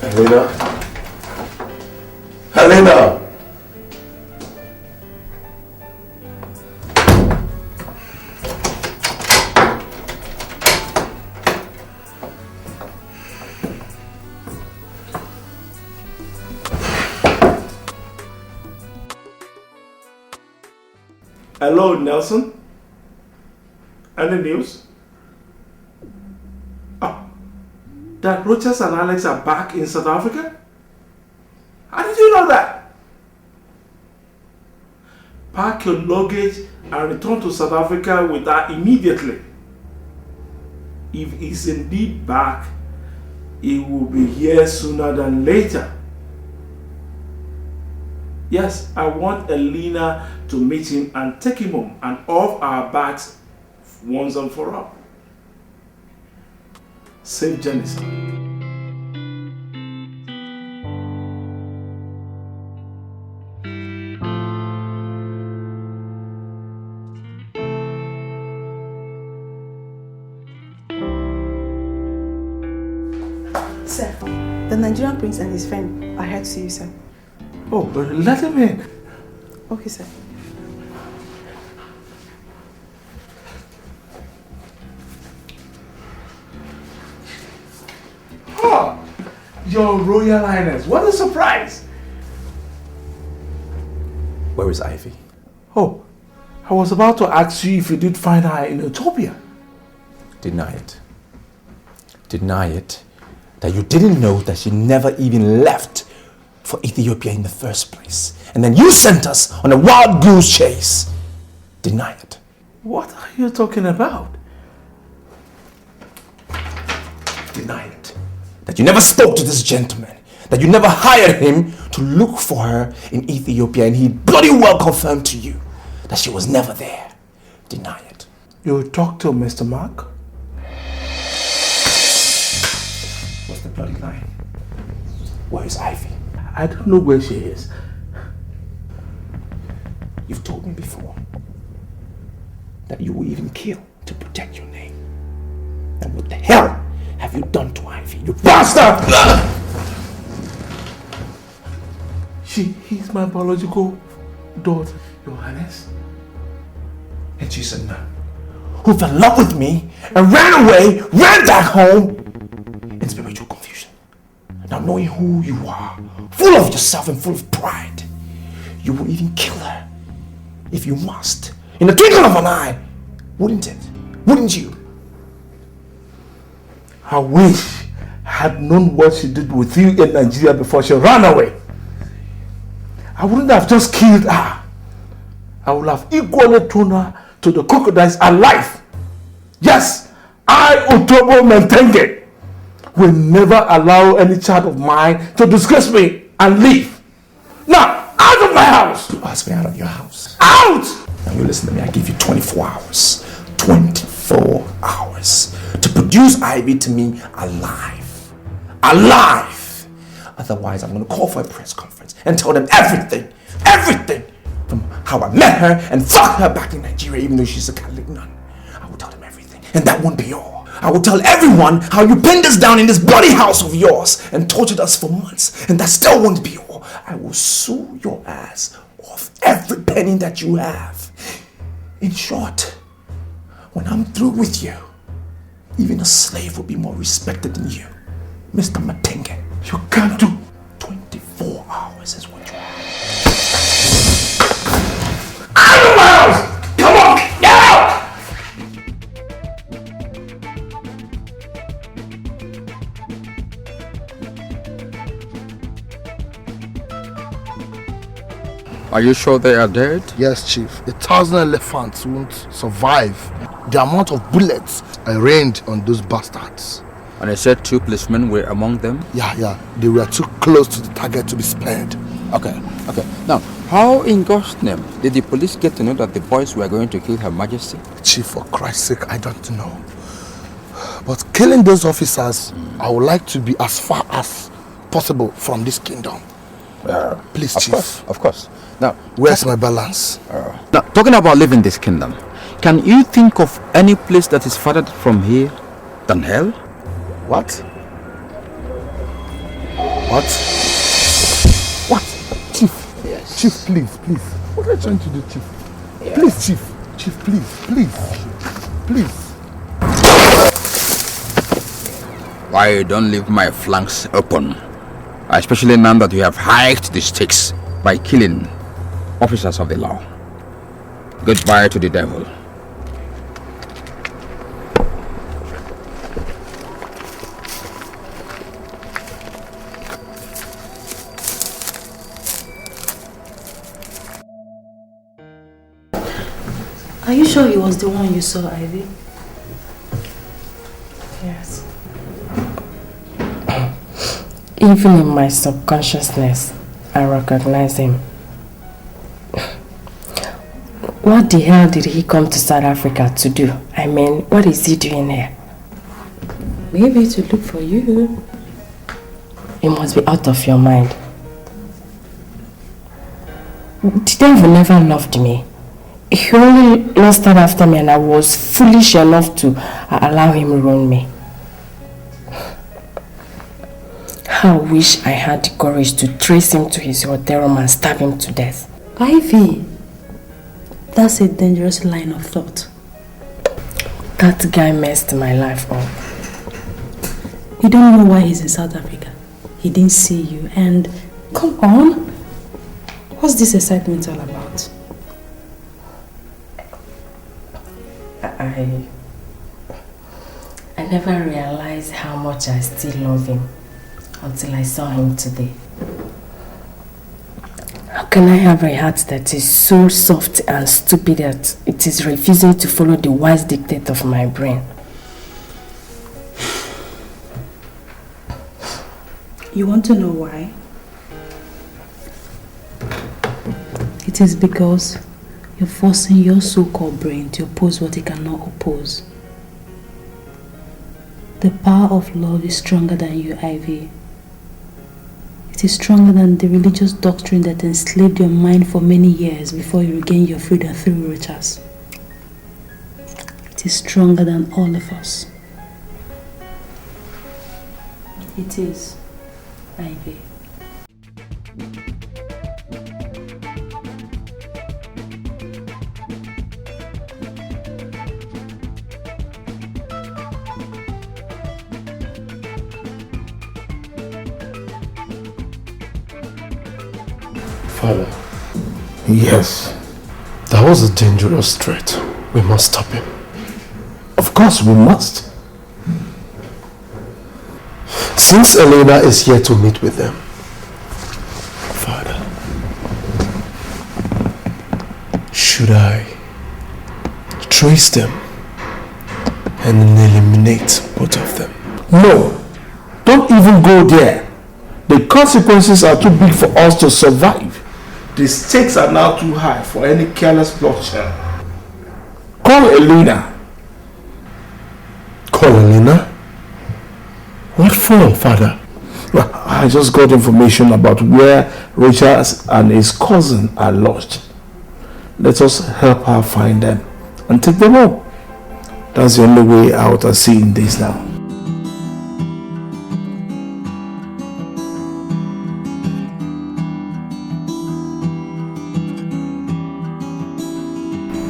Elena! Hello, Nelson. Any news? That Rochas and Alex are back in South Africa? How did you know that? Pack your luggage and return to South Africa with that immediately. If he's indeed back, he will be here sooner than later. Yes, I want Elena to meet him and take him home and off our backs once and for all. Safe journey, sir. Sir, the Nigerian prince and his friend are here to see you, sir. Oh, but let him in. Okay, sir. Oh, Your Royal Highness, what a surprise! Where is Ivy? Oh, I was about to ask you if you did find her in Utopia. Deny it. Deny it. That you didn't know that she never even left for Ethiopia in the first place. And then you sent us on a wild goose chase. Deny it. What are you talking about? Deny it. That you never spoke to this gentleman. That you never hired him to look for her in Ethiopia, and he bloody well confirmed to you that she was never there. Deny it. You talked to Mr. Mark? What's the bloody line? Where is Ivy? I don't know where she is. You've told me before that you will even kill to protect your name. And what the hell have you done to Ivy, you bastard? He's my biological daughter, Your Highness. And she's a nun who fell in love with me and ran away, ran back home in spiritual confusion. Now knowing who you are, full of yourself and full of pride, you will even kill her if you must. In the twinkling of an eye, wouldn't it? Wouldn't you? I wish I had known what she did with you in Nigeria before she ran away. I wouldn't have just killed her. I would have equally thrown her to the crocodiles alive. Yes, I, Utobo Mentenge, will never allow any child of mine to disgrace me and leave. Now, out of my house! You asked me out of your house. Out! Now you listen to me, I give you 24 hours. 24 hours to produce Ivy to me alive. Alive! Otherwise, I'm going to call for a press conference and tell them everything. Everything! From how I met her and fuck her back in Nigeria, even though she's a Catholic nun. I will tell them everything. And that won't be all. I will tell everyone how you pinned us down in this bloody house of yours and tortured us for months. And that still won't be all. I will sue your ass off every penny that you have. In short, when I'm through with you, even a slave will be more respected than you. Mr. Matenge, you can't do 24 hours is what you have. Out of my house! Come on, get out! Are you sure they are dead? Yes, Chief. 1,000 elephants won't survive the amount of bullets I rained on those bastards. And I said 2 policemen were among them? Yeah. They were too close to the target to be spared. Okay. Now, how in God's name did the police get to know that the boys were going to kill Her Majesty? Chief, for Christ's sake, I don't know. But killing those officers, I would like to be as far as possible from this kingdom. Please, Chief. Of course. Now, where's my balance? Now, talking about leaving this kingdom, can you think of any place that is farther from here than hell? What? Chief? Yes. Chief, please. What are you trying to do, Chief? Yeah. Please, Chief. Chief, please. Why don't leave my flanks open? Especially now that you have hiked the stakes by killing officers of the law. Goodbye to the devil. Are you sure he was the one you saw, Ivy? Yes. Even in my subconsciousness, I recognize him. What the hell did he come to South Africa to do? I mean, what is he doing here? Maybe to look for you. You must be out of your mind. The devil never loved me. He only lusted after me, and I was foolish enough to allow him ruin me. I wish I had the courage to trace him to his hotel room and stab him to death. Ivy, that's a dangerous line of thought. That guy messed my life up. You don't know why he's in South Africa. He didn't see you, and come on. What's this excitement all about? I never realized how much I still love him until I saw him today. How can I have a heart that is so soft and stupid that it is refusing to follow the wise dictate of my brain? You want to know why? It is because you're forcing your so-called brain to oppose what it cannot oppose. The power of love is stronger than you, Ivy. It is stronger than the religious doctrine that enslaved your mind for many years before you regained your freedom through rituals. It is stronger than all of us. It is, Ivy. Father. Yes. That was a dangerous threat. We must stop him. Of course we must. Since Elena is here to meet with them, Father, should I trace them and eliminate both of them? No. Don't even go there. The consequences are too big for us to survive. The stakes are now too high for any careless bloodshed. Call Elena. Call Elena? What for, Father? Well, I just got information about where Richard and his cousin are lodged. Let us help her find them and take them home. That's the only way out of seeing this now.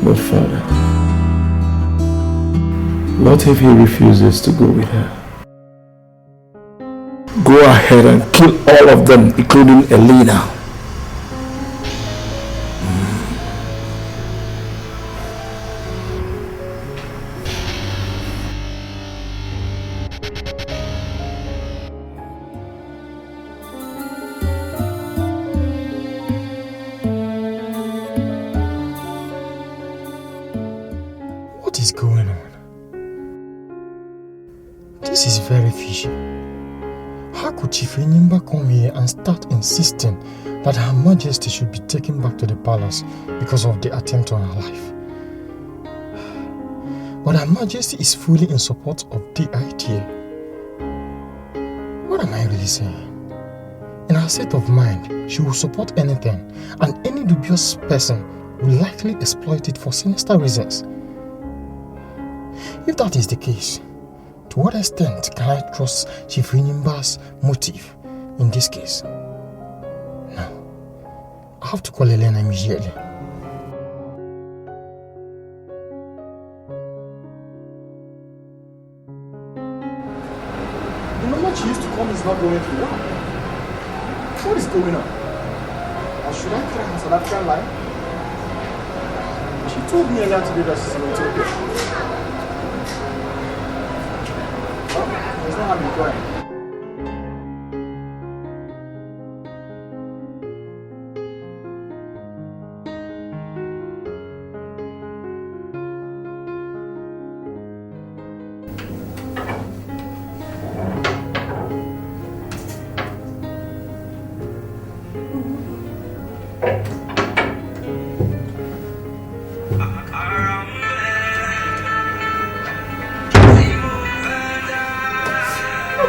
But Father, what if he refuses to go with her? Go ahead and kill all of them, including Elena. What is going on? This is very fishy. How could Chief Enyimba come here and start insisting that Her Majesty should be taken back to the palace because of the attempt on her life? But Her Majesty is fully in support of the idea. What am I really saying? In her state of mind, she will support anything, and any dubious person will likely exploit it for sinister reasons. If that is the case, to what extent can I trust Chief Enyimba's motive in this case? No. I have to call Elena immediately. The number she used to call me is not going through. What is going on? Or should I try her South African line? She told me earlier today that she's in Ethiopia. Well, there's no harm in going.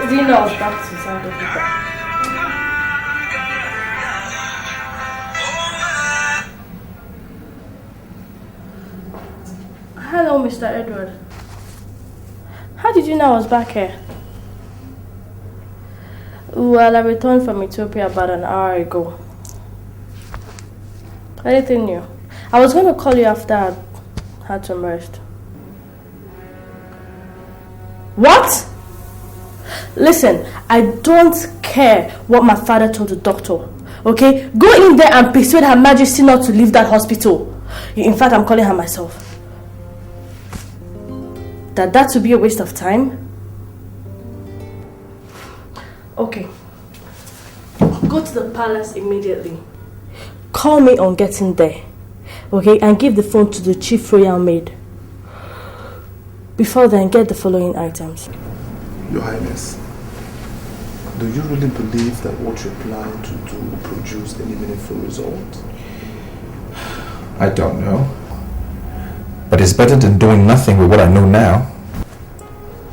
Dina was back to South Africa. Hello, Mr. Edward. How did you know I was back here? Well, I returned from Ethiopia about an hour ago. Anything new? I was going to call you after I had some rest. What? Listen, I don't care what my father told the doctor, okay? Go in there and persuade Her Majesty not to leave that hospital. In fact, I'm calling her myself. that would be a waste of time? Okay. Go to the palace immediately. Call me on getting there. Okay, and give the phone to the chief royal maid. Before then, get the following items. Your Highness, do you really believe that what you plan to do will produce any meaningful result? I don't know. But it's better than doing nothing with what I know now.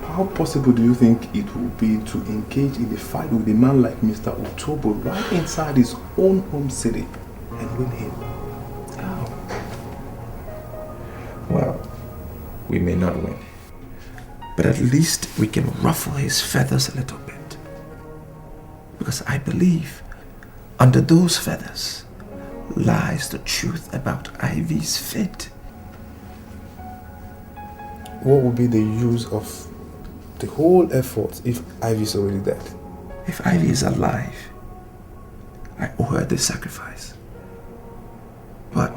How possible do you think it will be to engage in a fight with a man like Mr. Otobo right inside his own home city and win him? How? Well, we may not win. But at least we can ruffle his feathers a little bit. Because I believe under those feathers lies the truth about Ivy's fate. What would be the use of the whole effort if Ivy is already dead? If Ivy is alive, I owe her this sacrifice. But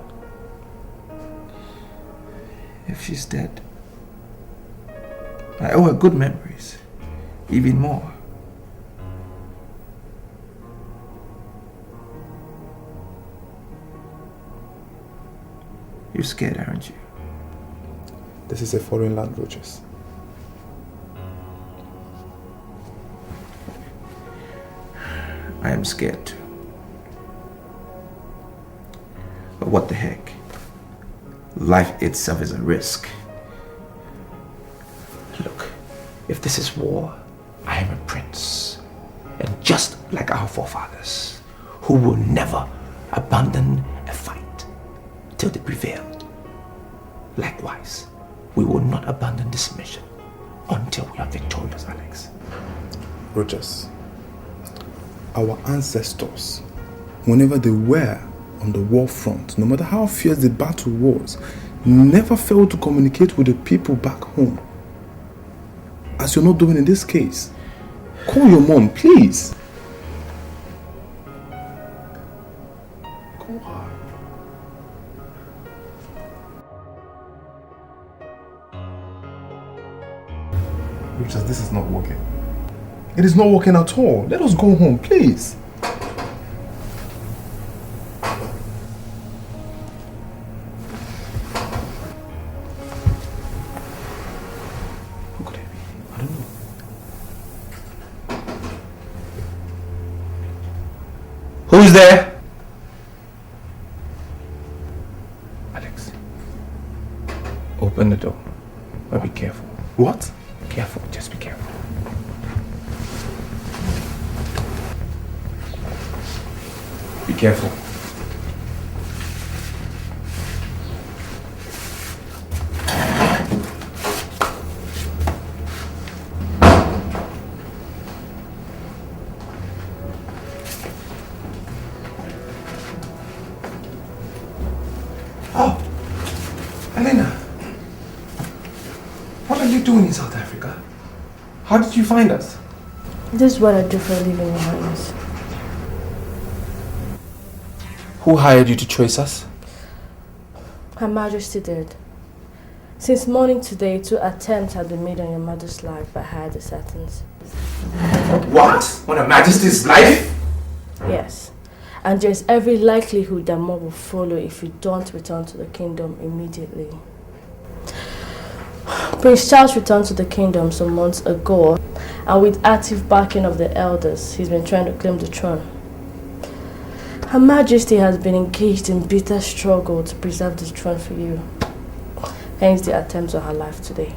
if she's dead, I owe her good memories, even more. You're scared, aren't you? This is a foreign land, Roaches. I am scared too. But what the heck? Life itself is a risk. Look, if this is war, I am a prince. And just like our forefathers, who will never abandon a fight till they prevailed. Likewise, we will not abandon this mission until we are victorious, Alex. Rogers, our ancestors, whenever they were on the war front, no matter how fierce the battle was, never failed to communicate with the people back home. As you're not doing in this case. Call your mom, please. Call her. Richard, this is not working. It is not working at all. Let us go home, please. Who could it be? I don't know. Who's there? Alex. Open the door. But be careful. What? Careful, just be careful. Be careful. Oh, Elena. What are you doing in South Africa? How did you find us? This is what I do for a living, Your Highness. Who hired you to trace us? Her Majesty did. Since morning today, 2 attempts have been made on your mother's life by hired assassins. What? On Her Majesty's life? Yes. And there's every likelihood that more will follow if you don't return to the kingdom immediately. Prince Charles returned to the kingdom some months ago, and with active backing of the elders, he's been trying to claim the throne. Her Majesty has been engaged in bitter struggle to preserve the throne for you. Hence the attempts on her life today.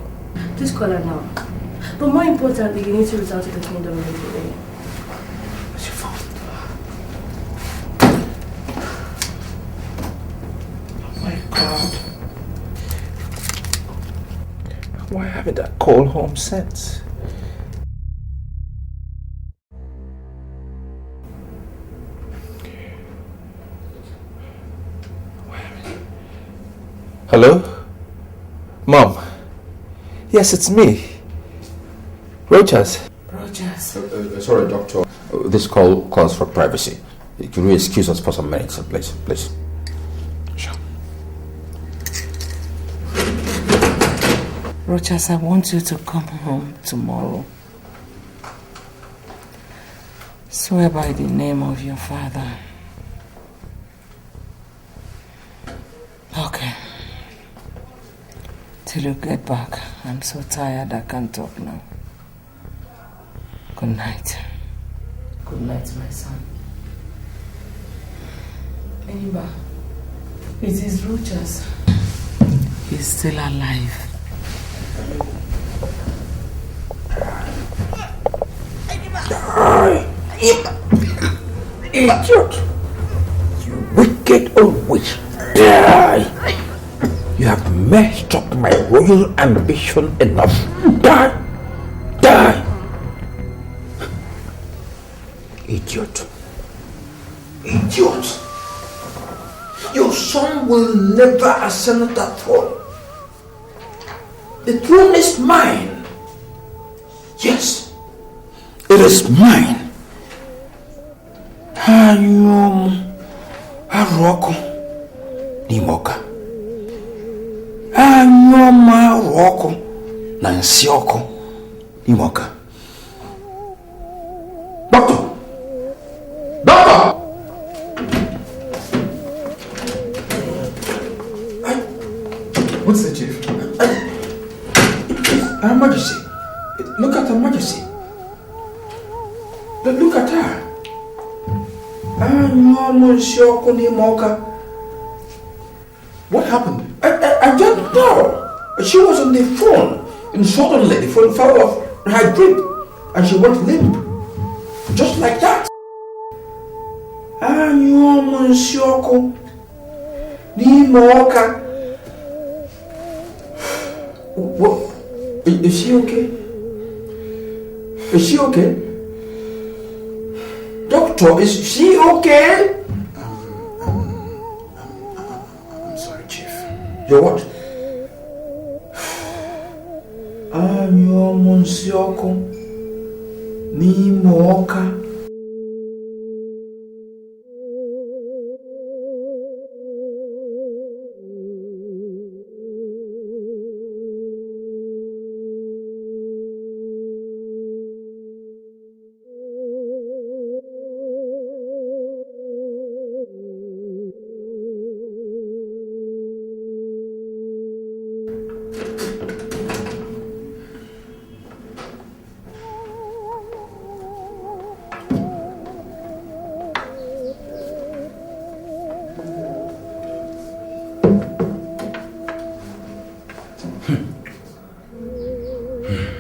Please call her now. But more importantly, you need to return to the kingdom immediately. What's your phone? Oh my God. Why haven't I called home since? Hello? Mom? Yes, it's me. Rogers. Rogers. Sorry, doctor. This call calls for privacy. Can you excuse us for some minutes, please? Please. Rochas, I want you to come home tomorrow. Swear by the name of your father. Okay. Till you get back. I'm so tired I can't talk now. Good night. Good night, my son. Eniba, it is Rochas. He's still alive. Idiot! You wicked old witch! Die! You have messed up my royal ambition enough. Die! Die! Idiot! Idiot! Your son will never ascend that throne. The throne is mine. Yes, it is mine. Aroko Nimoka. Anyoma Roko Nansioko Nimoka. Doctor! Doctor! What's the chief? Her Majesty. Look at Her Majesty. Look at her. What happened? I don't know. She was on the phone, and suddenly the phone fell off her grip, and she went limp. Just like that. What? Is she okay? Is she okay? Doctor, is she okay? I'm sorry, Chief. You're what? Anyomunsioko Nimoka.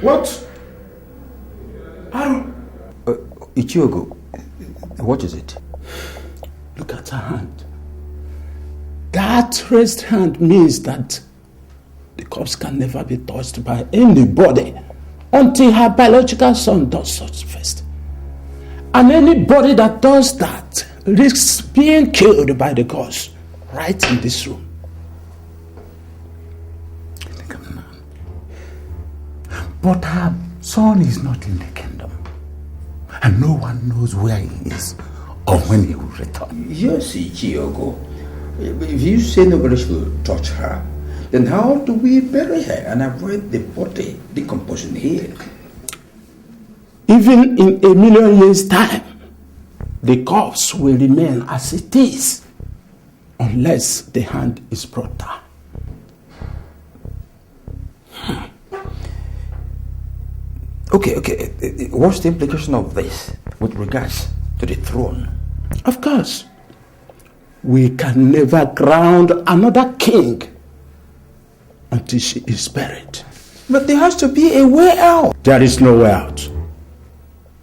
What? Ichiogo, what is it? Look at her hand. That raised hand means that the corpse can never be touched by anybody until her biological son does such first. And anybody that does that risks being killed by the gods right in this room. But her son is not in the kingdom. And no one knows where he is or when he will return. Yes, Ichiogo. If you say nobody should touch her, then how do we bury her and avoid the body decomposing here? Even in 1,000,000 years' time, the corpse will remain as it is unless the hand is brought down. Okay. What's the implication of this with regards to the throne? Of course, we can never crown another king until she is buried. But there has to be a way out. There is no way out,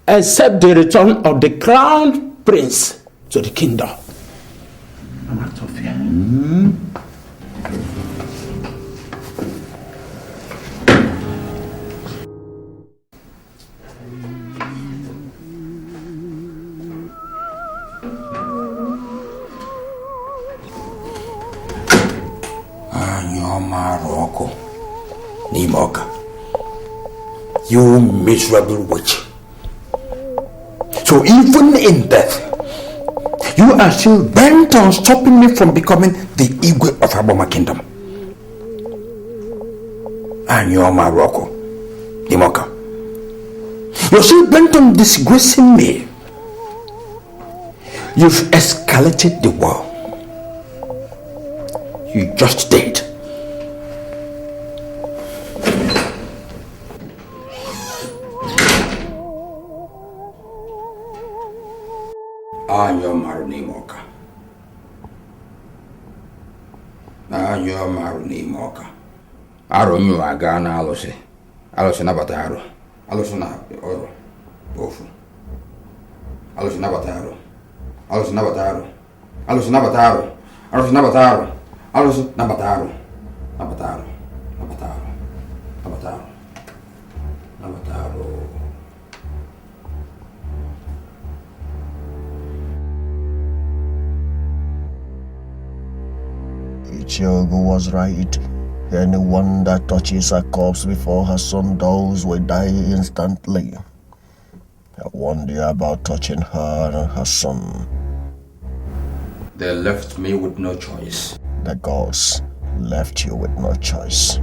except the return of the crowned prince to the kingdom. I'm out of here. Maroko Nimoka, you miserable witch. So even in death, you are still bent on stopping me from becoming the Igwe of Aboma Kingdom. and you're my Rocco, Demoka. You're still bent on disgracing me. You've escalated the war. You just did. Anyo maruni moka. Anyo maruni moka. Aro nyu agana alose. Alose na bataro. Alose na oro. Bofu. Alose na bataro. Alose na bataro. Alose na bataro. Alose na bataro. Alose na bataro. Na bataro. Na bataro. Na bataro. Na bataro. Ichiogo was right. Anyone that touches a corpse before her son dies will die instantly. I warned you about touching her and her son. They left me with no choice. The gods left you with no choice.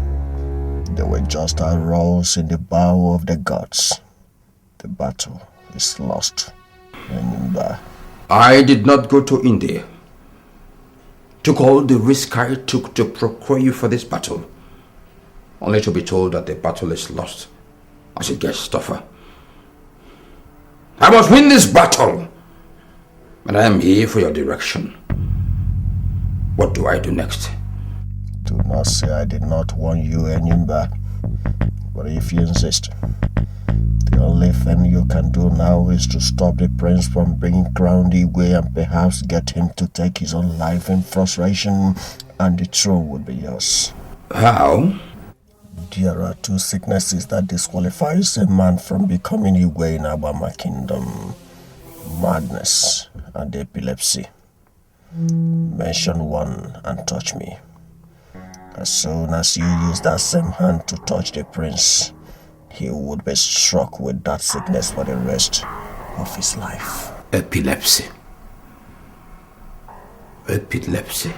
They were just arrows in the bow of the gods. The battle is lost. I did not go to India. Took all the risk I took to procure you for this battle, only to be told that the battle is lost as it gets tougher. I must win this battle, and I am here for your direction. What do I do next? Do not say I did not warn you, Enyimba. But if you insist, the only thing you can do now is to stop the prince from bringing crown Igwe and perhaps get him to take his own life in frustration, and the throne would be yours. How? There are two sicknesses that disqualifies a man from becoming Igwe in Abama Kingdom: madness and epilepsy. Mention one and touch me. As soon as you use that same hand to touch the prince, he would be struck with that sickness for the rest of his life. Epilepsy. Epilepsy.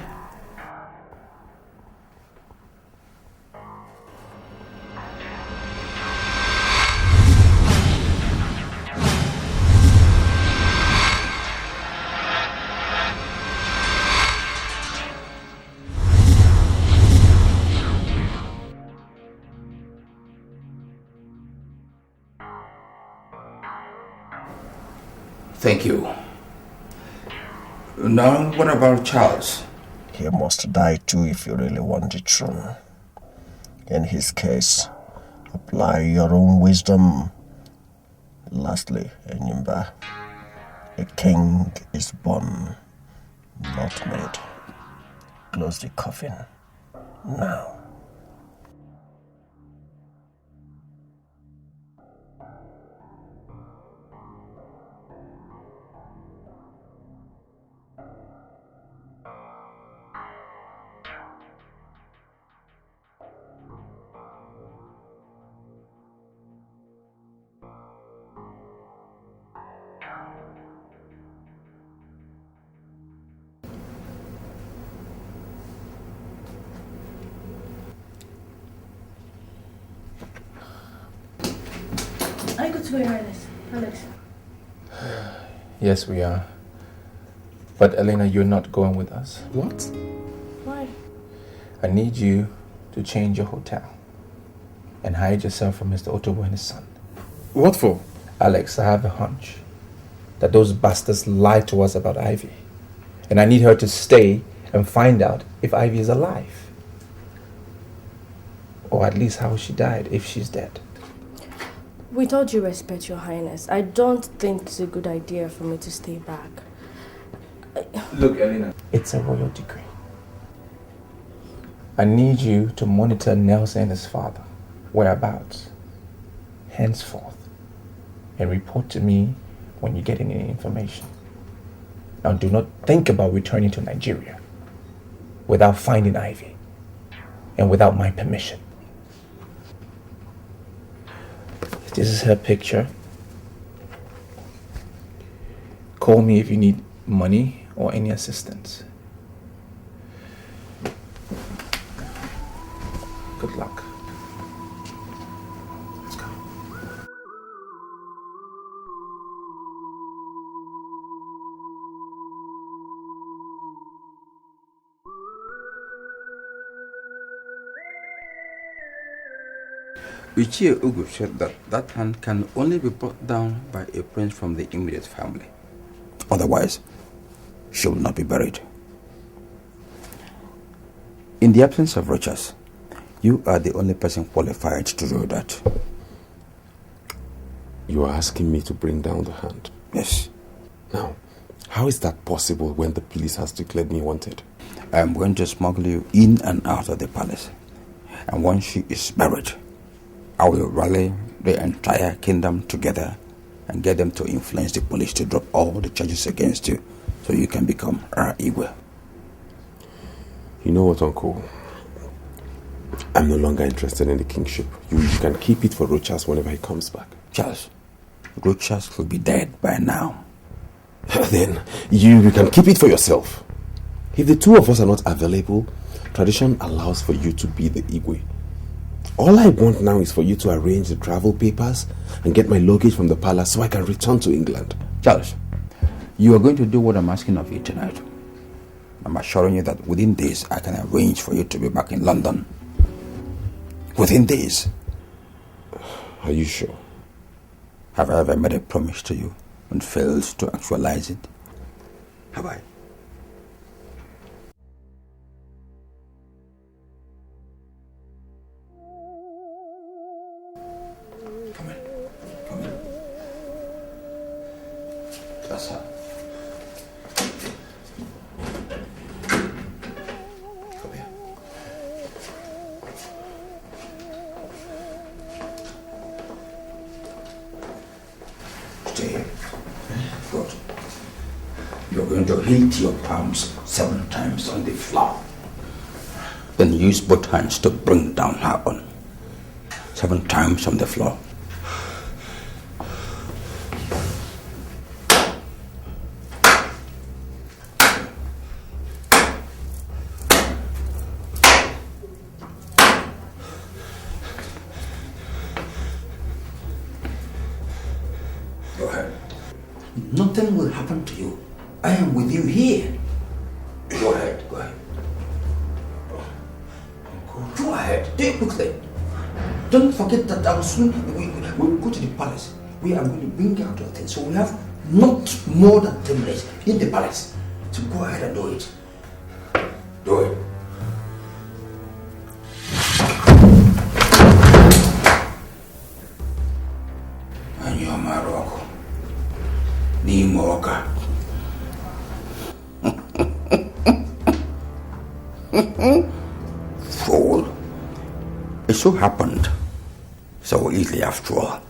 Thank you. Now, what about Charles? He must die too if you really want the throne. In his case, apply your own wisdom. Lastly, Enyimba, a king is born, not made. Close the coffin now. I go to Your Highness. Alex. Yes, we are. But Elena, you're not going with us. What? Why? I need you to change your hotel and hide yourself from Mr. Otobo and his son. What for? Alex, I have a hunch that those bastards lied to us about Ivy. And I need her to stay and find out if Ivy is alive. Or at least how she died, if she's dead. With all due respect, Your Highness, I don't think it's a good idea for me to stay back. Look, Elena, it's a royal decree. I need you to monitor Nelson and his father, whereabouts, henceforth, and report to me when you get any information. Now, do not think about returning to Nigeria without finding Ivy and without my permission. This is her picture. Call me if you need money or any assistance. Good luck. Ichie Ugu said that hand can only be brought down by a prince from the immediate family. Otherwise, she will not be buried. In the absence of Rochas, you are the only person qualified to do that. You are asking me to bring down the hand? Yes. Now, how is that possible when the police has declared me wanted? I am going to smuggle you in and out of the palace. And once she is buried, I will rally the entire kingdom together and get them to influence the police to drop all the charges against you so you can become our Igwe. You know what, Uncle? I'm no longer interested in the kingship. You can keep it for Rochas whenever he comes back. Charles, Rochas will be dead by now. Then you can keep it for yourself. If the two of us are not available, tradition allows for you to be the Igwe. All I want now is for you to arrange the travel papers and get my luggage from the palace so I can return to England. Charles, you are going to do what I'm asking of you tonight. I'm assuring you that within days I can arrange for you to be back in London. Within days. Are you sure? Have I ever made a promise to you and failed to actualize it? Have I? Come in. That's her. Come here. Stay here. Good. You're going to hit your palms 7 times on the floor. Then use both hands to bring down her on. 7 times on the floor. Go ahead. Nothing will happen to you. I am with you here. Go ahead. Go ahead. Do it quickly. Don't forget that I will soon we'll go to the palace. We are going to bring out your things. So we have not more than 10 minutes in the palace. So go ahead and do it. Do it. And you're my rock. Nimoka. Fool. It so happened so easily after all.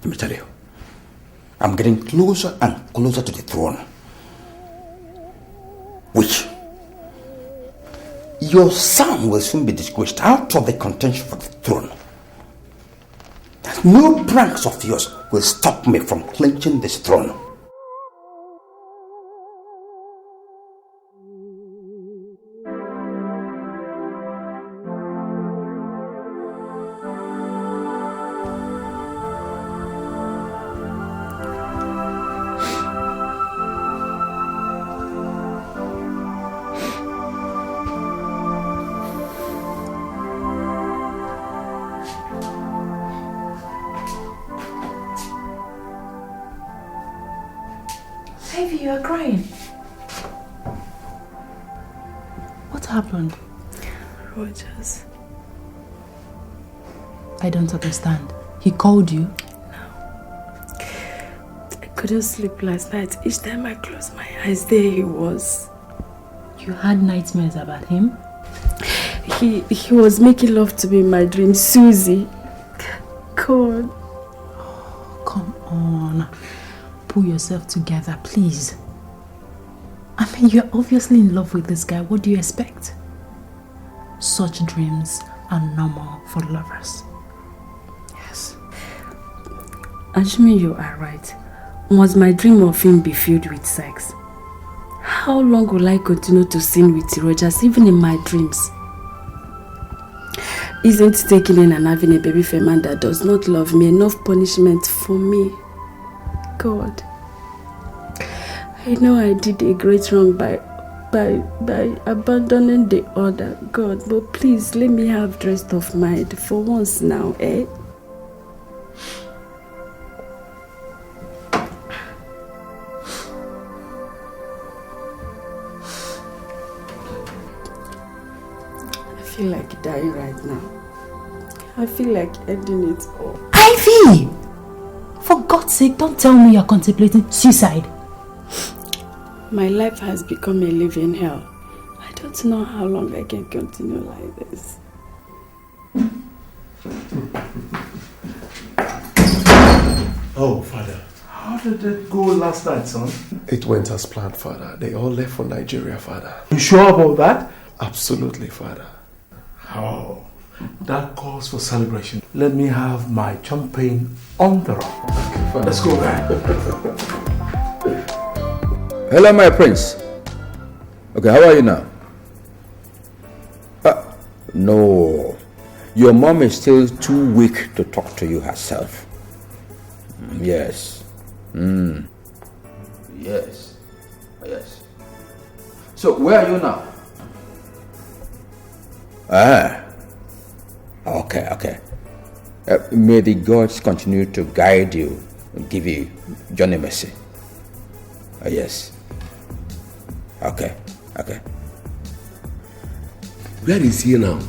Let me tell you, I'm getting closer and closer to the throne. Which your son will soon be disgraced out of the contention for the throne. No pranks of yours will stop me from clinching this throne. Ivy, you are crying. What happened? Rogers. I don't understand. He called you? I couldn't sleep last night. Each time I closed my eyes, there he was. You had nightmares about him? He was making love to me in my dream. Susie. God. Come on. Pull yourself together, please. I mean, you're obviously in love with this guy. What do you expect? Such dreams are normal for lovers. Yes. Assuming you are right, must my dream of him be filled with sex? How long will I continue to sin with Rogers, even in my dreams? Isn't taking in and having a baby for a man that does not love me enough punishment for me? God, I know I did a great wrong by by abandoning the order, God, but please let me have rest of mind for once now, eh? I feel like dying right now. I feel like ending it all. Ivy! For God's sake, don't tell me you're contemplating suicide. My life has become a living hell. I don't know how long I can continue like this. Oh, Father. How did it go last night, son? It went as planned, Father. They all left for Nigeria, Father. You sure about that? Absolutely, Father. Oh, that calls for celebration. Let me have my champagne on the rock. Okay, Father. Let's go back. Hello, my prince. Okay, how are you now? No. Your mom is still too weak to talk to you herself. Yes. Yes. Yes. So, where are you now? Okay. May the gods continue to guide you and give you Johnny mercy. Yes. Okay. Where is he now?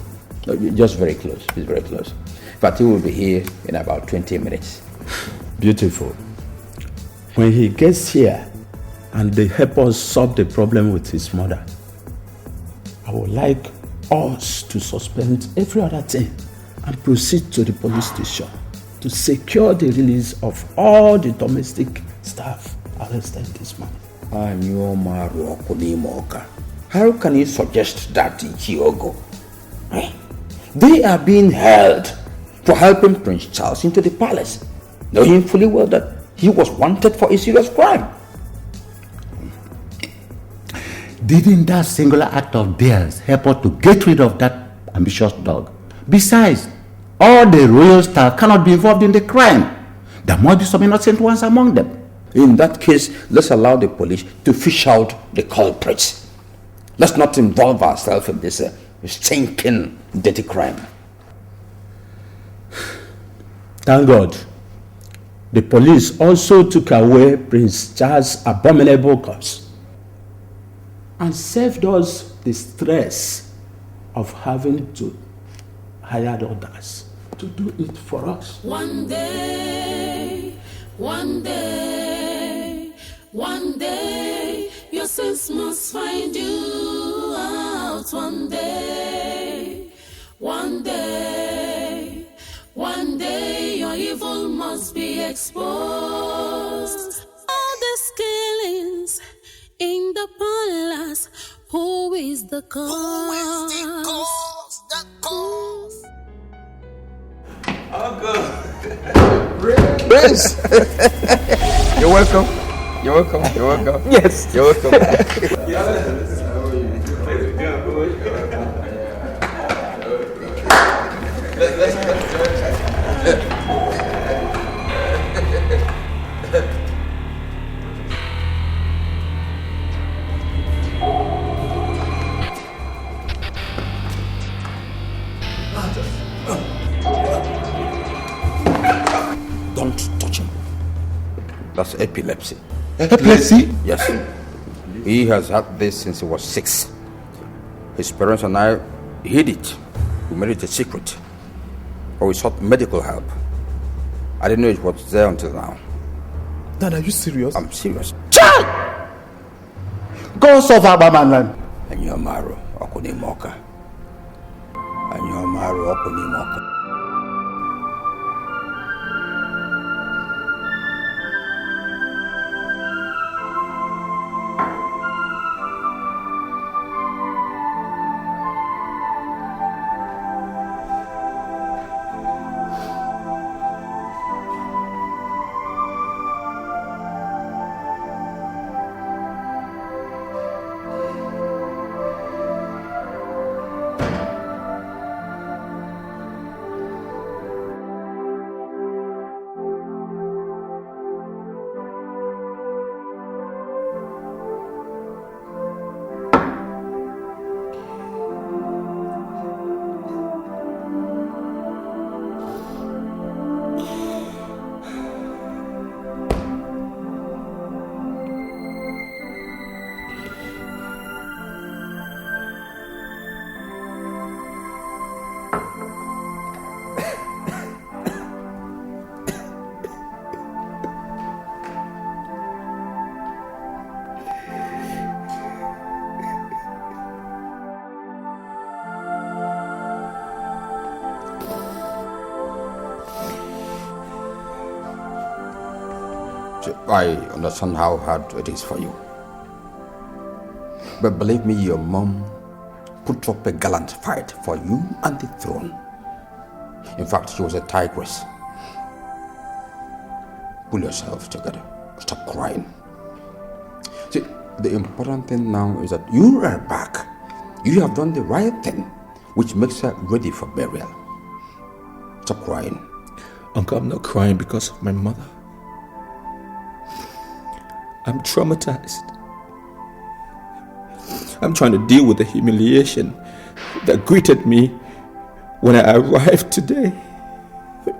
Just very close. He's very close. In fact, he will be here in about 20 minutes. Beautiful. When he gets here and they help us solve the problem with his mother, I would like us to suspend every other thing and proceed to the police station to secure the release of all the domestic staff arrested this morning. How can you suggest that in Kyogo? They are being held for helping Prince Charles into the palace, knowing fully well that he was wanted for a serious crime. Didn't that singular act of theirs help us to get rid of that ambitious dog? Besides, all the royal staff cannot be involved in the crime. There must be some innocent ones among them. In that case, let's allow the police to fish out the culprits. Let's not involve ourselves in this stinking, dirty crime. Thank God. The police also took away Prince Charles' abominable curse and saved us the stress of having to hire others to do it for us. One day, your sins must find you out. One day, your evil must be exposed. All these killings in the palace, who is the cause? The cause. Prince! You're welcome. Yes. You're welcome. Don't touch him. That's epilepsy. Epilepsy? Yes. He has had this since he was 6. His parents and I hid it. We made it a secret. But we sought medical help. I didn't know it was there until now. Dad, are you serious? I'm serious. Child! Go solve Abaman. Anyomaru Okunimoka. Anyomaru Okunimoka. See, I understand how hard it is for you. But believe me, your mom put up a gallant fight for you and the throne. In fact, she was a tigress. Pull yourself together. Stop crying. See, the important thing now is that you are back. You have done the right thing, which makes her ready for burial. Stop crying. Uncle, I'm not crying because of my mother. I'm traumatized. I'm trying to deal with the humiliation that greeted me when I arrived today.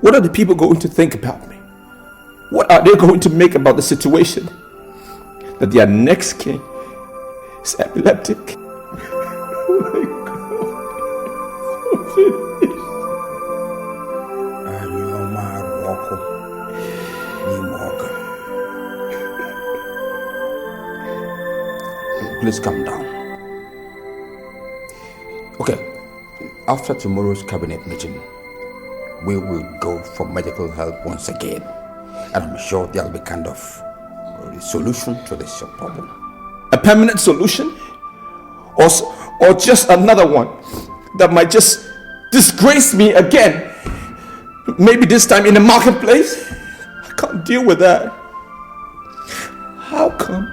What are the people going to think about me? What are they going to make about the situation? That their next king is epileptic. Oh my God. Please calm down. Okay, after tomorrow's cabinet meeting, we will go for medical help once again. And I'm sure there'll be kind of a solution to this problem. A permanent solution? Or just another one that might just disgrace me again? Maybe this time in the marketplace? I can't deal with that. How come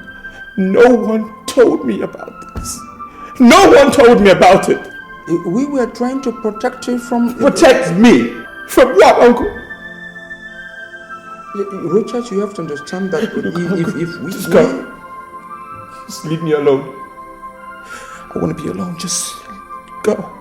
no one told me about this? No one told me about it. We were trying to protect you from... Protect me? From what, Uncle? Richard, you have to understand that if we... Just go. Just leave me alone. I want to be alone. Just go.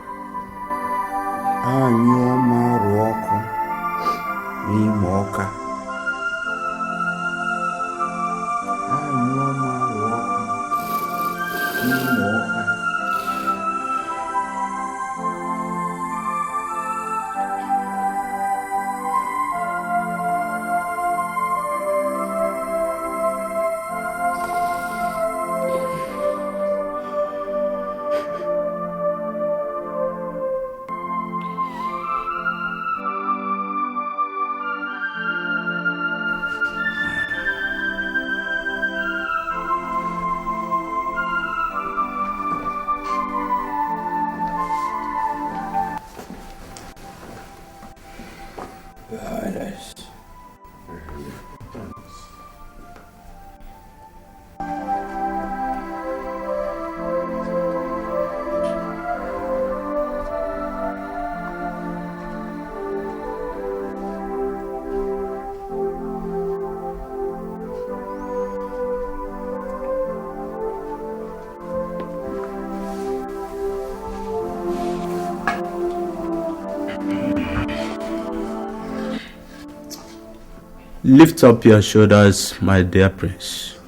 Lift up your shoulders, my dear prince.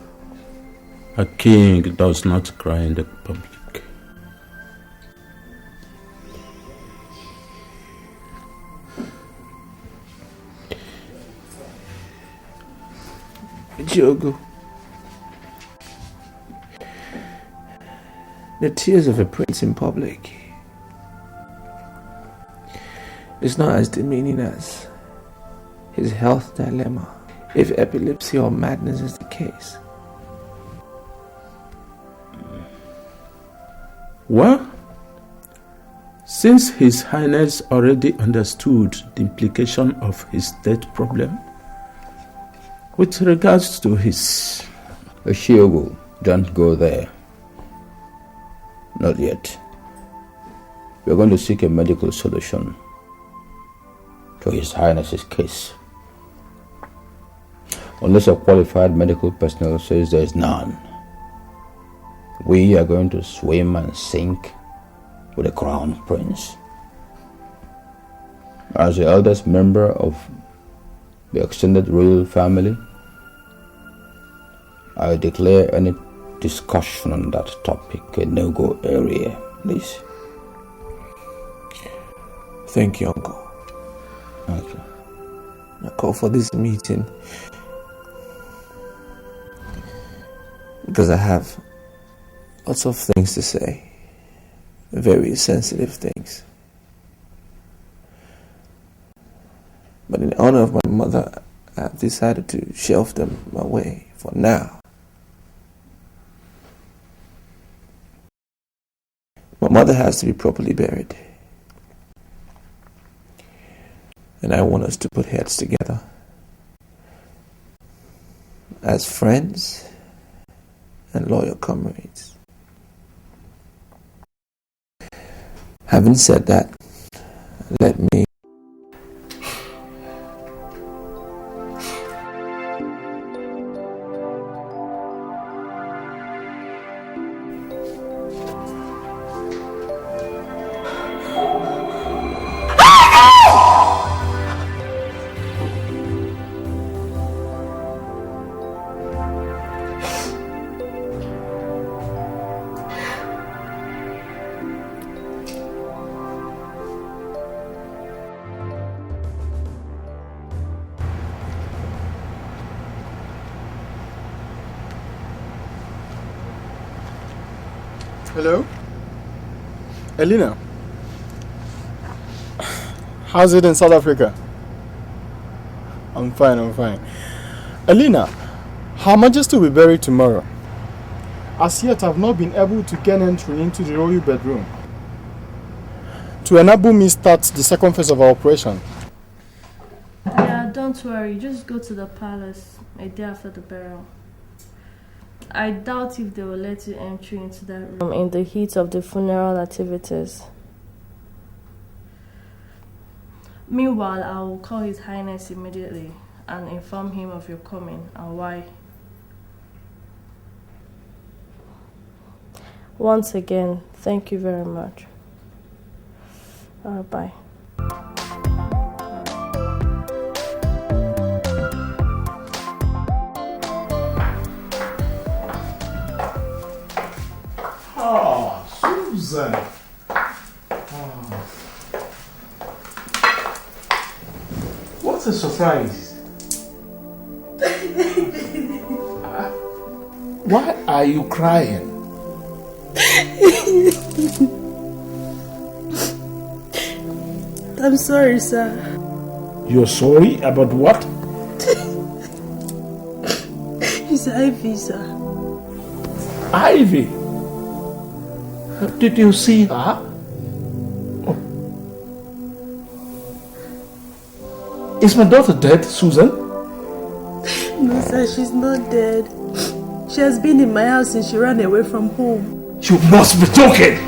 A king does not cry in the public. Diogo, the tears of a prince in public is not as demeaning as his health dilemma, if epilepsy or madness is the case. Well, since His Highness already understood the implication of his death problem, with regards to his... Oshiogo, don't go there. Not yet. We're going to seek a medical solution to His Highness's case. Unless a qualified medical personnel says there is none, we are going to swim and sink with the crown prince. As the eldest member of the extended royal family, I declare any discussion on that topic a no-go area, please. Thank you, Uncle. Okay. I call for this meeting because I have lots of things to say, very sensitive things. But in honor of my mother, I've decided to shelve them away for now. My mother has to be properly buried. And I want us to put heads together as friends and loyal comrades. Having said that, let me Hello? Elena? How's it in South Africa? I'm fine. Elena, Her Majesty will be buried tomorrow. As yet, I've not been able to gain entry into the royal bedroom to enable me start the second phase of our operation. Yeah, don't worry. Just go to the palace a day after the burial. I doubt if they will let you enter into that room in the heat of the funeral activities. Meanwhile, I will call His Highness immediately and inform him of your coming and why. Once again, thank you very much. Bye. Oh, Susan. Oh. What a surprise. Why are you crying? I'm sorry, sir. You're sorry about what? It's Ivy, sir. Ivy? Did you see her? Oh. Is my daughter dead, Susan? No, sir, she's not dead. She has been in my house since she ran away from home. You must be joking!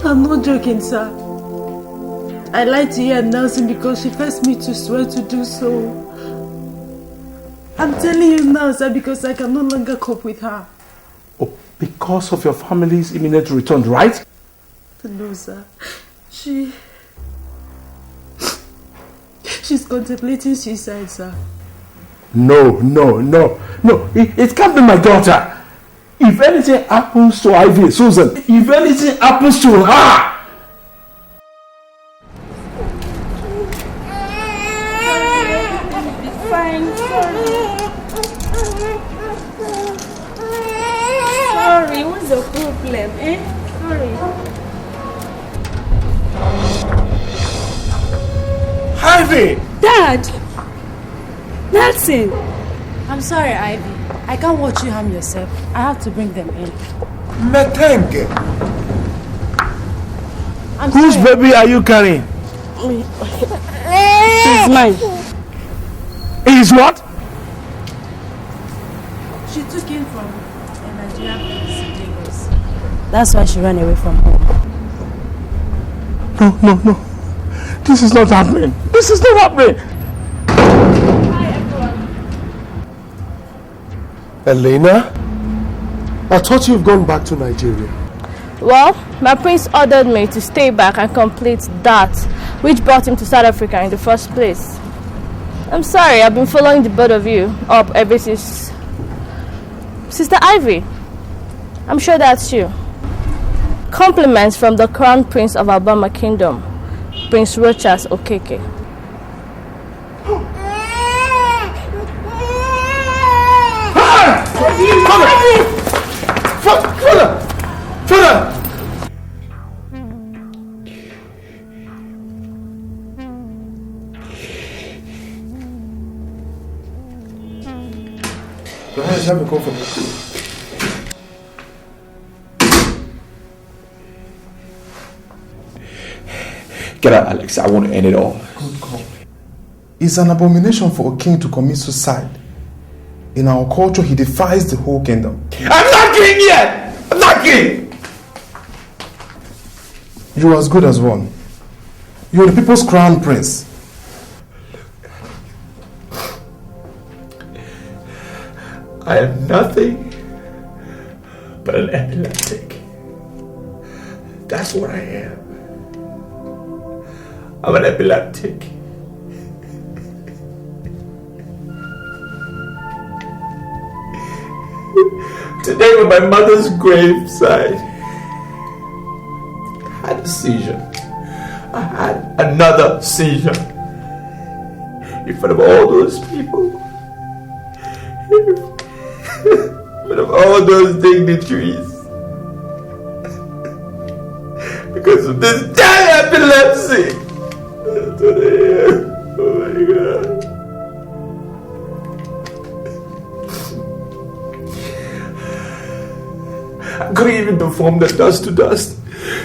I'm not joking, sir. I lied to you and Nelson because she forced me to swear to do so. I'm telling you now, sir, because I can no longer cope with her. Oh, because of your family's imminent return, right? No, sir. She's contemplating suicide, sir. No. It can't be my daughter. If anything happens to Ivy, Susan, if anything happens to her, Fine, sorry, what's the problem, Sorry. Ivy! Dad! Nelson! I'm sorry, Ivy. I can't watch you harm yourself. I have to bring them in. Metenge! Whose baby are you carrying? It's mine. Is what? She took him from a Nigerian police in Lagos. That's why she ran away from home. No. This is not happening. This is not happening. Hi, everyone. Elena? I thought you've gone back to Nigeria. Well, my prince ordered me to stay back and complete that which brought him to South Africa in the first place. I'm sorry, I've been following the both of you up ever since. Sister Ivy, I'm sure that's you. Compliments from the Crown Prince of Alabama Kingdom, Prince Rochas Okeke. Father! Your Highness, you have a call from me. Get out, Alex. I want to end it all. Good call. It's an abomination for a king to commit suicide. In our culture, he defies the whole kingdom. I'm not king yet! I'm not king! You are as good as one. You are the people's crown prince. I am nothing but an epileptic. That's what I am. I'm an epileptic. Today on my mother's graveside, I had a seizure. I had another seizure. In front of all those people. In front of all those dignitaries. Because of this damn epilepsy. That's what I am. Oh my God. I couldn't even perform the dust to dust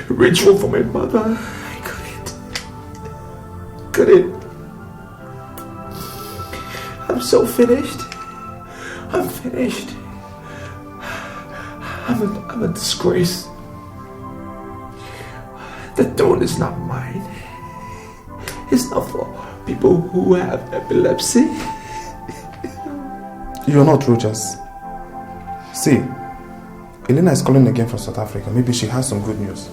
ritual for my mother. I couldn't. I'm so finished. I'm finished. I'm a disgrace. The throne is not mine. It's not for people who have epilepsy. You are not Rogers. See, Elena is calling again from South Africa. Maybe she has some good news.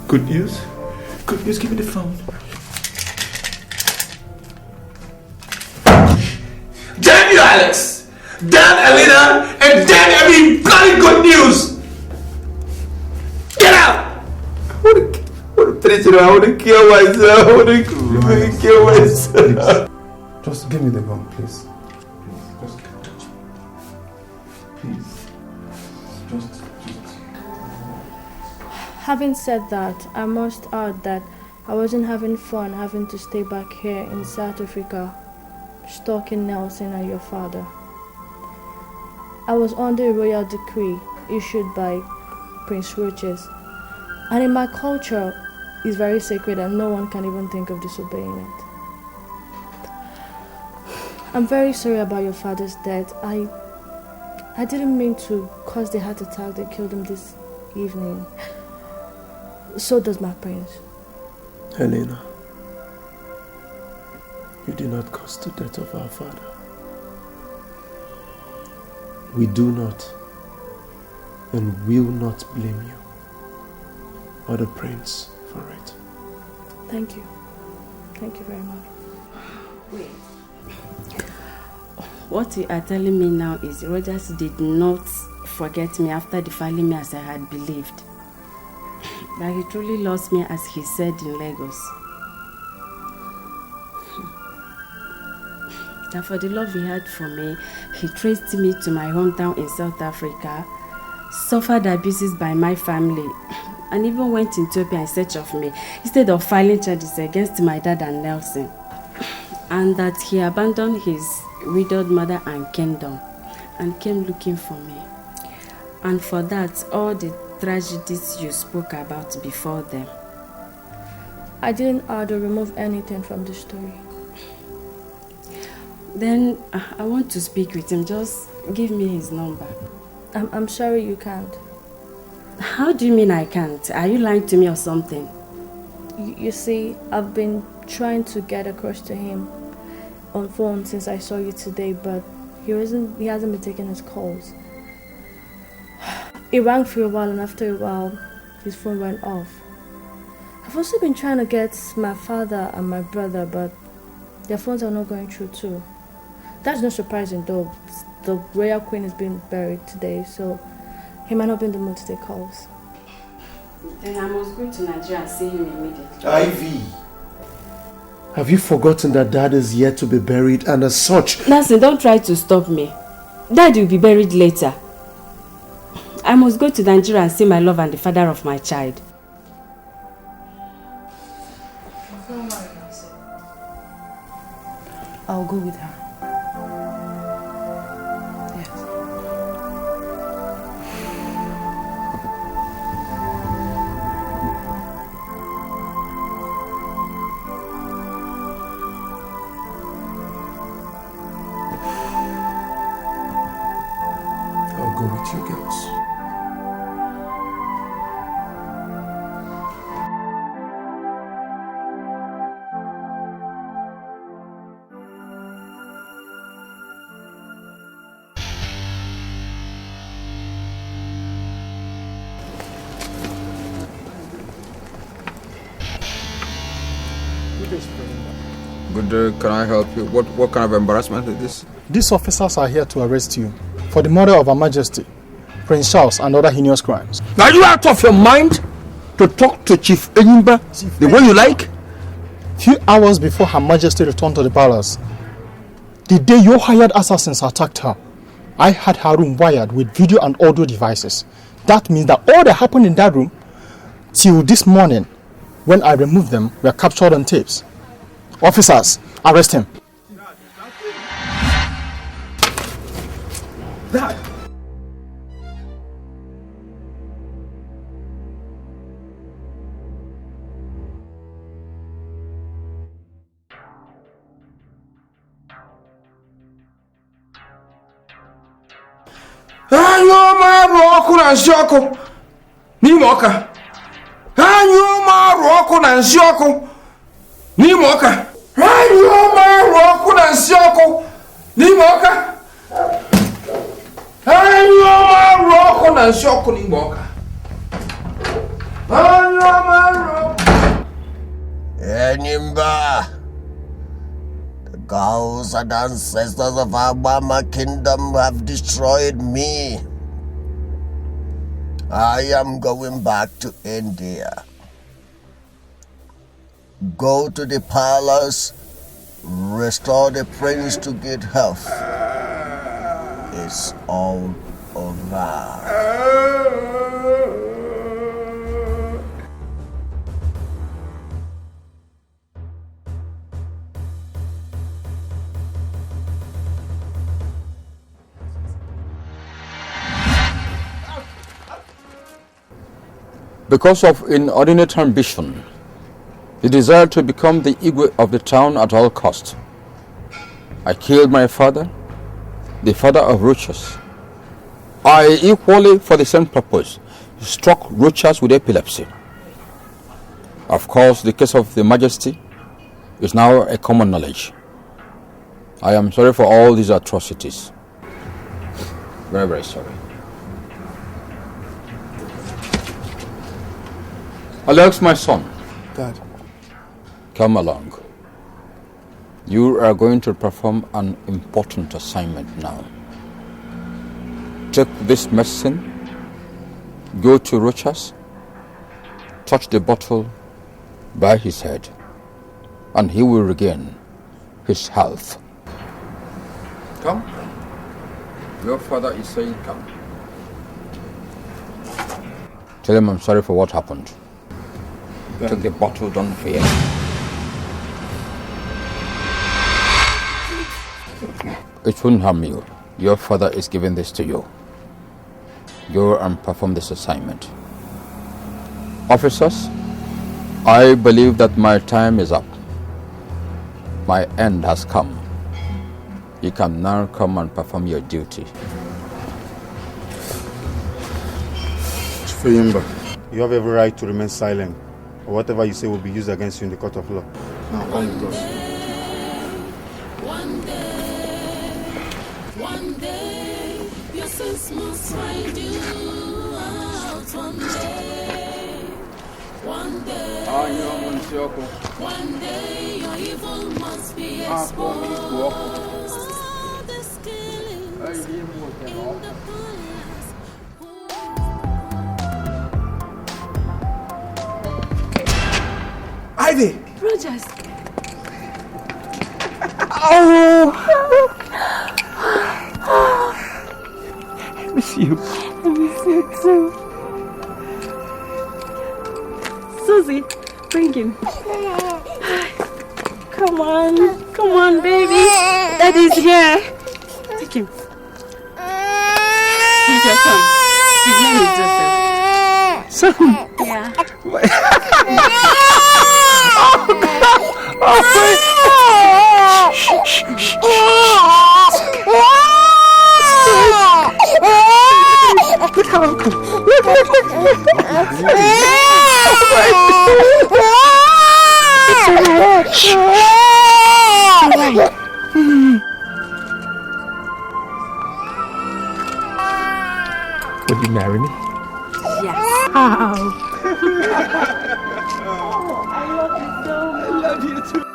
Good news? Good news, give me the phone. Damn you, Alex! Damn Elena! And damn every bloody good news! Get out! I want to kill myself. I want to kill myself. Just give me the gun, please. Having said that, I must add that I wasn't having fun having to stay back here in South Africa, stalking Nelson and your father. I was under a royal decree issued by Prince Ruthless, and in my culture, it's very sacred and no one can even think of disobeying it. I'm very sorry about your father's death. I didn't mean to cause the heart attack that killed him this evening. So does my prince. Elena, you did not cause the death of our father. We do not and will not blame you or the prince for it. Thank you. Thank you very much. Wait. What you are telling me now is Rogers did not forget me after defiling me as I had believed. That he truly lost me as he said in Lagos. That for the love he had for me, he traced me to my hometown in South Africa, suffered abuses by my family, and even went to Ethiopia in search of me, instead of filing charges against my dad and Nelson. And that he abandoned his widowed mother and kingdom and came looking for me. And for that, all the tragedies you spoke about before them. I didn't add or remove anything from the story. Then I want to speak with him. Just give me his number. I'm sorry you can't. How do you mean I can't? Are you lying to me or something? You see, I've been trying to get across to him on phone since I saw you today, but he hasn't been taking his calls. It rang for a while, and after a while, his phone went off. I've also been trying to get my father and my brother, but their phones are not going through too. That's not surprising though. The royal queen is being buried today, so he might not be in the mood to take calls. Then I must go to Nigeria and see him immediately. Ivy! Have you forgotten that Dad is yet to be buried, and as such... Nancy, don't try to stop me. Dad will be buried later. I must go to Nigeria and see my love and the father of my child. I'll go with her. Yes. go with you girls. Good day, can I help you? What kind of embarrassment is this? These officers are here to arrest you for the murder of Her Majesty, Prince Charles, and other heinous crimes. Are you out of your mind to talk to Chief Enyimba the way you like? Few hours before Her Majesty returned to the palace, the day your hired assassins attacked her, I had her room wired with video and audio devices. That means that all that happened in that room till this morning, when I removed them, were captured on tapes. Officers, arrest him. Dad! Anyo maru ọkụ na nsị ọkụ n'ime ọka. Anyo maru ọkụ na nsị ọkụ n'ime ọka. Anyo maru ọkụ na nsị ọkụ n'ime ọka. Anyo maru ọkụ na nsị ọkụ n'ime ọka. Anyo maru. Enyimba, the gods and ancestors of Abama kingdom have destroyed me. I am going back to India. Go to the palace, restore the prince to good health. It's all over. Because of inordinate ambition, he desired to become the Igwe of the town at all cost. I killed my father, the father of Ruthless. I equally, for the same purpose, struck Ruthless with epilepsy. Of course, the case of the Majesty is now a common knowledge. I am sorry for all these atrocities. Very, very sorry. Alex, my son. Dad. Come along. You are going to perform an important assignment now. Take this medicine, go to Ruthless, touch the bottle by his head, and he will regain his health. Come. Your father is saying come. Tell him I'm sorry for what happened. Take the bottle, don't fear. It won't harm you. Your father is giving this to you. Go and perform this assignment. Officers, I believe that my time is up. My end has come. You can now come and perform your duty. Chifeyimba, you have every right to remain silent. Or whatever you say will be used against you in the court of law. Now, come with us. One day, your sins must find you out. One day, your evil must be exposed. This killings in the palace. Ivy! Rogers. I miss you. I miss you too. Susie, bring him. Come on, baby. Daddy's here. Take him. He's your son. His name is Joseph. Son? Yeah. Would you marry me? Yes. I love you so much. I love you too.